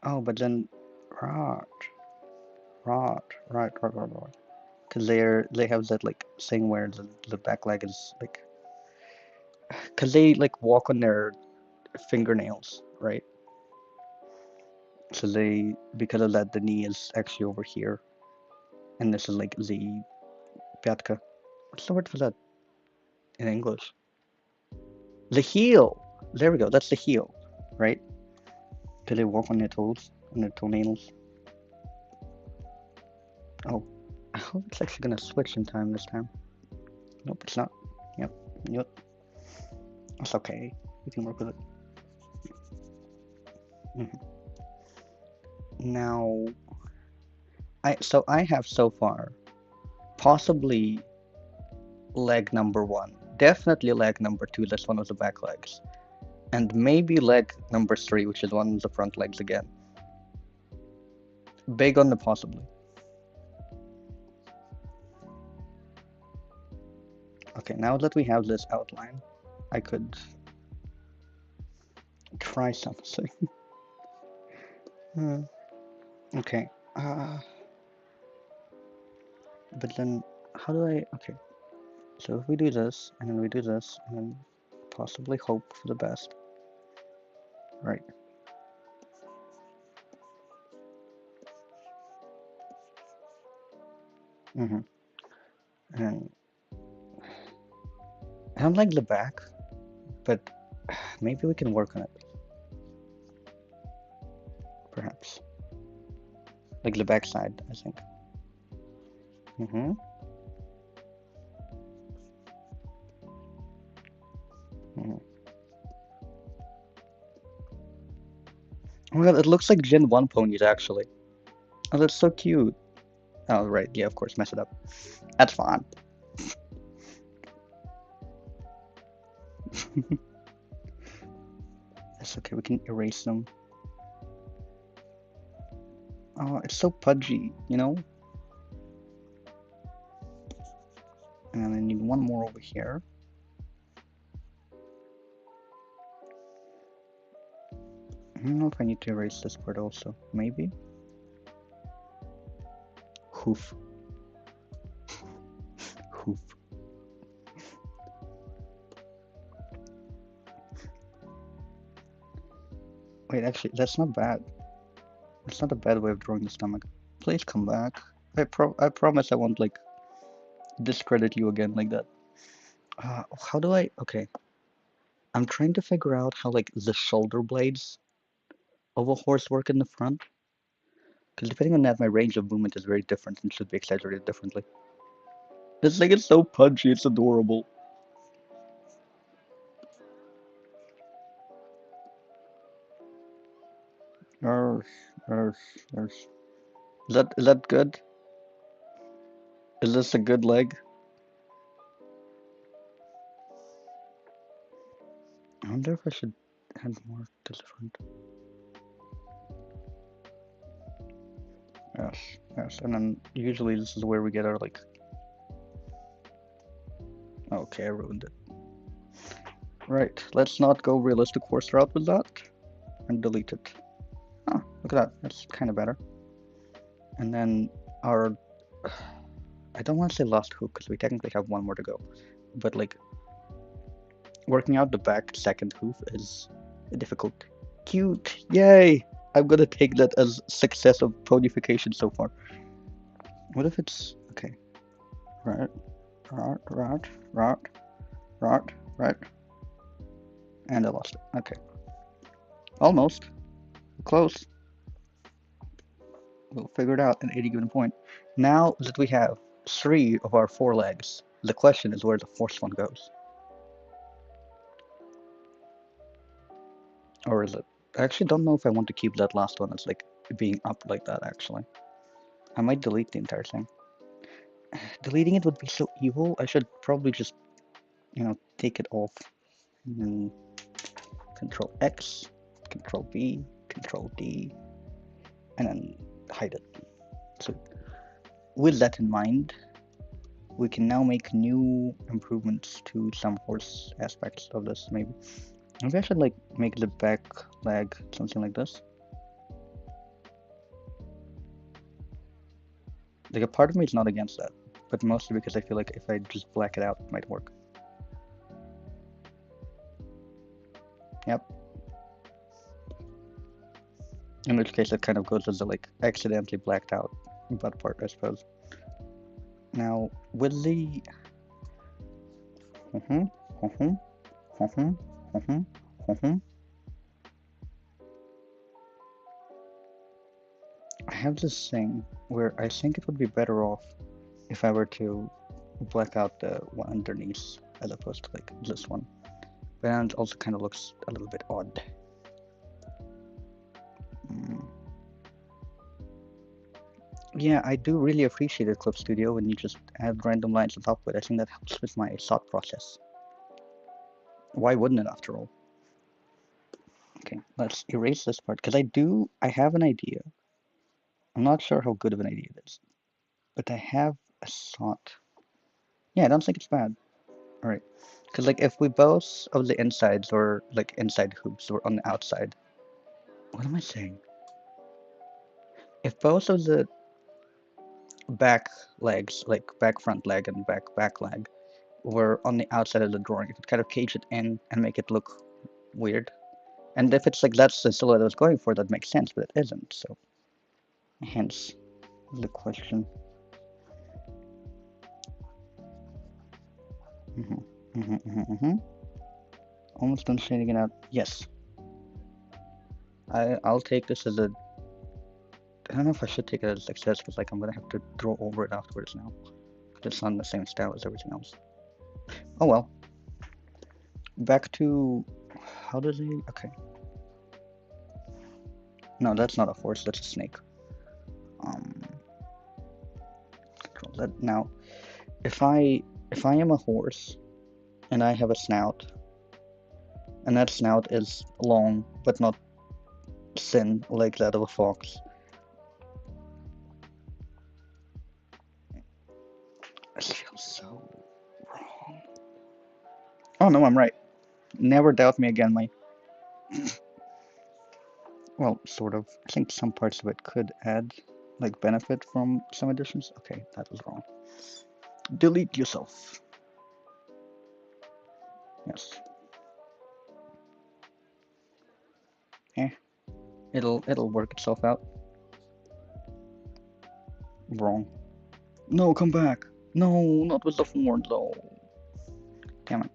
oh, but then, right, right. Because they have that like thing where the back leg is like, because they like walk on their fingernails, right? So they, because of that, the knee is actually over here, and this is like the piatka. What's the word for that in English? The heel. There we go. That's the heel, right? Do they walk on their toes, on their toenails? Oh, I hope it's actually gonna switch in time this time. Nope, it's not. Yep. That's okay. We can work with it. Mhm. Now, I have so far possibly leg number one, definitely leg number two. That's one of the back legs, and maybe leg number three, which is one of the front legs again. Big on the possibly. Okay, now that we have this outline, I could try something. Okay. But then how do I? Okay. So if we do this, and then we do this, and then possibly hope for the best. Right. Mm-hmm. And I don't like the back, but maybe we can work on it. Perhaps. Like the back side, I think. Mm-hmm. Mm-hmm. Oh my god, it looks like Gen 1 ponies actually. Oh, that's so cute. Oh, right. Yeah, of course, mess it up. That's fine. That's okay, we can erase them. Oh, it's so pudgy, you know? And I need one more over here. I don't know if I need to erase this part also. Maybe? Hoof. Hoof. Wait, actually, that's not bad. It's not a bad way of drawing the stomach. Please come back. I promise I won't, like, discredit you again like that. How do I... Okay. I'm trying to figure out how, like, the shoulder blades of a horse work in the front. Because depending on that, my range of movement is very different and should be exaggerated differently. This thing is so punchy, it's adorable. Arf, arf, arf. Is that good? Is this a good leg? I wonder if I should add more to the front. Yes, and then usually this is where we get our, like... Okay, I ruined it. Right, let's not go realistic horse route with that, and delete it. Oh, look at that, that's kind of better. And then our... I don't want to say last hook, because we technically have one more to go. But, like, working out the back second hoof is difficult. Cute, yay! I'm gonna take that as success of ponification so far. What if it's... Okay. Right. And I lost it. Okay. Almost. Close. We'll figure it out at any given point. Now that we have 3 of our 4 legs, the question is where the 4th one goes. Or is it? I actually don't know if I want to keep that last one as, like, being up like that, actually. I might delete the entire thing. Deleting it would be so evil. I should probably just, take it off. And Control X, Control B, Control D, and then hide it. So with that in mind, we can now make new improvements to some horse aspects of this, maybe. Maybe I should like make the back leg something like this. Like a part of me is not against that, but mostly because I feel like if I just black it out, it might work. Yep. In which case it kind of goes as a like accidentally blacked out butt part, I suppose. Now with the I have this thing where I think it would be better off if I were to black out the one underneath as opposed to like this one. But then it also kind of looks a little bit odd. Yeah, I do really appreciate it, Clip Studio, when you just add random lines on top of it. I think that helps with my thought process. Why wouldn't it, after all? Okay, let's erase this part, because I have an idea. I'm not sure how good of an idea it is, but I have a thought. Yeah, I don't think it's bad. Alright, because like if we both of the insides or like inside hoops were on the outside, what am I saying? If both of the back legs, like back front leg and back leg, were on the outside of the drawing, it would kind of cage it in and make it look weird. And if it's like that's the silhouette I was going for, that makes sense, but it isn't, so hence the question. Almost done shading it out. Yes. I'll take this as a... I don't know if I should take it as a success, because like I'm gonna have to draw over it afterwards now. Because it's not in the same style as everything else. Oh well. Back to... How does he... Okay. No, that's not a horse, that's a snake. Control that. Now, if I am a horse, and I have a snout, and that snout is long, but not thin like that of a fox. This feels so wrong. Oh no, I'm right. Never doubt me again, Mike. Well, sort of. I think some parts of it could add, like, benefit from some additions. Okay, that was wrong. Delete yourself. Yes. Eh. It'll work itself out. Wrong. No, come back. No, not with the horn though. Damn it.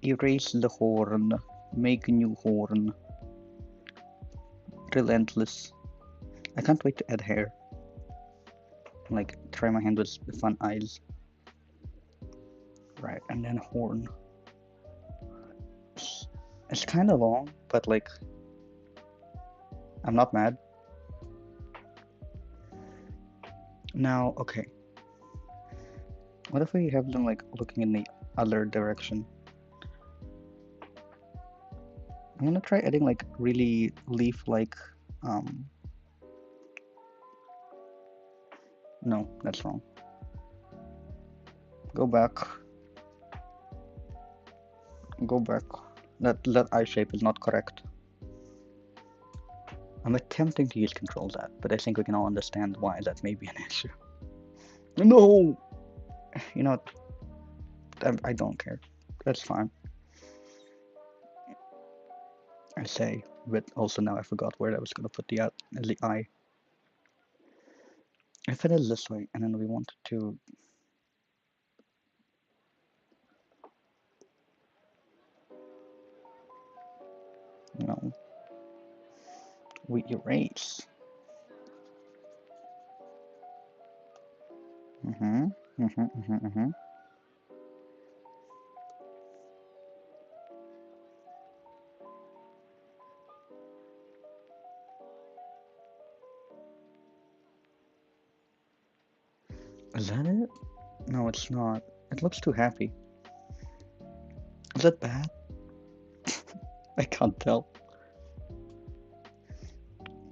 Erase the horn. Make a new horn. Relentless. I can't wait to add hair. Like, try my hand with the fun eyes. Right, and then horn. It's kind of long, but like, I'm not mad. Now, okay. What if we have them like looking in the other direction? I'm gonna try adding like really leaf-like, no, that's wrong. Go back. Go back. That eye shape is not correct. I'm attempting to use Control Z, but I think we can all understand why that may be an issue. No! You know, I don't care. That's fine. I say, but also now I forgot where I was gonna put the eye. If it is this way, and then we wanted to... No. We erase. Is that it? No, it's not. It looks too happy. Is that bad? I can't tell.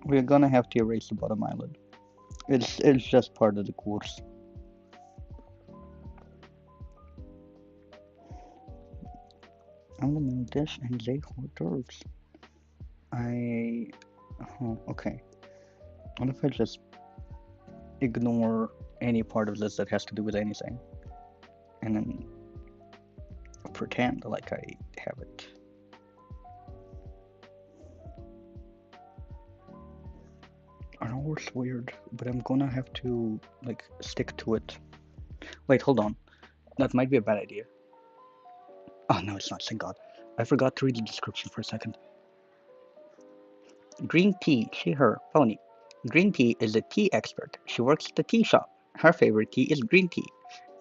We're gonna have to erase the bottom eyelid. It's just part of the course. Element dish and they hors d'oeuvres. Okay. What if I just ignore any part of this that has to do with anything and then pretend like I have it? I know it's weird, but I'm gonna have to like stick to it. Wait, hold on. That might be a bad idea. Oh no, it's not. Thank God. I forgot to read the description for a second. Green tea, she, her, pony. Green tea is a tea expert. She works at the tea shop. Her favorite tea is green tea.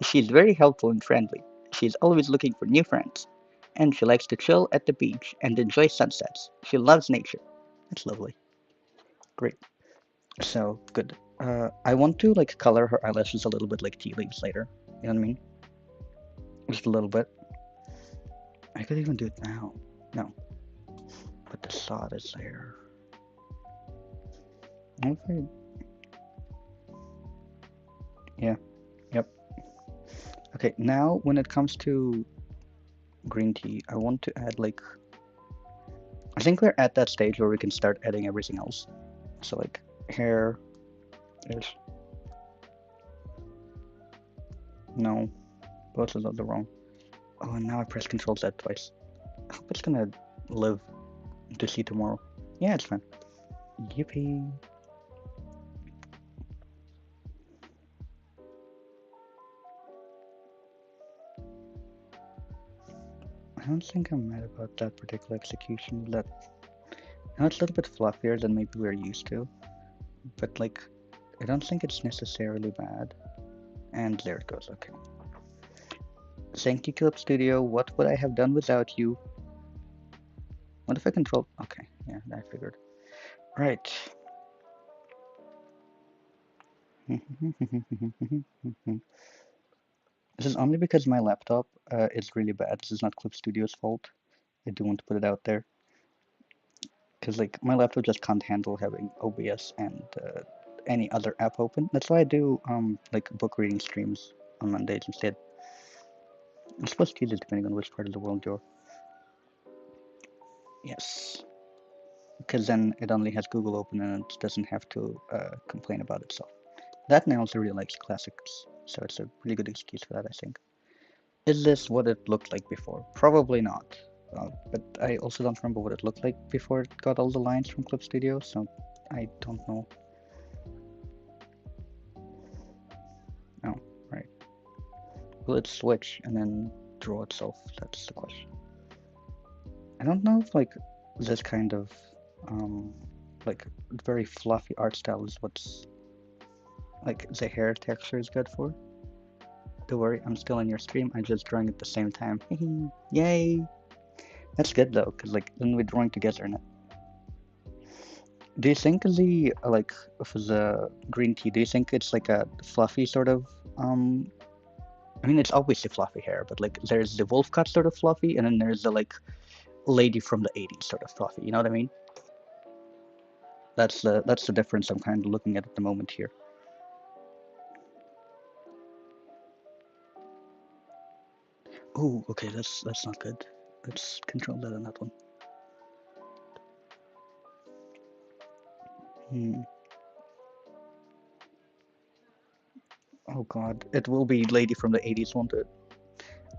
She's very helpful and friendly. She's always looking for new friends. And she likes to chill at the beach and enjoy sunsets. She loves nature. That's lovely. Great. So, good. I want to like color her eyelashes a little bit like tea leaves later. You know what I mean? Just a little bit. I could even do it now. No. But the sod is there. Okay. Yeah. Yep. Okay, now when it comes to green tea, I want to add like I think we're at that stage where we can start adding everything else. So like hair is no, both of those are wrong. Oh, and now I press Control Z twice. I hope it's gonna live to see tomorrow. Yeah, it's fine. Yippee. I don't think I'm mad about that particular execution. That now it's a little bit fluffier than maybe we're used to, but like I don't think it's necessarily bad. And there it goes. Okay. Thank you, Clip Studio. What would I have done without you? What if I control? Okay, yeah, I figured. Right. This is only because my laptop is really bad. This is not Clip Studio's fault. I do want to put it out there. Because like my laptop just can't handle having OBS and any other app open. That's why I do like book reading streams on Mondays instead. It's supposed to use it depending on which part of the world you're. Yes. Because then it only has Google open and it doesn't have to complain about itself. That and I also really likes classics, so it's a really good excuse for that, I think. Is this what it looked like before? Probably not. But I also don't remember what it looked like before it got all the lines from Clip Studio, so I don't know. Oh, right. Will it switch and then draw itself? That's the question. I don't know if like this kind of like very fluffy art style is what's like the hair texture is good for. Don't worry, I'm still in your stream. I'm just drawing at the same time. Yay! That's good though, because like then we're drawing together in it. Do you think the like for the green tea? Do you think it's like a fluffy sort of? I mean, it's obviously fluffy hair, but like there's the wolf cut sort of fluffy, and then there's the like lady from the '80s sort of fluffy. You know what I mean? That's the difference I'm kind of looking at the moment here. Oh, okay, that's not good. Let's control that on that one. Oh god, it will be lady from the '80s, won't it?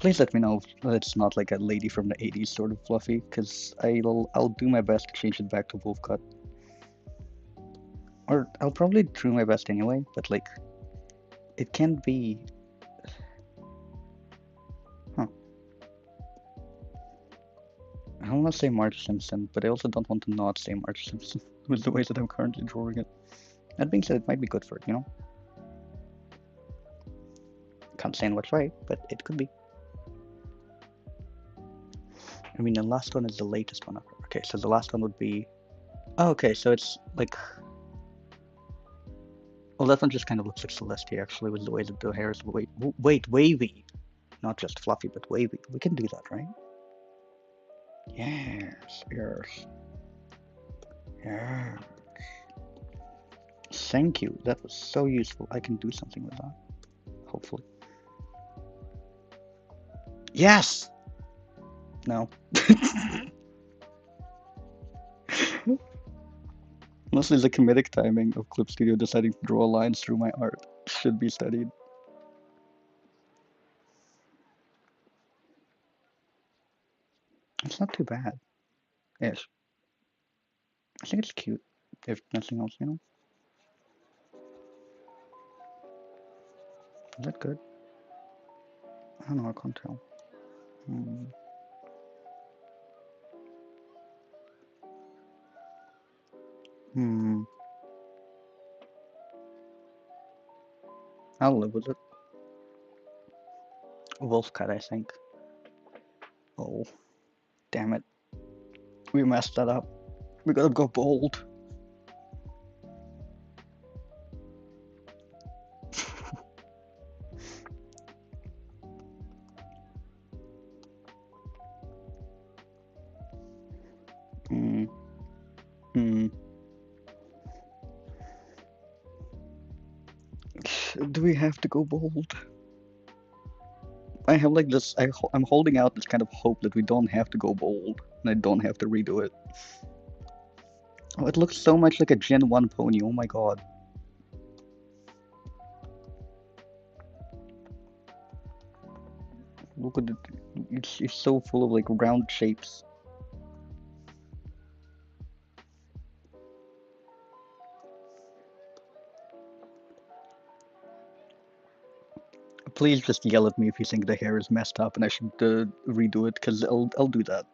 Please let me know if it's not like a lady from the '80s sort of fluffy, because I'll do my best to change it back to wolf cut. Or I'll probably do my best anyway, but like it can't be. Huh. I don't want to say Marge Simpson, but I also don't want to not say Marge Simpson with the way that I'm currently drawing it. That being said, it might be good for it, you know? Can't say what's right, but it could be. I mean, the last one is the latest one. Okay, so the last one would be. Oh, okay, so it's like. Well, that one just kind of looks like Celestia, actually, with the way that the hair is wavy. Not just fluffy, but wavy. We can do that, right? Yes, yes. Yes. Thank you. That was so useful. I can do something with that. Hopefully. Yes! No. Mostly the comedic timing of Clip Studio deciding to draw lines through my art should be studied. It's not too bad. Ish. I think it's cute, if nothing else, you know? Is that good? I don't know, I can't tell. Hmm. Hmm. I'll live with it. Wolf cut, I think. Oh, damn it. We messed that up. We gotta go bold. Hmm. Hmm. Do we have to go bold? I have like this. I'm holding out this kind of hope that we don't have to go bold and I don't have to redo it. Oh, it looks so much like a Gen 1 pony. Oh my god. Look at it. It's so full of like round shapes. Please just yell at me if you think the hair is messed up and I should redo it, because I'll do that.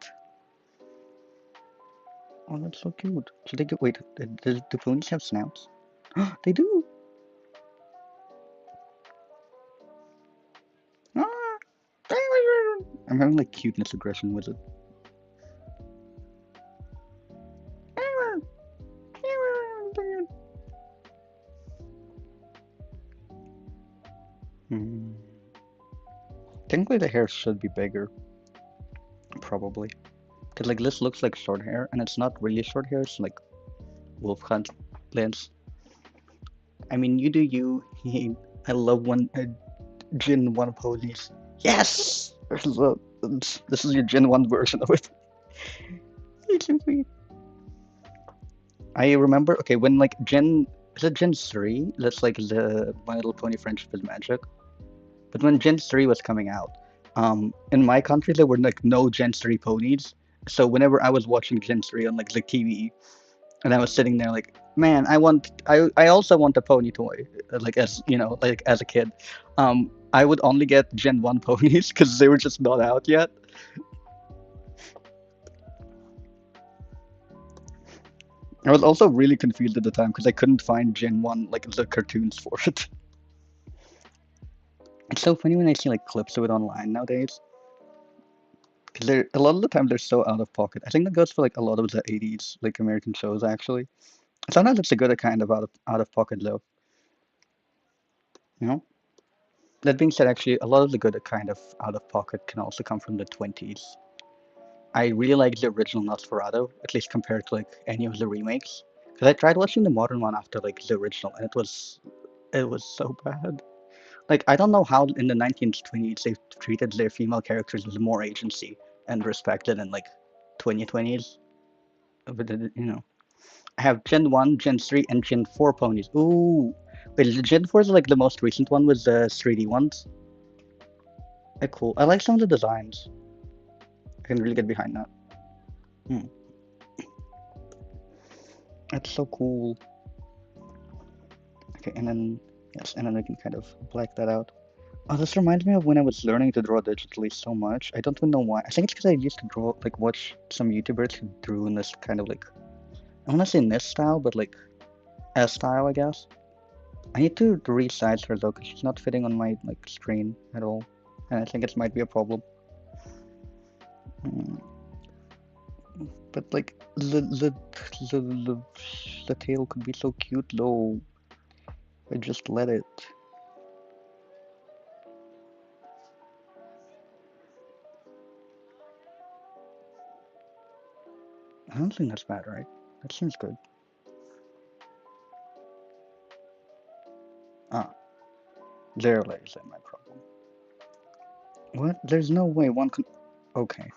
Oh, that's so cute. Should they get? Wait, do ponies have snouts? They do. Ah, I'm having like cuteness aggression with it. Hmm. Technically, the hair should be bigger, probably. Because like this looks like short hair, and it's not really short hair. It's like wolf hunt length. I mean, you do you. I love when Gen 1 ponies. Yes! This is your Gen 1 version of it. I remember, okay, when like is it Gen 3? That's like the My Little Pony Friendship is Magic. But when Gen 3 was coming out, in my country, there were like no Gen 3 ponies. So whenever I was watching Gen 3 on like the TV, and I was sitting there like, man, I also want a pony toy, like as you know, like as a kid. I would only get Gen 1 ponies because they were just not out yet. I was also really confused at the time because I couldn't find Gen 1, like the cartoons for it. It's so funny when I see like clips of it online nowadays. Because they're a lot of the time they're so out of pocket. I think that goes for like a lot of the 80s like American shows actually. Sometimes it's a good kind of out of pocket though, you know? That being said, actually, a lot of the good kind of out of pocket can also come from the 20s. I really like the original Nosferatu, at least compared to like any of the remakes. Because I tried watching the modern one after like the original, and it was so bad. Like I don't know how in the 1920s they treated their female characters with more agency and respect than in like 2020s. But I have Gen 1, Gen 3, and Gen 4 ponies. Ooh, wait, the Gen 4 is like the most recent one with the 3D ones. Cool. I like some of the designs. I can really get behind that. Hmm. That's so cool. Okay, and then yes, and then I can kind of black that out. Oh, this reminds me of when I was learning to draw digitally so much. I don't even know why. I think it's because I used to draw, like, watch some YouTubers who drew in this kind of like, I want to say in this style, but like S style, I guess. I need to resize her though, because she's not fitting on my like screen at all, and I think it might be a problem. Hmm. But like the the tail could be so cute though. I just let it. I don't think that's bad, right? That seems good. Ah, there lays in my problem. What? There's no way one could. Okay.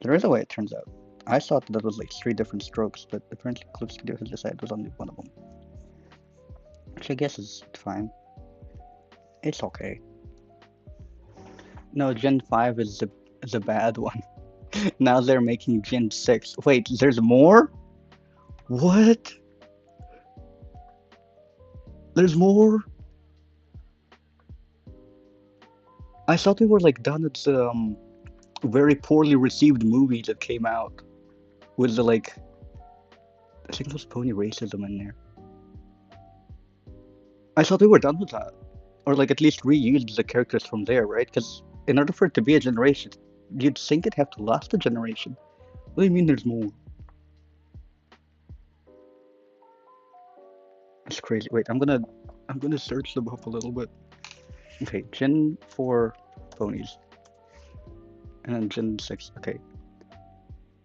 There is a way, it turns out. I thought that was like three different strokes, but apparently Clip Studio has decided it was only one of them. Which I guess is fine. It's okay. No, Gen 5 is a bad one. Now they're making Gen 6. Wait, there's more? What? There's more? I thought we were like done with the very poorly received movie that came out with the like I think it was pony racism in there. I thought we were done with that, or like at least reused the characters from there, right? Because in order for it to be a generation, you'd think it'd have to last a generation. What do you mean there's more? It's crazy. Wait, I'm gonna search them up a little bit. Okay, Gen 4 ponies, and then Gen 6. Okay,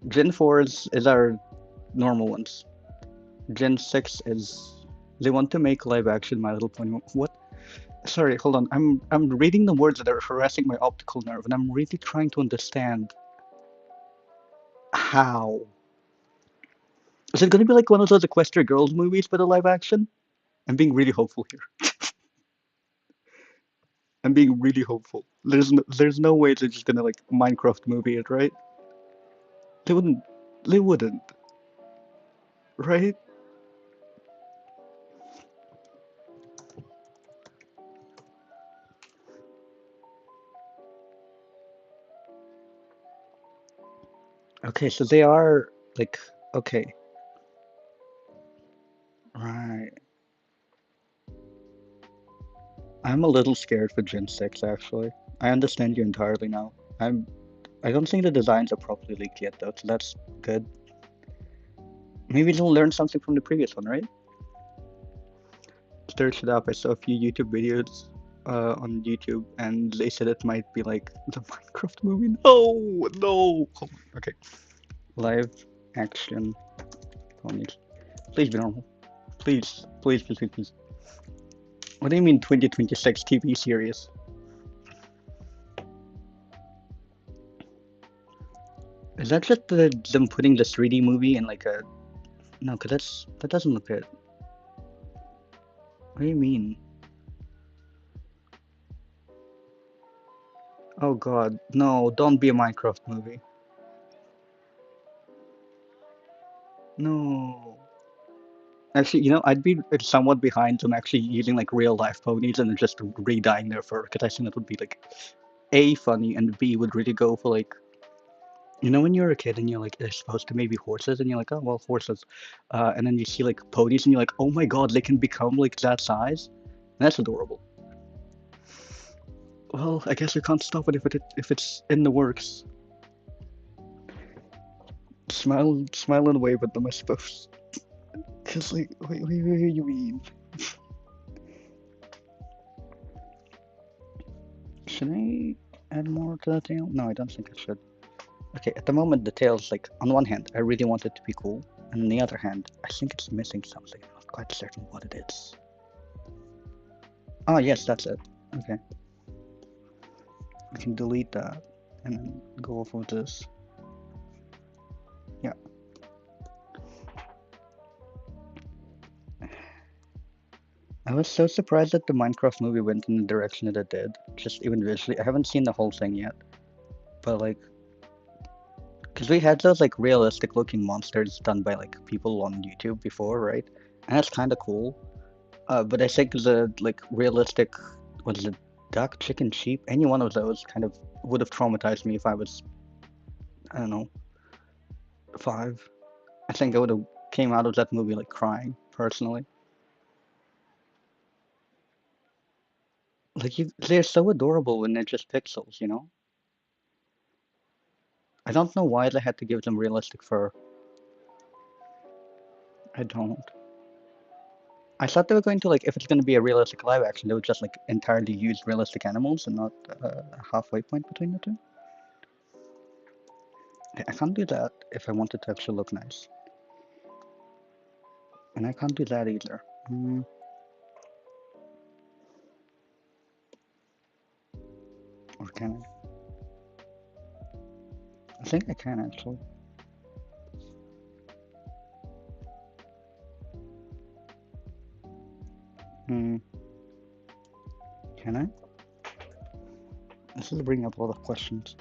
Gen 4 is our normal ones. Gen 6 is they want to make live action My Little Pony. What? Sorry, hold on. I'm reading the words that are harassing my optical nerve, and I'm really trying to understand how. Is it going to be like one of those Equestria Girls movies, but a live action? I'm being really hopeful here. I'm being really hopeful. There's no way they're just gonna like Minecraft movie it, right? They wouldn't. They wouldn't, right? Okay, so they are like okay, right. I'm a little scared for Gen 6 actually. I understand you entirely now. I don't think the designs are properly leaked yet though, so that's good. Maybe they'll learn something from the previous one, right? Searched it up. I saw a few YouTube videos on YouTube, and they said it might be like the Minecraft movie. No, no. Hold on. Okay, live action ponies. Please be normal. Please, please, please, please, please. What do you mean 2026 TV series? Is that just them putting the 3D movie in like a no? Cause that doesn't look good. What do you mean? Oh God, no! Don't be a Minecraft movie. No. Actually, I'd be somewhat behind them actually using like real life ponies and just re-dyeing their fur because I think that would be like A, funny, and B, would really go for like, when you're a kid and you're like, they're supposed to maybe horses, and you're like, oh, well, horses. And then you see like ponies and you're like, oh my God, they can become like that size. That's adorable. Well, I guess we can't stop it if it's in the works. Smile and wave at them, I suppose. Cause like, what do you mean? Should I add more to the tail? No, I don't think I should. Okay, at the moment the tail's like, on one hand, I really want it to be cool, and on the other hand, I think it's missing something. I'm not quite certain what it is. Oh, yes, that's it. Okay, we can delete that and then go off of this. Yeah. I was so surprised that the Minecraft movie went in the direction that it did. Just even visually. I haven't seen the whole thing yet, but like, because we had those like realistic looking monsters done by like people on YouTube before, right? And that's kind of cool. But I think the like realistic, what is it, duck, chicken, sheep, any one of those kind of would have traumatized me if I was, I don't know, 5. I think I would have came out of that movie like crying, personally. Like they're so adorable when they're just pixels. I don't know why they had to give them realistic fur. I don't. I thought they were going to like, if it's going to be a realistic live action, they would just like entirely use realistic animals and not a halfway point between the two. I can't do that if I want it to actually look nice. And I can't do that either. Or can I? I think I can actually. Hmm, can I? This is bringing up a lot of questions.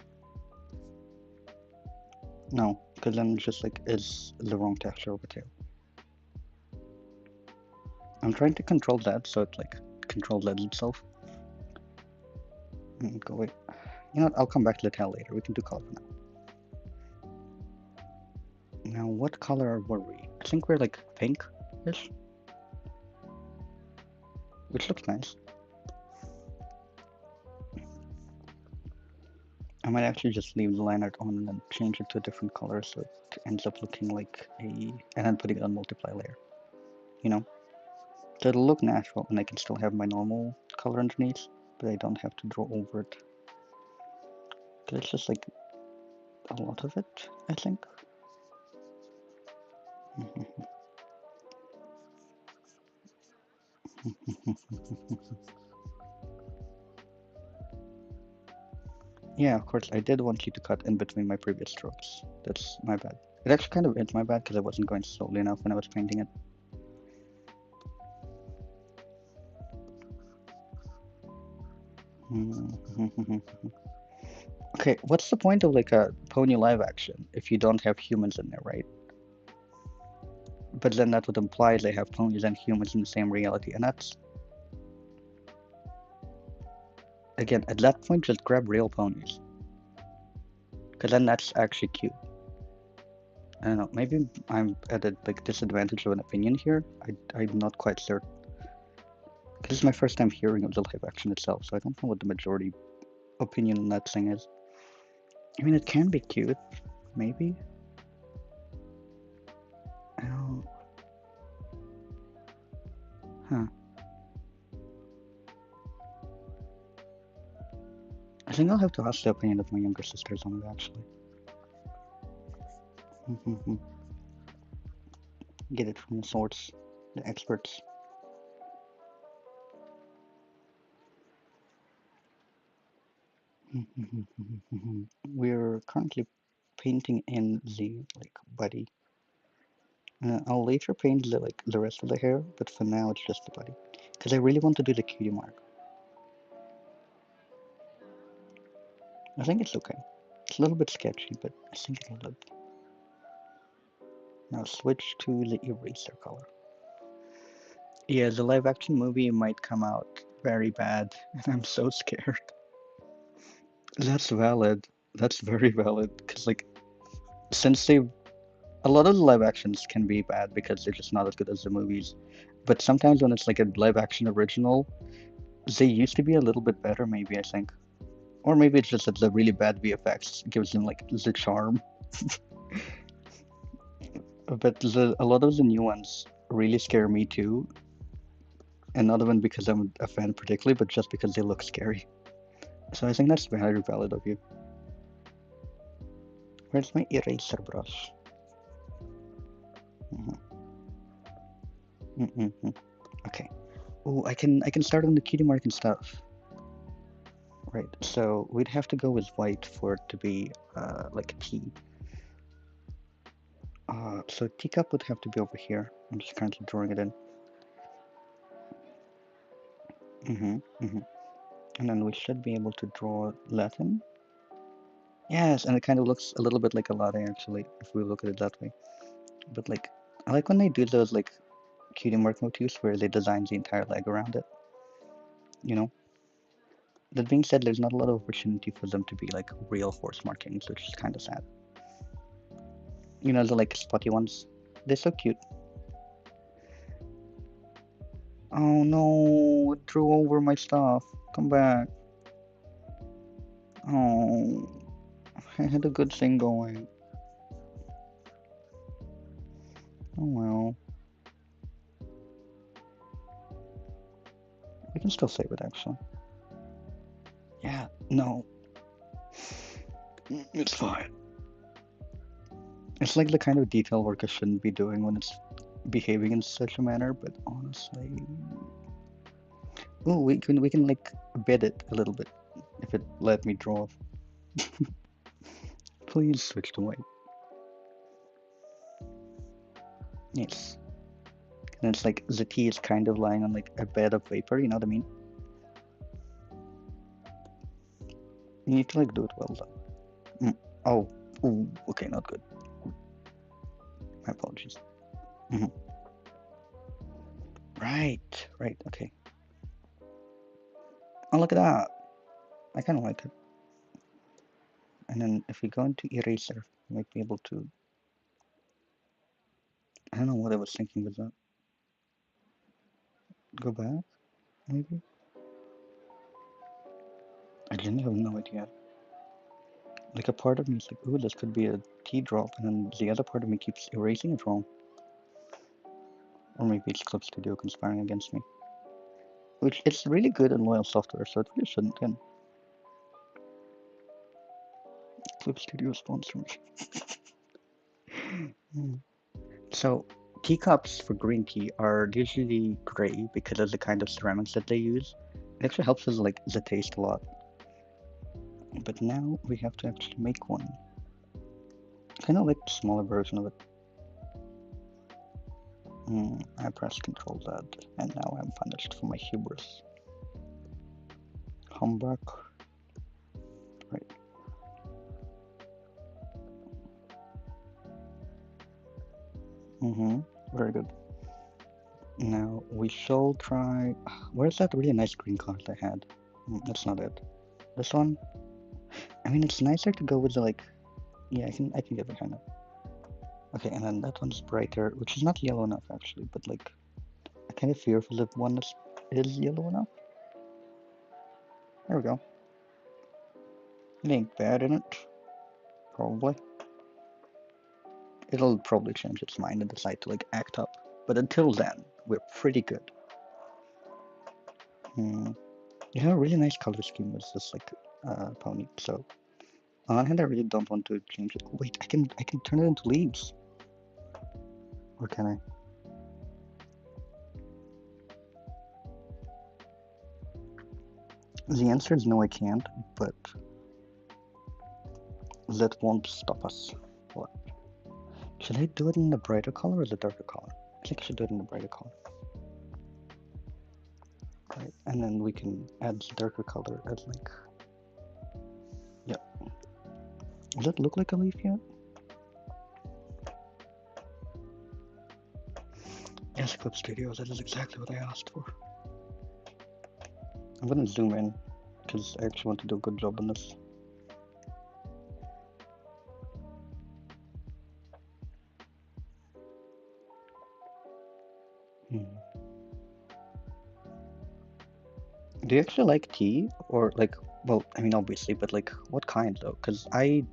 No, because then it's just like, is the wrong texture of a tail. I'm trying to control that so it like controls that itself. Go away. You know what? I'll come back to the tail later. We can do color now. Now, what color were we? I think we're like pink-ish, which looks nice. I might actually just leave the line art on and then change it to a different color so it ends up looking like a, and then putting it on multiply layer, you know? So it'll look natural and I can still have my normal color underneath, but I don't have to draw over it. Cause it's just like a lot of it, I think. Yeah, of course, I did want you to cut in between my previous strokes. That's my bad. It actually kind of is my bad because I wasn't going slowly enough when I was painting it. Okay, what's the point of like a pony live action if you don't have humans in there, right? But then that would imply they have ponies and humans in the same reality, and that's, again, at that point, just grab real ponies. Because then that's actually cute. I don't know, maybe I'm at a like disadvantage of an opinion here. I'm not quite certain. Because this is my first time hearing of the live action itself, so I don't know what the majority opinion on that thing is. I mean, it can be cute, maybe. I don't. Huh. I think I'll have to ask the opinion of my younger sisters on it, actually. Get it from the source, the experts. We're currently painting in the like body. I'll later paint the rest of the hair, but for now it's just the body. Because I really want to do the cutie mark. I think it's okay. It's a little bit sketchy, but I think it'll look. Now switch to the eraser color. Yeah, the live action movie might come out very bad, and I'm so scared. That's valid. That's very valid. Because, like, since they. A lot of the live actions can be bad because they're just not as good as the movies. But sometimes when it's like a live action original, they used to be a little bit better, maybe, I think. Or maybe it's just that the really bad VFX gives them, like, the charm. But a lot of the new ones really scare me too. And not even because I'm a fan particularly, but just because they look scary. So I think that's very valid of you. Where's my eraser brush? Okay. Oh, I can start on the cutie mark and stuff. Right. So we'd have to go with white for it to be like a tea. So teacup would have to be over here. I'm just currently drawing it in. And then we should be able to draw Latin. Yes, and it kind of looks a little bit like a latte actually, if we look at it that way. But like, I like when they do those like cutie mark motifs where they design the entire leg around it. You know. That being said, there's not a lot of opportunity for them to be like real horse markings, which is kind of sad. You know, the like spotty ones. They're so cute. Oh no, it drew over my stuff. Come back. Oh, I had a good thing going. Oh well. We can still save it actually. Yeah, no. It's fine. It's like the kind of detail work I shouldn't be doing when it's behaving in such a manner, but honestly. Oh, we can like bed it a little bit if it let me draw. Please switch to white. Yes. And it's like the tea is kind of lying on like a bed of vapor, you know what I mean? You need to like do it well though. Oh, ooh, okay, not good. My apologies. Right, okay. Oh, look at that. I kind of like it. And then if we go into eraser, we might be able to. I don't know what I was thinking with that. Go back, maybe? I genuinely have no idea. Like a part of me is like, ooh, this could be a tea drop, and then the other part of me keeps erasing it wrong. Or maybe it's Clip Studio conspiring against me. Which it's really good and loyal software, so it really shouldn't end. Clip Studio sponsors. So teacups for green tea are usually gray because of the kind of ceramics that they use. It actually helps with like the taste a lot. But now we have to actually make one. Kind of like the smaller version of it. I press Control Z, and now I'm punished for my hubris. Humbug. Right. Very good. Now we shall try. Where's that really nice green card I had? That's not it. This one. I mean, it's nicer to go with the like. Yeah, I can get behind it. Okay, and then that one's brighter, which is not yellow enough actually, but like I kind of fear for the one that is yellow enough. There we go. It ain't bad, in it? Probably. It'll probably change its mind and decide to like act up. But until then, we're pretty good. You have a really nice color scheme with this like pony. So on one hand, I really don't want to change it. Wait, I can turn it into leaves. Or can I? The answer is no, I can't. But that won't stop us. What? Should I do it in the brighter color or the darker color? I think I should do it in the brighter color. Right, and then we can add the darker color as like. Yep. Does that look like a leaf yet? Yes, Clip Studio, that is exactly what I asked for. I'm gonna zoom in, because I actually want to do a good job on this. Do you actually like tea? Or like, well, I mean obviously, but like, what kind though? Because I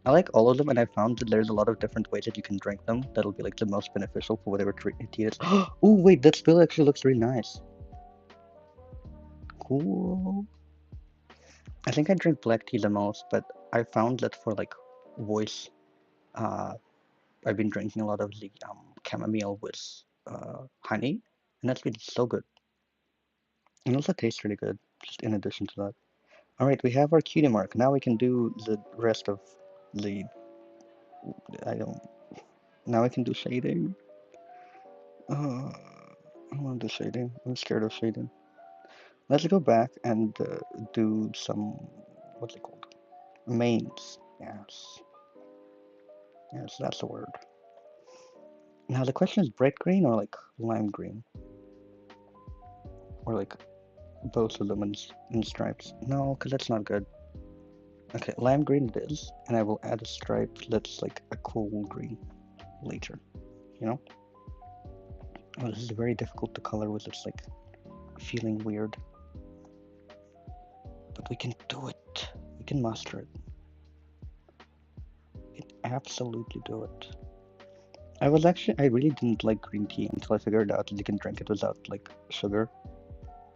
like all of them, and I found that there's a lot of different ways that you can drink them that'll be like the most beneficial for whatever tea it is. Oh wait, that spill actually looks really nice. Cool. I think I drink black tea the most, but I found that for like voice, I've been drinking a lot of the chamomile with honey, and that's been so good. And also tastes really good, just in addition to that. Alright, we have our cutie mark. Now we can do the rest of the... Now I can do shading. I don't want to do shading. I'm scared of shading. Let's go back and do some... What's it called? Mains. Yes. Yes, that's the word. Now the question is bright green or like lime green? Or like both of them in stripes? No, because that's not good. Okay, lime green it is, and I will add a stripe that's like a cool green later, you know? Oh, this is very difficult to color with it's like feeling weird. But we can do it. We can master it. We can absolutely do it. I really didn't like green tea until I figured out that you can drink it without like sugar.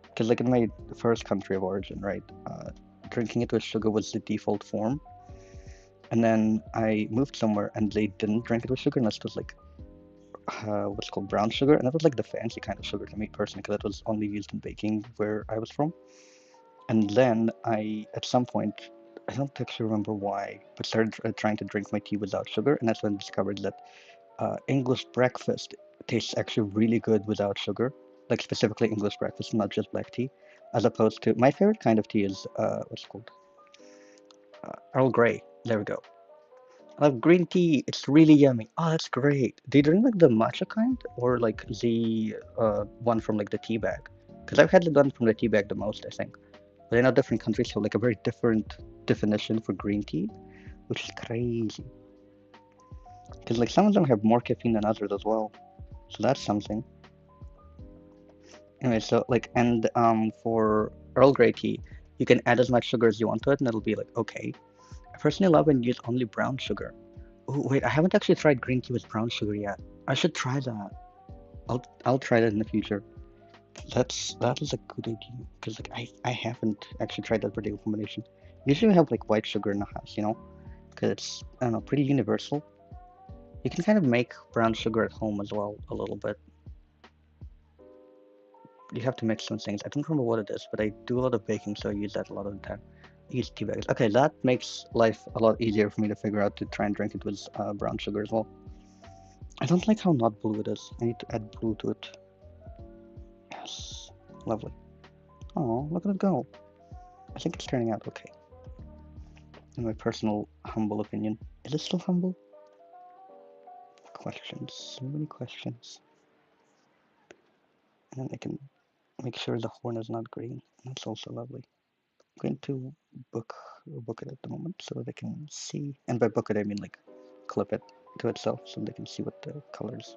Because like in my first country of origin, right, drinking it with sugar was the default form. And then I moved somewhere and they didn't drink it with sugar, and this was like what's called brown sugar, and that was like the fancy kind of sugar to me personally, because that was only used in baking where I was from. And then at some point, I don't actually remember why, but started trying to drink my tea without sugar, and that's when I discovered that English breakfast tastes actually really good without sugar, like specifically English breakfast, not just black tea, as opposed to my favorite kind of tea is what's it called? Earl Grey. There we go. I love green tea. It's really yummy. Oh, that's great. Do you drink like the matcha kind or like the one from like the tea bag? Because I've had the one from the tea bag the most, I think. But I know different countries have like a very different definition for green tea, which is crazy. Because like some of them have more caffeine than others as well. So that's something. Anyway, so like and for Earl Grey tea, you can add as much sugar as you want to it, and it'll be like okay. I personally love when you use only brown sugar. Oh wait, I haven't actually tried green tea with brown sugar yet. I should try that. I'll try that in the future. That is a good idea because like I haven't actually tried that particular combination. Usually we have like white sugar in the house, you know, because it's I don't know pretty universal. You can kind of make brown sugar at home as well a little bit. You have to mix some things. I don't remember what it is, but I do a lot of baking, so I use that a lot of the time. I use tea bags. Okay, that makes life a lot easier for me to figure out to try and drink it with brown sugar as well. I don't like how not blue it is. I need to add blue to it. Yes, lovely. Oh, look at it go. I think it's turning out okay. In my personal humble opinion. Is it still humble? Questions. So many questions. And then I can make sure the horn is not green. That's also lovely. I'm going to book it at the moment so they can see. And by book it, I mean like clip it to itself so they can see what the colors.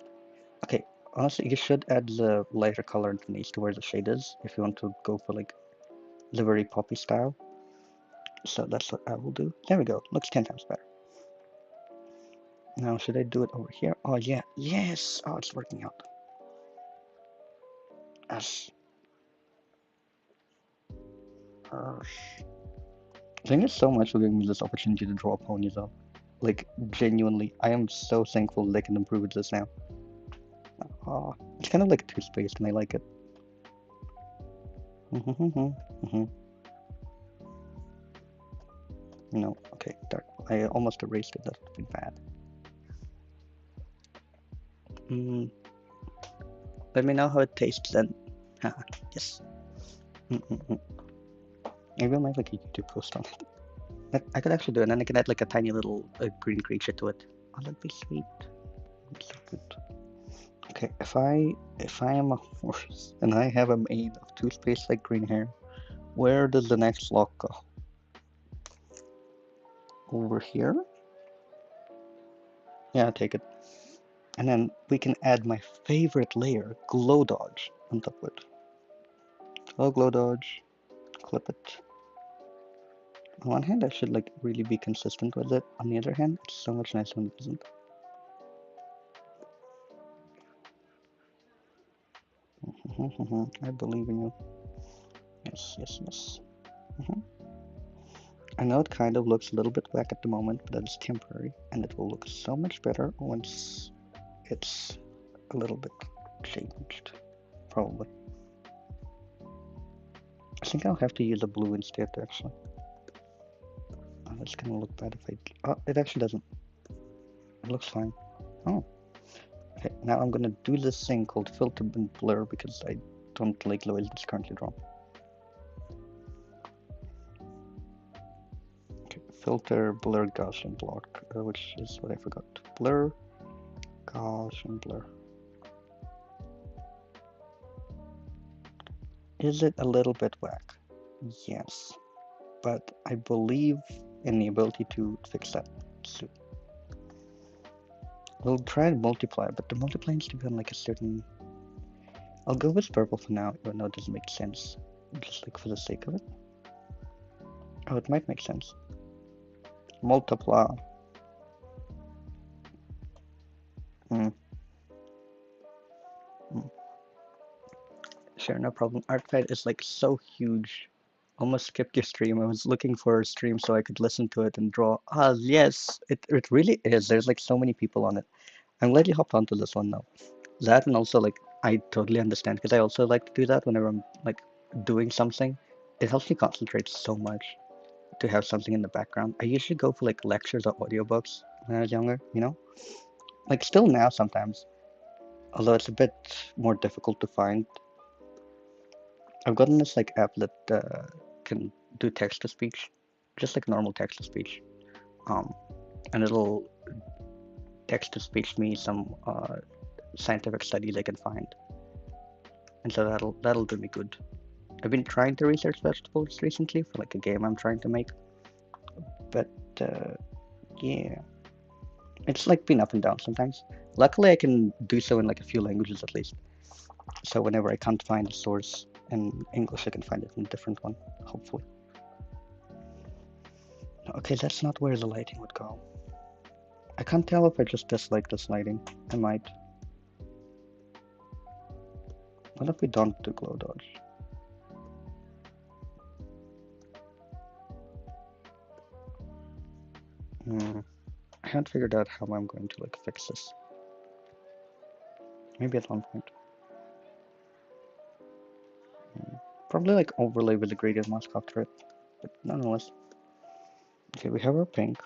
Okay, honestly, you should add the lighter color underneath to where the shade is if you want to go for like the very poppy style. So that's what I will do. There we go. Looks 10 times better. Now, should I do it over here? Oh, yeah. Yes. Oh, it's working out. Yes. Thank you so much for giving me this opportunity to draw ponies up. Like, genuinely, I am so thankful they can improve with this now. Oh, it's kind of like toothpaste, and I like it. No, okay, dark. I almost erased it. That would have been bad. Mm, let me know how it tastes then. Yes. Mm-mm-mm. Maybe I'll make like a YouTube post on it. I could actually do it, and then I can add like a tiny little green creature to it. Oh, that'd be sweet. That'd be so good. Okay, if I am a horse and I have a mane of toothpaste like green hair, where does the next lock go? Over here? Yeah, take it. And then we can add my favorite layer, glow dodge, on top of it. Oh, glow dodge, clip it. On one hand, I should like really be consistent with it. On the other hand, it's so much nicer when it isn't. I believe in you. Yes, yes, yes. I know it kind of looks a little bit whack at the moment, but that's temporary, and it will look so much better once it's a little bit changed, probably. I think I'll have to use a blue instead, actually. Oh, that's gonna look bad if I... Oh, it actually doesn't. It looks fine. Oh. Okay, now I'm gonna do this thing called filter and blur because I don't like the way it's currently drawn. Okay, filter, blur, Gaussian block, which is what I forgot. Blur, Gaussian blur. Is it a little bit whack? Yes, but I believe in the ability to fix that soon. We'll try and multiply, but the multiply needs to be on like a certain... I'll go with purple for now, even though it doesn't make sense. Just like for the sake of it. Oh, it might make sense. Multiply. Hmm. Sure, no problem. Artfight is like so huge. Almost skipped your stream. I was looking for a stream so I could listen to it and draw. Ah, yes, it really is. There's like so many people on it. I'm glad you hopped onto this one now. That and also like I totally understand because I also like to do that whenever I'm like doing something. It helps me concentrate so much. to have something in the background. I usually go for like lectures or audiobooks when I was younger, you know? Like still now sometimes, although it's a bit more difficult to find. I've gotten this like app that can do text to speech, just like normal text to speech. Um, and it'll text to speech me some scientific studies I can find, and so that'll do me good. I've been trying to research vegetables recently for like a game I'm trying to make, but yeah, it's like been up and down sometimes. Luckily, I can do so in like a few languages at least. So whenever I can't find a source in English, I can find it in a different one, hopefully. Okay, that's not where the lighting would go. I can't tell if I just dislike this lighting. I might. What if we don't do glow dodge? I haven't figured out how I'm going to like fix this. Maybe at one point. Probably like overlay with the gradient mask after it, but nonetheless. Okay, we have our pink.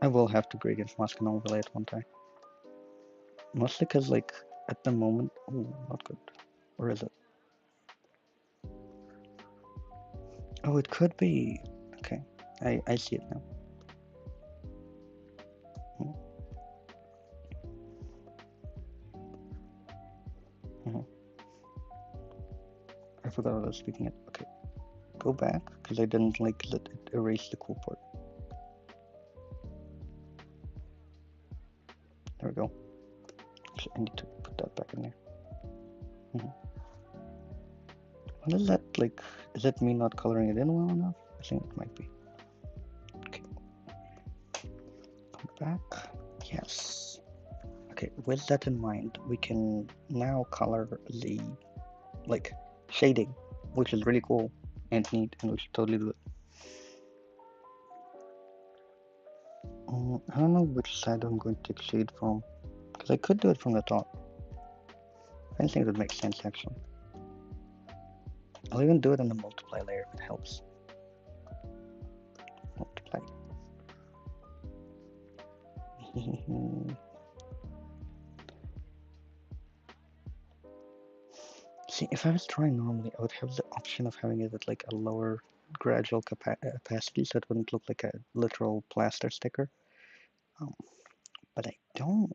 I will have to gradient mask and overlay at one time. Mostly because like at the moment, oh, not good. Or is it? Oh, it could be. Okay, I see it now. I forgot what I was speaking at. Okay, go back because I didn't like let it erase the cool part. There we go. Actually, I need to put that back in there. What is that like? Is that me not coloring it in well enough? I think it might be. Okay. Come back. Yes. Okay, with that in mind, we can now color the like shading, which is really cool and neat, and we should totally do it. I don't know which side I'm going to take shade from, because I could do it from the top. I think it would make sense actually. I'll even do it on the multiply layer if it helps. Multiply. See, if I was drawing normally, I would have the option of having it at like a lower gradual opacity, so it wouldn't look like a literal plaster sticker. But I don't.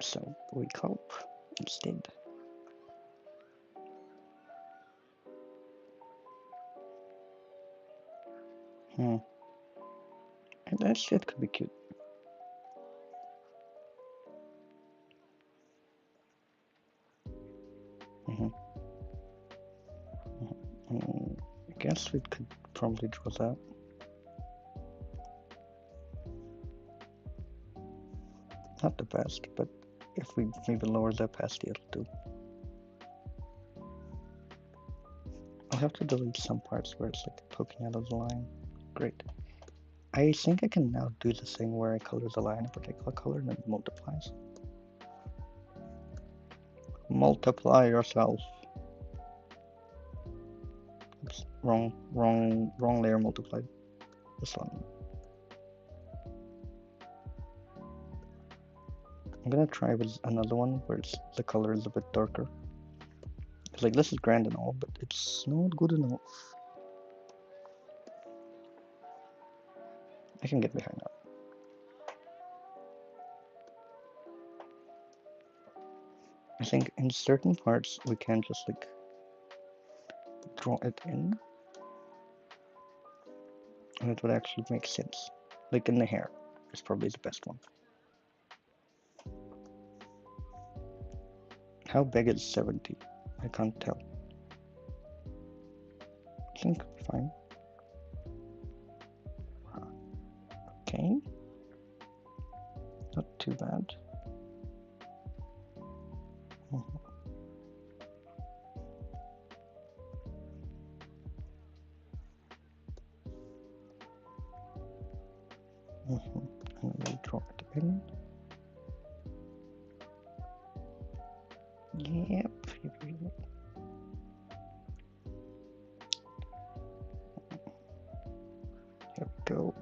So we cope instead. And that shit could be cute. I guess we could probably draw that. Not the best, but if we maybe lower the opacity, it'll do. I'll have to delete some parts where it's like poking out of the line. Great. I think I can now do the thing where I color the line a particular color and it multiplies. Multiply yourself. Oops, wrong layer multiplied. This one. I'm gonna try with another one where the color is a bit darker. It's like this is grand and all, but it's not good enough. I can get behind that. I think in certain parts we can just like draw it in, and it would actually make sense. Like in the hair is probably the best one. How big is 70? I can't tell. I think fine. Okay. Not too bad. And we draw draw it in. Yep. Here we go.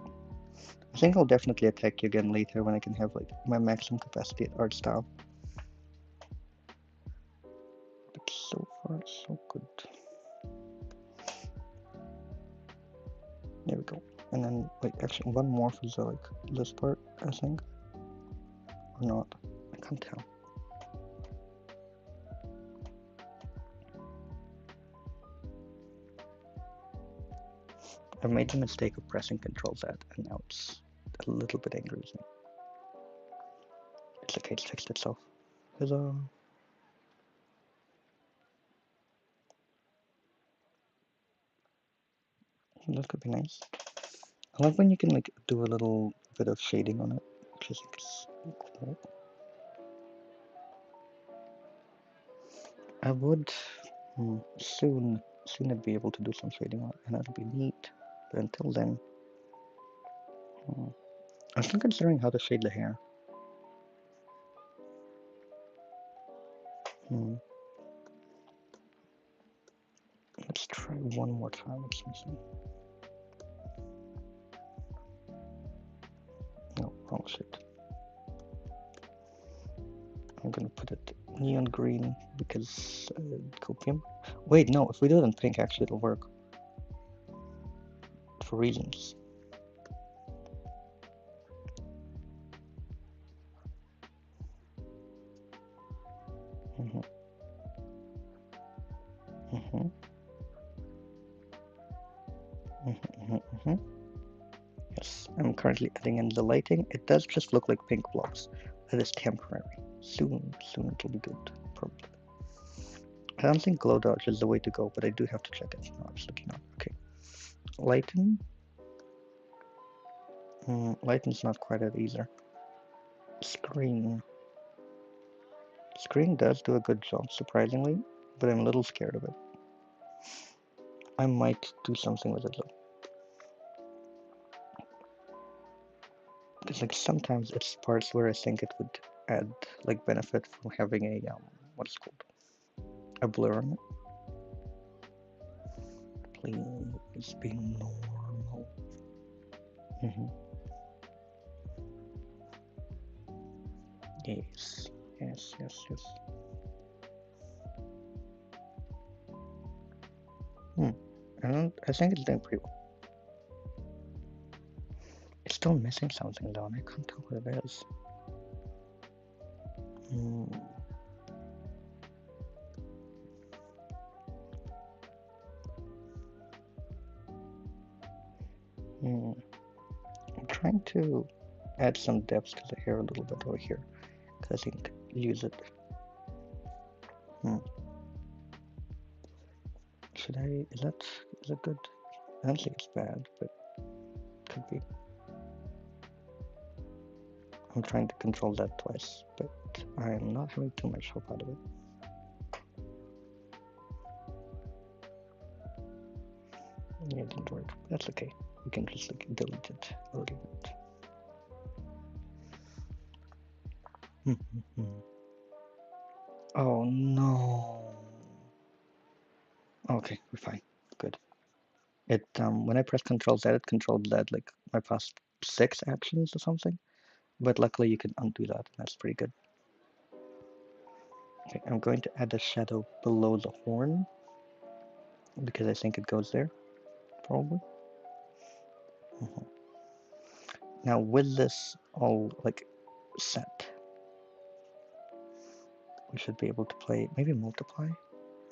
I think I'll definitely attack you again later when I can have like my maximum capacity at art style. But so far, so good. There we go. And then, like, actually, one morph is like this part, I think. Or not. I can't tell. I made the mistake of pressing Control Z, and now it's a little bit angry with me. It's okay, it fixed itself. Huzzah! That could be nice. I like when you can like do a little bit of shading on it, which I think is cool. I would soon I'd be able to do some shading on it, and that'll be neat. But until then, I'm still considering how to shade the hair. Let's try one more time with something. No, wrong shit. I'm gonna put it neon green because copium. Wait, no, if we do it in pink, actually it'll work. For reasons. Yes, I'm currently adding in the lighting. It does just look like pink blocks. That is temporary. Soon it'll be good, probably. I don't think glow dodge is the way to go, but I do have to check it. No, it's looking up. Okay. Lighten. Lighten's not quite it either. Screen. Screen does do a good job, surprisingly, but I'm a little scared of it. I might do something with it though. Because like sometimes it's parts where I think it would add like benefit from having a what's it called? A blur on it. Please be normal. Yes. I think it's doing pretty well. It's still missing something though, and I can't tell what it is. I'm trying to add some depth to the hair a little bit over here, because I think use it. Should I? Is that good? I don't think it's bad, but could be. I'm trying to control that twice, but I am not having too much hope out of it. Yeah, it didn't work. That's okay. We can just like delete it a little bit. Oh no. Okay, we're fine. Good. It when I press Control Z, it controlled that like my past 6 actions or something. But luckily you can undo that, and that's pretty good. Okay, I'm going to add a shadow below the horn because I think it goes there, probably. Now with this all like set, we should be able to play maybe multiply.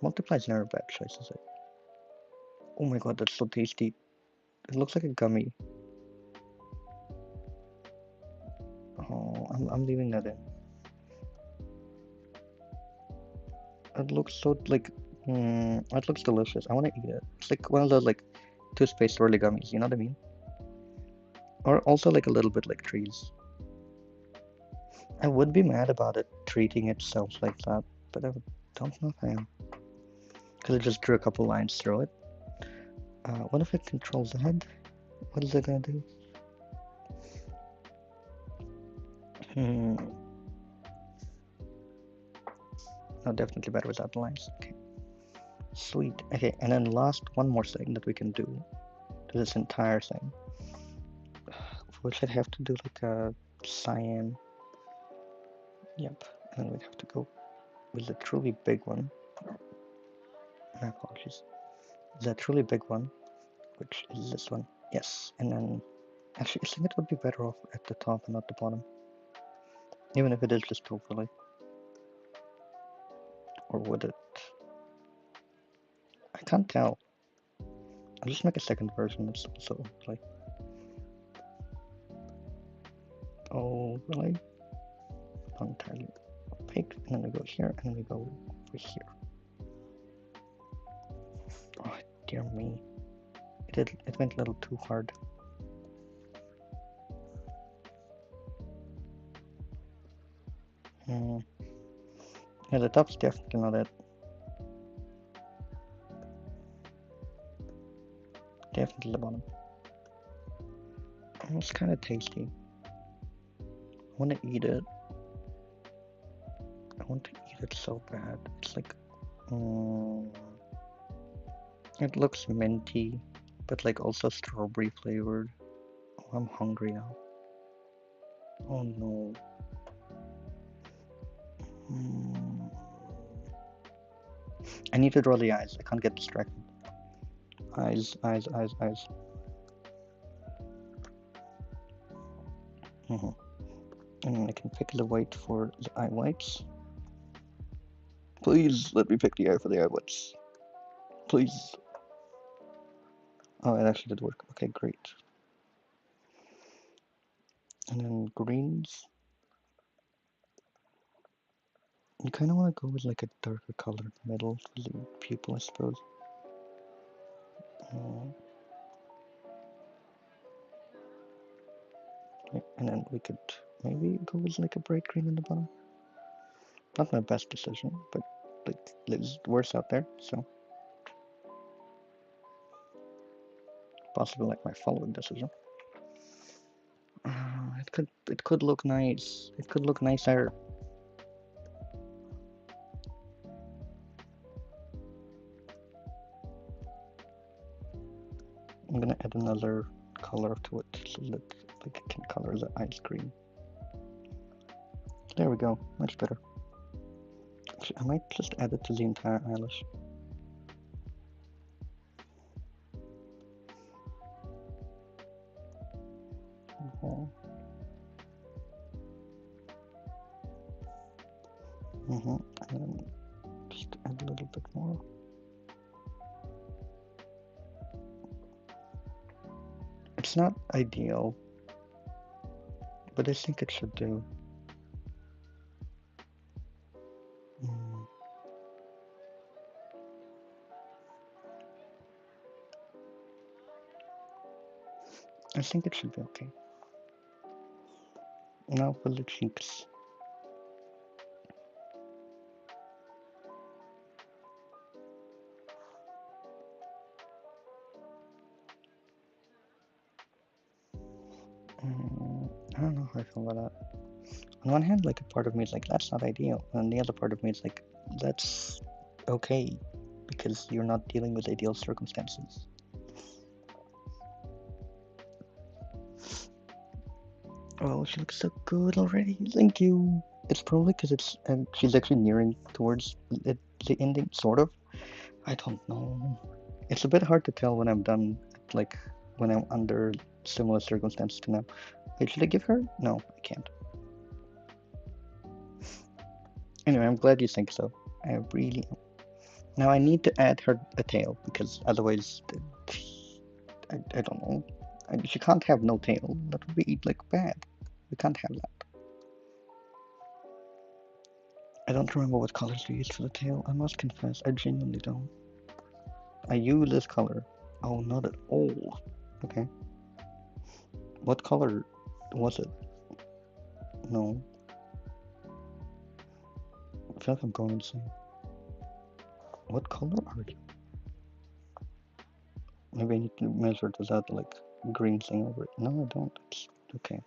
Multiply is never a bad choice, is it? Oh my god, that's so tasty. It looks like a gummy. Oh, I'm leaving that in. It looks so like it looks delicious. I want to eat it. It's like one of those like toothpaste swirly gummies, you know what I mean? Or also like a little bit like trees. I would be mad about it treating itself like that, but I don't know if I am. Because I just drew a couple lines through it. What if it controls the head? What is it gonna do? No, definitely better without the lines. Okay. Sweet. Okay, and then last one more thing that we can do to this entire thing. We should have to do like a cyan. Yep. And then we'd have to go with the truly big one. My apologies. The truly big one, which is this one. Yes. And then actually I think it would be better off at the top and not the bottom. Even if it is just overlay. Or would it? I can't tell. I'll just make a second version that's also overlay. Overlay. Not entirely opaque. And then we go here, and then we go over here. Oh, dear me. It went a little too hard. Yeah, the top's definitely not it. Definitely the bottom. Oh, it's kind of tasty. I want to eat it. I want to eat it so bad. It's like, it looks minty, but like also strawberry flavored. Oh, I'm hungry now. Oh no. I need to draw the eyes. I can't get distracted. Eyes, eyes, eyes, eyes. And I can pick the white for the eye whites. Please let me pick the eye for the eye whites. Please. Oh, it actually did work. Okay, great. And then greens. You kind of want to go with like a darker colored middle for the pupil, I suppose. And then we could maybe go with like a bright green in the bottom. Not my best decision, but like there's worse out there, so possibly like my following decision. It could look nice. It could look nicer. I'm gonna add another color to it so that like it can color the eyes green. There we go, much better. Actually, I might just add it to the entire eyelash. And then just add a little bit more. It's not ideal, but I think it should do. I think it should be okay. Now for the cheeks. I don't know how I feel about that. On one hand, like a part of me is like, that's not ideal. And the other part of me is like, that's okay, because you're not dealing with ideal circumstances. Oh, she looks so good already. Thank you. It's probably because she's actually nearing towards the ending, sort of. I don't know. It's a bit hard to tell when I'm done, like when I'm under similar circumstances to now. Wait, should I give her? No, I can't. Anyway, I'm glad you think so. I really am. Now I need to add her a tail, because otherwise, I don't know. She can't have no tail. That would be like bad. We can't have that. I don't remember what colors we used for the tail. I must confess, I genuinely don't. I use this color. Oh, not at all. Okay. What color was it? No. I feel like I'm going insane. What color are you? Maybe I need to measure it without like green thing over it. No, I don't. It's okay.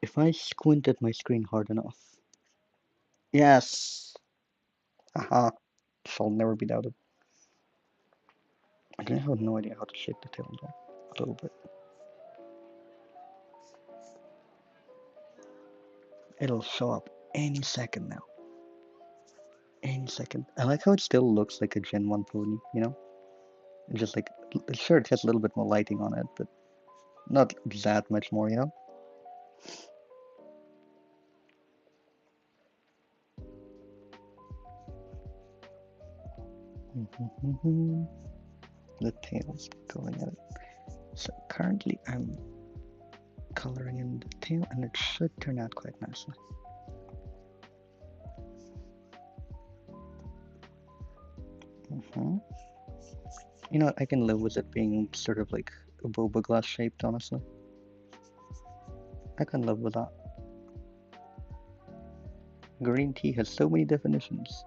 If I squinted my screen hard enough. Yes! Haha. Shall never be doubted. I have no idea how to shake the tail though. A little bit. It'll show up any second now. Any second. I like how it still looks like a Gen 1 pony, you know? Just like, sure, it has a little bit more lighting on it, but not that much more, you know? The tail's going at it. So currently I'm coloring in the tail and it should turn out quite nicely. You know, I can live with it being sort of like a boba glass shaped, honestly. I can live with that. Green tea has so many definitions.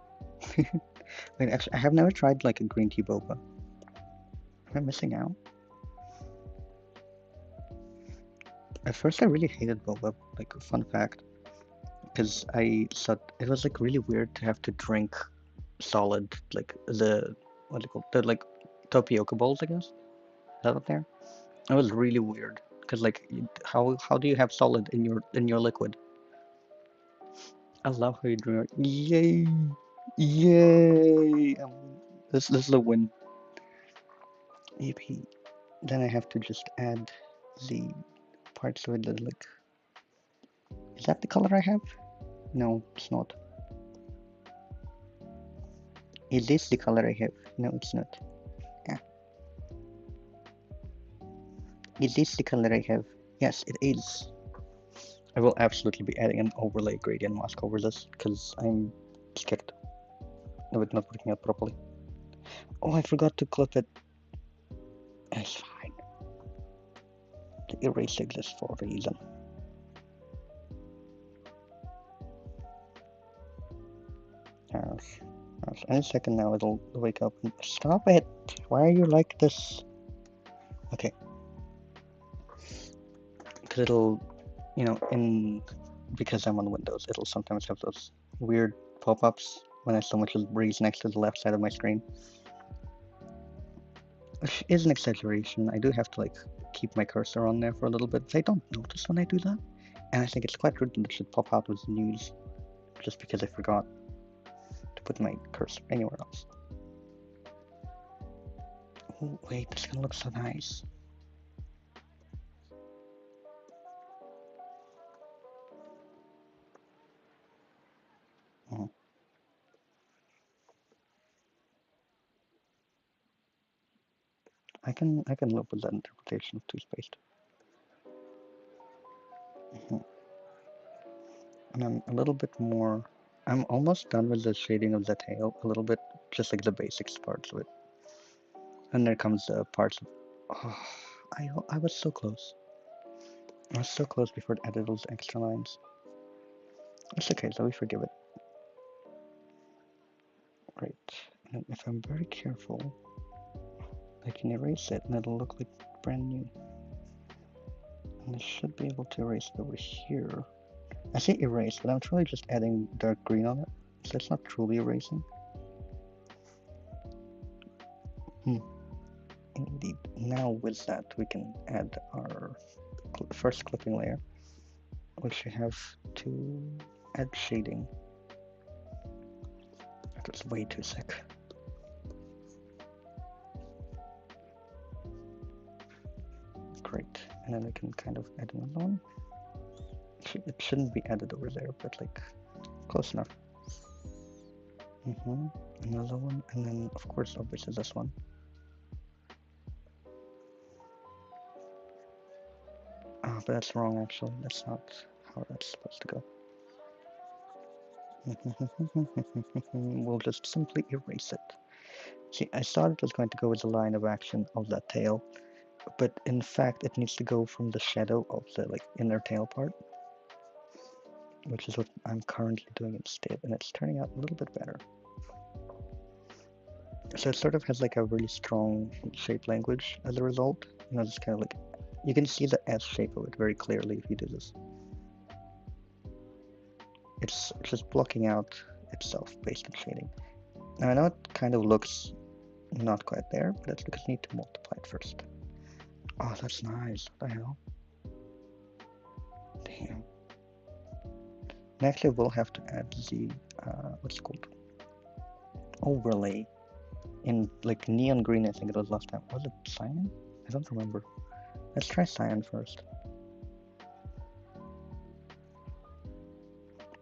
Wait, actually, I have never tried like a green tea boba. Am I missing out? At first, I really hated boba. Like, fun fact, because I thought it was like really weird to have to drink solid, like the what do you call it? The like tapioca bowls, I guess. Is that up there? It was really weird because like how do you have solid in your liquid? I love how you drink. Yay! Yay! This is a win. Yippee. Then I have to just add the parts of it that like. Is that the color I have? No, it's not. Is this the color I have? No, it's not. Yeah. Is this the color I have? Yes, it is. I will absolutely be adding an overlay gradient mask over this because I'm scared of it not working out properly. Oh, I forgot to clip it. It's fine. The erase exists for a reason. Yes. Any second now it'll wake up and stop it! Why are you like this? Okay. Because it'll, you know, because I'm on Windows, it'll sometimes have those weird pop-ups when I so much as breeze next to the left side of my screen. Which is an exaggeration. I do have to like keep my cursor on there for a little bit, but I don't notice when I do that. And I think it's quite rude that it should pop out with news just because I forgot to put my cursor anywhere else. Oh, wait, this is gonna look so nice. I can live with that interpretation of toothpaste. And I'm a little bit more. I'm almost done with the shading of the tail, a little bit, just like the basics parts of it. And there comes the parts of. Oh, I was so close. I was so close before it added those extra lines. It's okay, so we forgive it. Great. And if I'm very careful, I can erase it and it'll look like brand new. And I should be able to erase it over here. I say erase, but I'm truly just adding dark green on it, so it's not truly erasing. Indeed. Now with that, we can add our first clipping layer, which we have to add shading. That was way too sick. Great. And then we can kind of add another one. It shouldn't be added over there, but like close enough. Another one, and then of course obviously this one. Oh, but that's wrong actually. That's not how that's supposed to go. We'll just simply erase it. See, I thought it was going to go with the line of action of that tail, but in fact it needs to go from the shadow of the like inner tail part, which is what I'm currently doing instead, and it's turning out a little bit better. So it sort of has like a really strong shape language as a result. You know, it's kind of like, you can see the S shape of it very clearly if you do this. it's just blocking out itself based on shading. Now I know it kind of looks not quite there, but it's because I need to multiply it first. Oh, that's nice. What the hell? Damn. And actually, we'll have to add the what's it called? Overlay in like neon green. I think it was last time. Was it cyan? I don't remember. Let's try cyan first.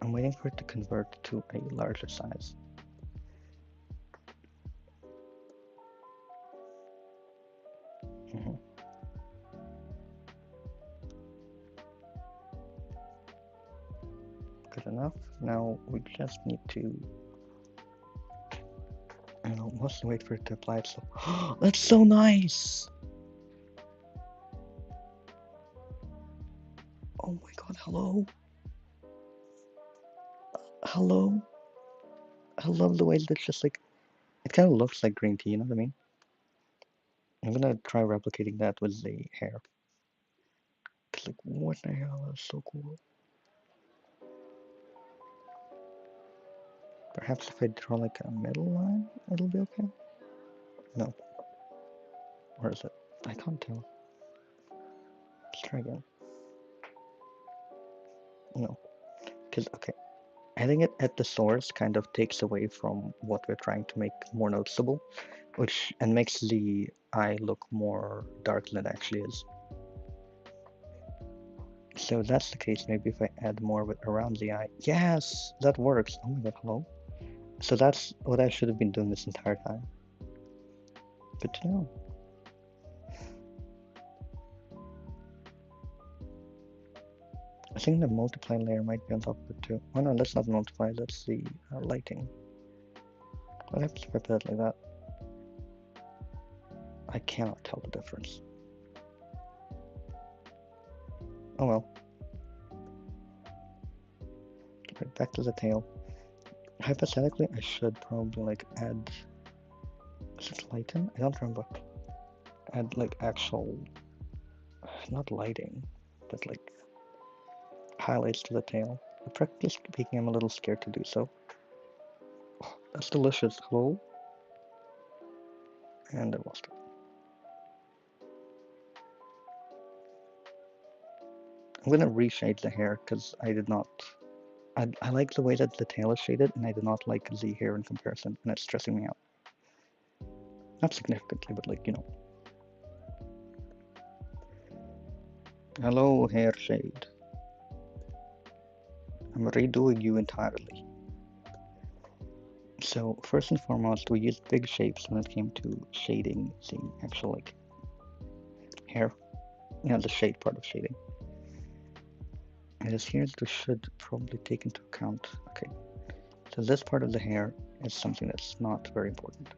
I'm waiting for it to convert to a larger size. Good enough. Now we just need to, I don't know, mostly wait for it to apply itself. That's so nice! Oh my god, hello? Hello? I love the way that it's just like, it kind of looks like green tea, you know what I mean? I'm gonna try replicating that with the hair. Cause like, what the hell, that's so cool. Perhaps if I draw like a middle line, it'll be okay? No. Where is it? I can't tell. Let's try again. No. Cause, okay. Adding it at the source kind of takes away from what we're trying to make more noticeable, and makes the eye look more dark than it actually is. So if that's the case, maybe if I add more of it around the eye. Yes, that works. Oh my god, hello. So that's what I should have been doing this entire time. Good to know. I think the multiply layer might be on top of it too. Oh no, that's not multiply, that's the lighting. What happens if I put it like that? I cannot tell the difference. Oh well. Right, back to the tail. Hypothetically, I should probably like add, is it lighten? I don't remember. Add like actual, not lighting, but like highlights to the tail. But practically speaking, I'm a little scared to do so. Oh, that's delicious. Hello? And I lost it. I'm gonna reshade the hair because I did not. I like the way that the tail is shaded, and I do not like the hair in comparison, and it's stressing me out. Not significantly, but like, you know. Hello, hair shade. I'm redoing you entirely. So first and foremost, we used big shapes when it came to shading the actual like hair, you know, the shade part of shading. And as here, we should probably take into account. Okay, so this part of the hair is something that's not very important.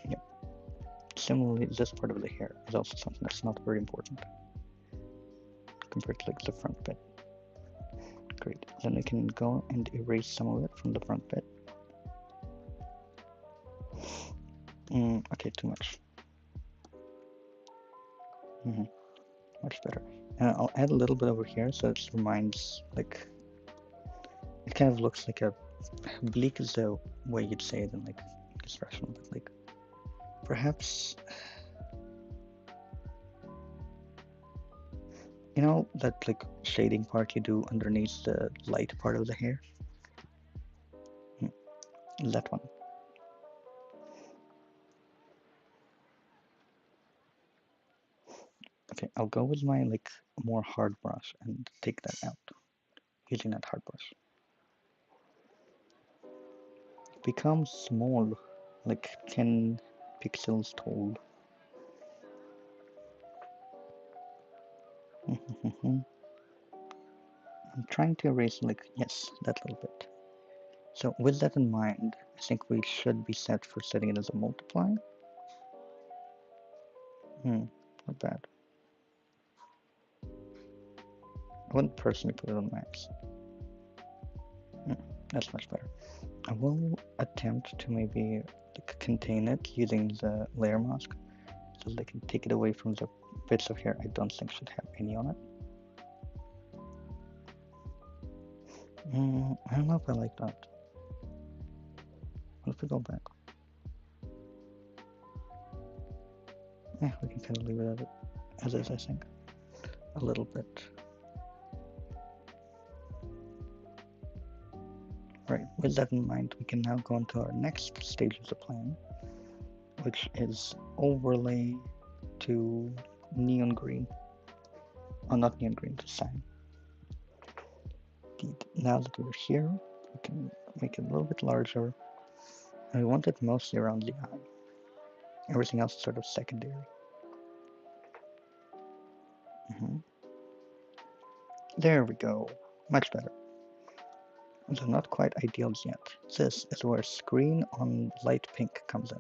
Yep. Similarly, this part of the hair is also something that's not very important compared to like the front bit. Great. Then we can go and erase some of it from the front bit. Okay, too much. Much better. And I'll add a little bit over here so it reminds, like, it kind of looks like a, bleak is the way you'd say it in like construction, but like, perhaps, you know, that like shading part you do underneath the light part of the hair? That one. Okay, I'll go with my like more hard brush and take that out using that hard brush. Become small, like 10 pixels tall. I'm trying to erase like, yes, that little bit. So with that in mind, I think we should be set for setting it as a multiply. Not bad. I wouldn't personally put it on max. That's much better. I will attempt to maybe like, contain it using the layer mask so that I can take it away from the bits of hair I don't think should have any on it. I don't know if I like that. What if we go back? Yeah, we can kind of leave it as is, I think. A little bit. Right, with that in mind, we can now go into our next stage of the plan, which is overlay to neon green. Oh, not neon green, to cyan. Now that we're here, we can make it a little bit larger. And we want it mostly around the eye. Everything else is sort of secondary. There we go. Much better. They're not quite ideal yet. This is where screen on light pink comes in.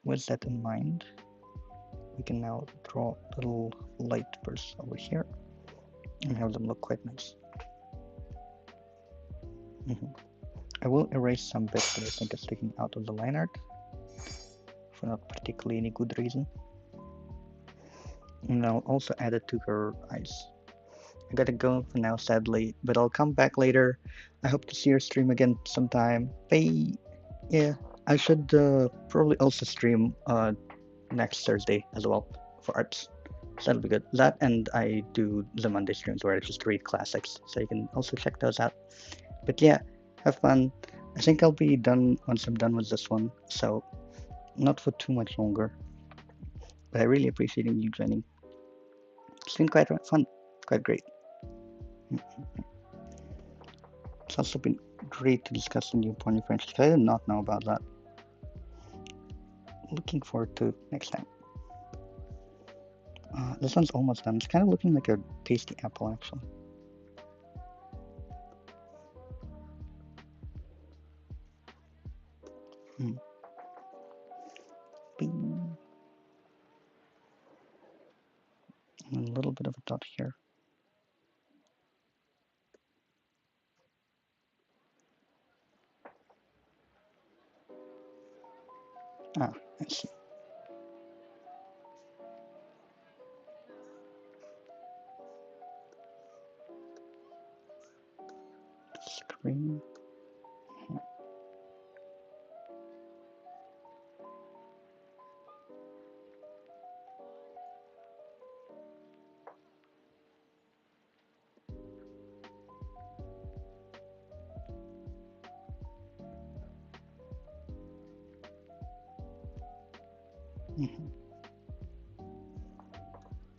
With that in mind, we can now draw little light bursts over here and have them look quite nice. I will erase some bits that I think are sticking out of the line art for not particularly any good reason. And I'll also add it to her eyes. I gotta go for now, sadly, but I'll come back later. I hope to see your stream again sometime. Bye! Yeah, I should probably also stream next Thursday as well for arts. So that'll be good. That, and I do the Monday streams where I just read classics, so you can also check those out. But yeah, have fun. I think I'll be done once I'm done with this one, so not for too much longer. But I really appreciate you joining. It's been quite fun, quite great. It's also been great to discuss the new pony franchise. I did not know about that. Looking forward to next time. This one's almost done. It's kind of looking like a tasty apple, actually. Bing. And a little bit of a dot here. I see. Screen.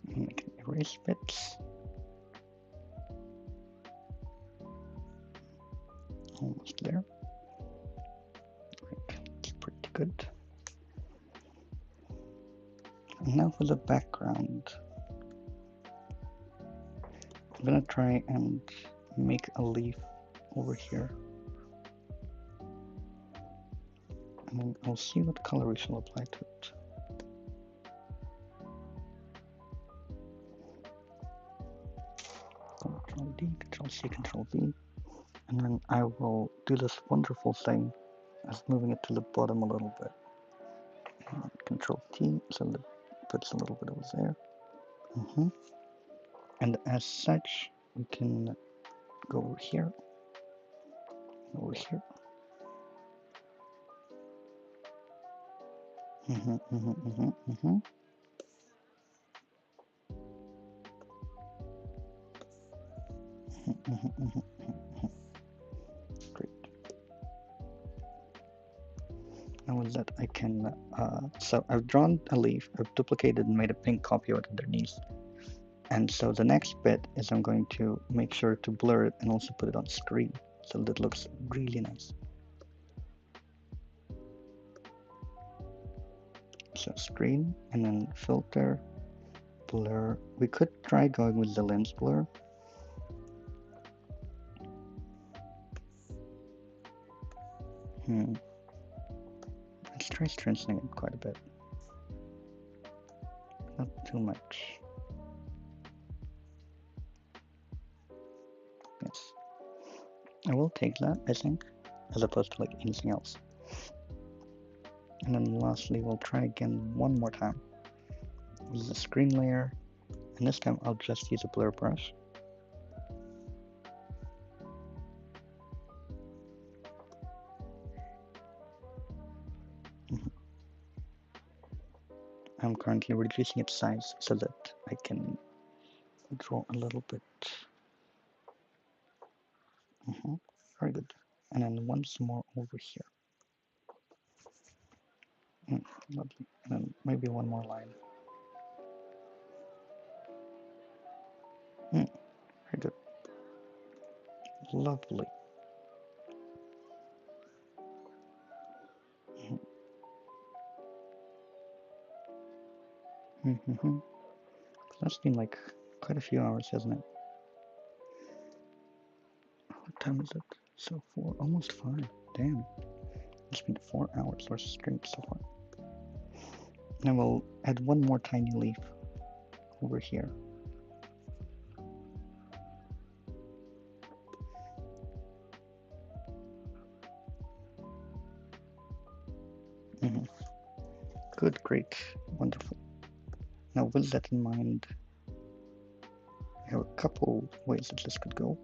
We can erase bits. Almost there. Right, that's pretty good. And now for the background. I'm gonna try and make a leaf over here. And I'll see what color we shall apply to it. Control D, Control C, Control V. And then I will do this wonderful thing as moving it to the bottom a little bit. And Control T, so that puts a little bit over there. And as such, we can go over here, over here. Great. And with that, I can, so I've drawn a leaf, I've duplicated and made a pink copy of it underneath. And so the next bit is I'm going to make sure to blur it and also put it on screen so that it looks really nice. So screen and then filter, blur. We could try going with the lens blur. Let's try strengthening it quite a bit. Not too much. Yes. I will take that, I think, as opposed to like anything else. And then lastly, we'll try again one more time with the screen layer. And this time I'll just use a blur brush. I'm currently reducing its size so that I can draw a little bit. Very good. And then once more over here. Lovely. And then maybe one more line. Very good. Lovely. That's been like quite a few hours, hasn't it? What time is it? So 4, almost 5. Damn. It's been 4 hours worth of stream so far. Now we'll add one more tiny leaf over here. Good, great, wonderful. Now with that in mind, I have a couple ways that this could go.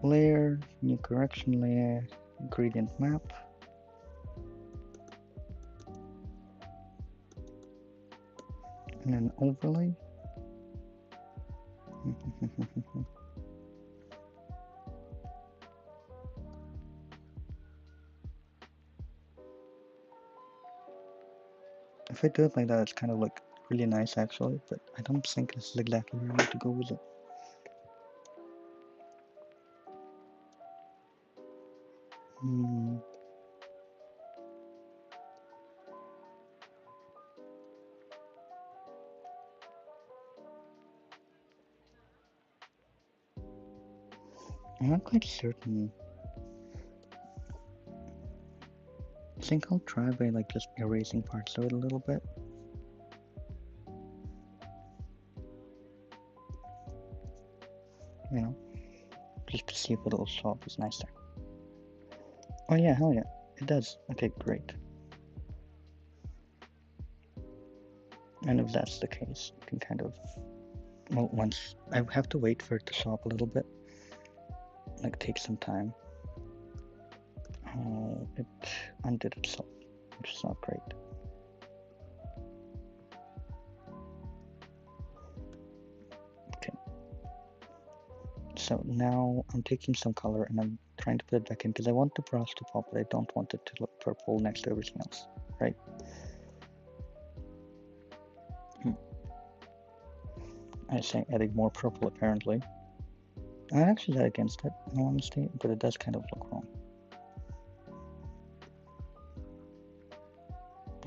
Layer, new correction layer, gradient map. And then overlay. If I do it like that, it's kind of like really nice actually, but I don't think this is exactly where I need to go with it. I'm not quite certain. I think I'll try by like just erasing parts of it a little bit. You know, just to see if it'll show up as nicer. Oh yeah, hell yeah, it does. Okay, great. And if that's the case, you can kind of, well, once I have to wait for it to show up a little bit, like take some time. Oh, it undid itself, which is not great. Okay. So now I'm taking some color and I'm trying to put it back in because I want the brush to pop, but I don't want it to look purple next to everything else, right? I say adding more purple apparently. I actually got against it, in all honesty, but it does kind of look wrong.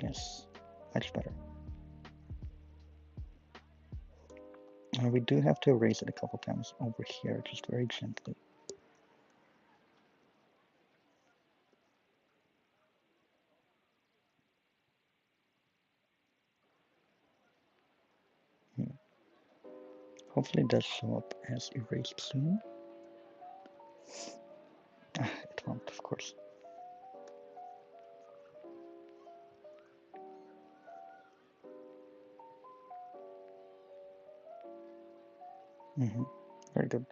Yes, much better. And we do have to erase it a couple times over here, just very gently. Hopefully it does show up as erased soon. It won't, of course. Very good.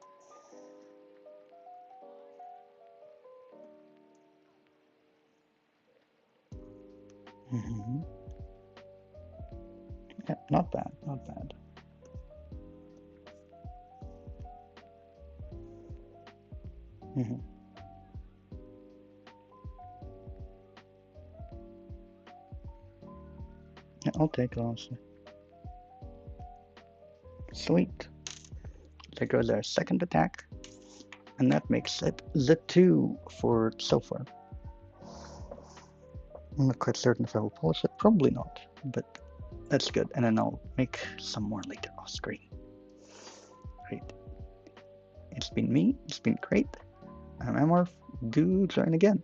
Yeah, not bad, not bad. Yeah, I'll take it, honestly. Sweet. There goes our second attack. And that makes it the 2 for so far. I'm not quite certain if I will polish it. Probably not, but that's good. And then I'll make some more later off screen. Great. It's been me. It's been great. I'm Amorph. Do join again.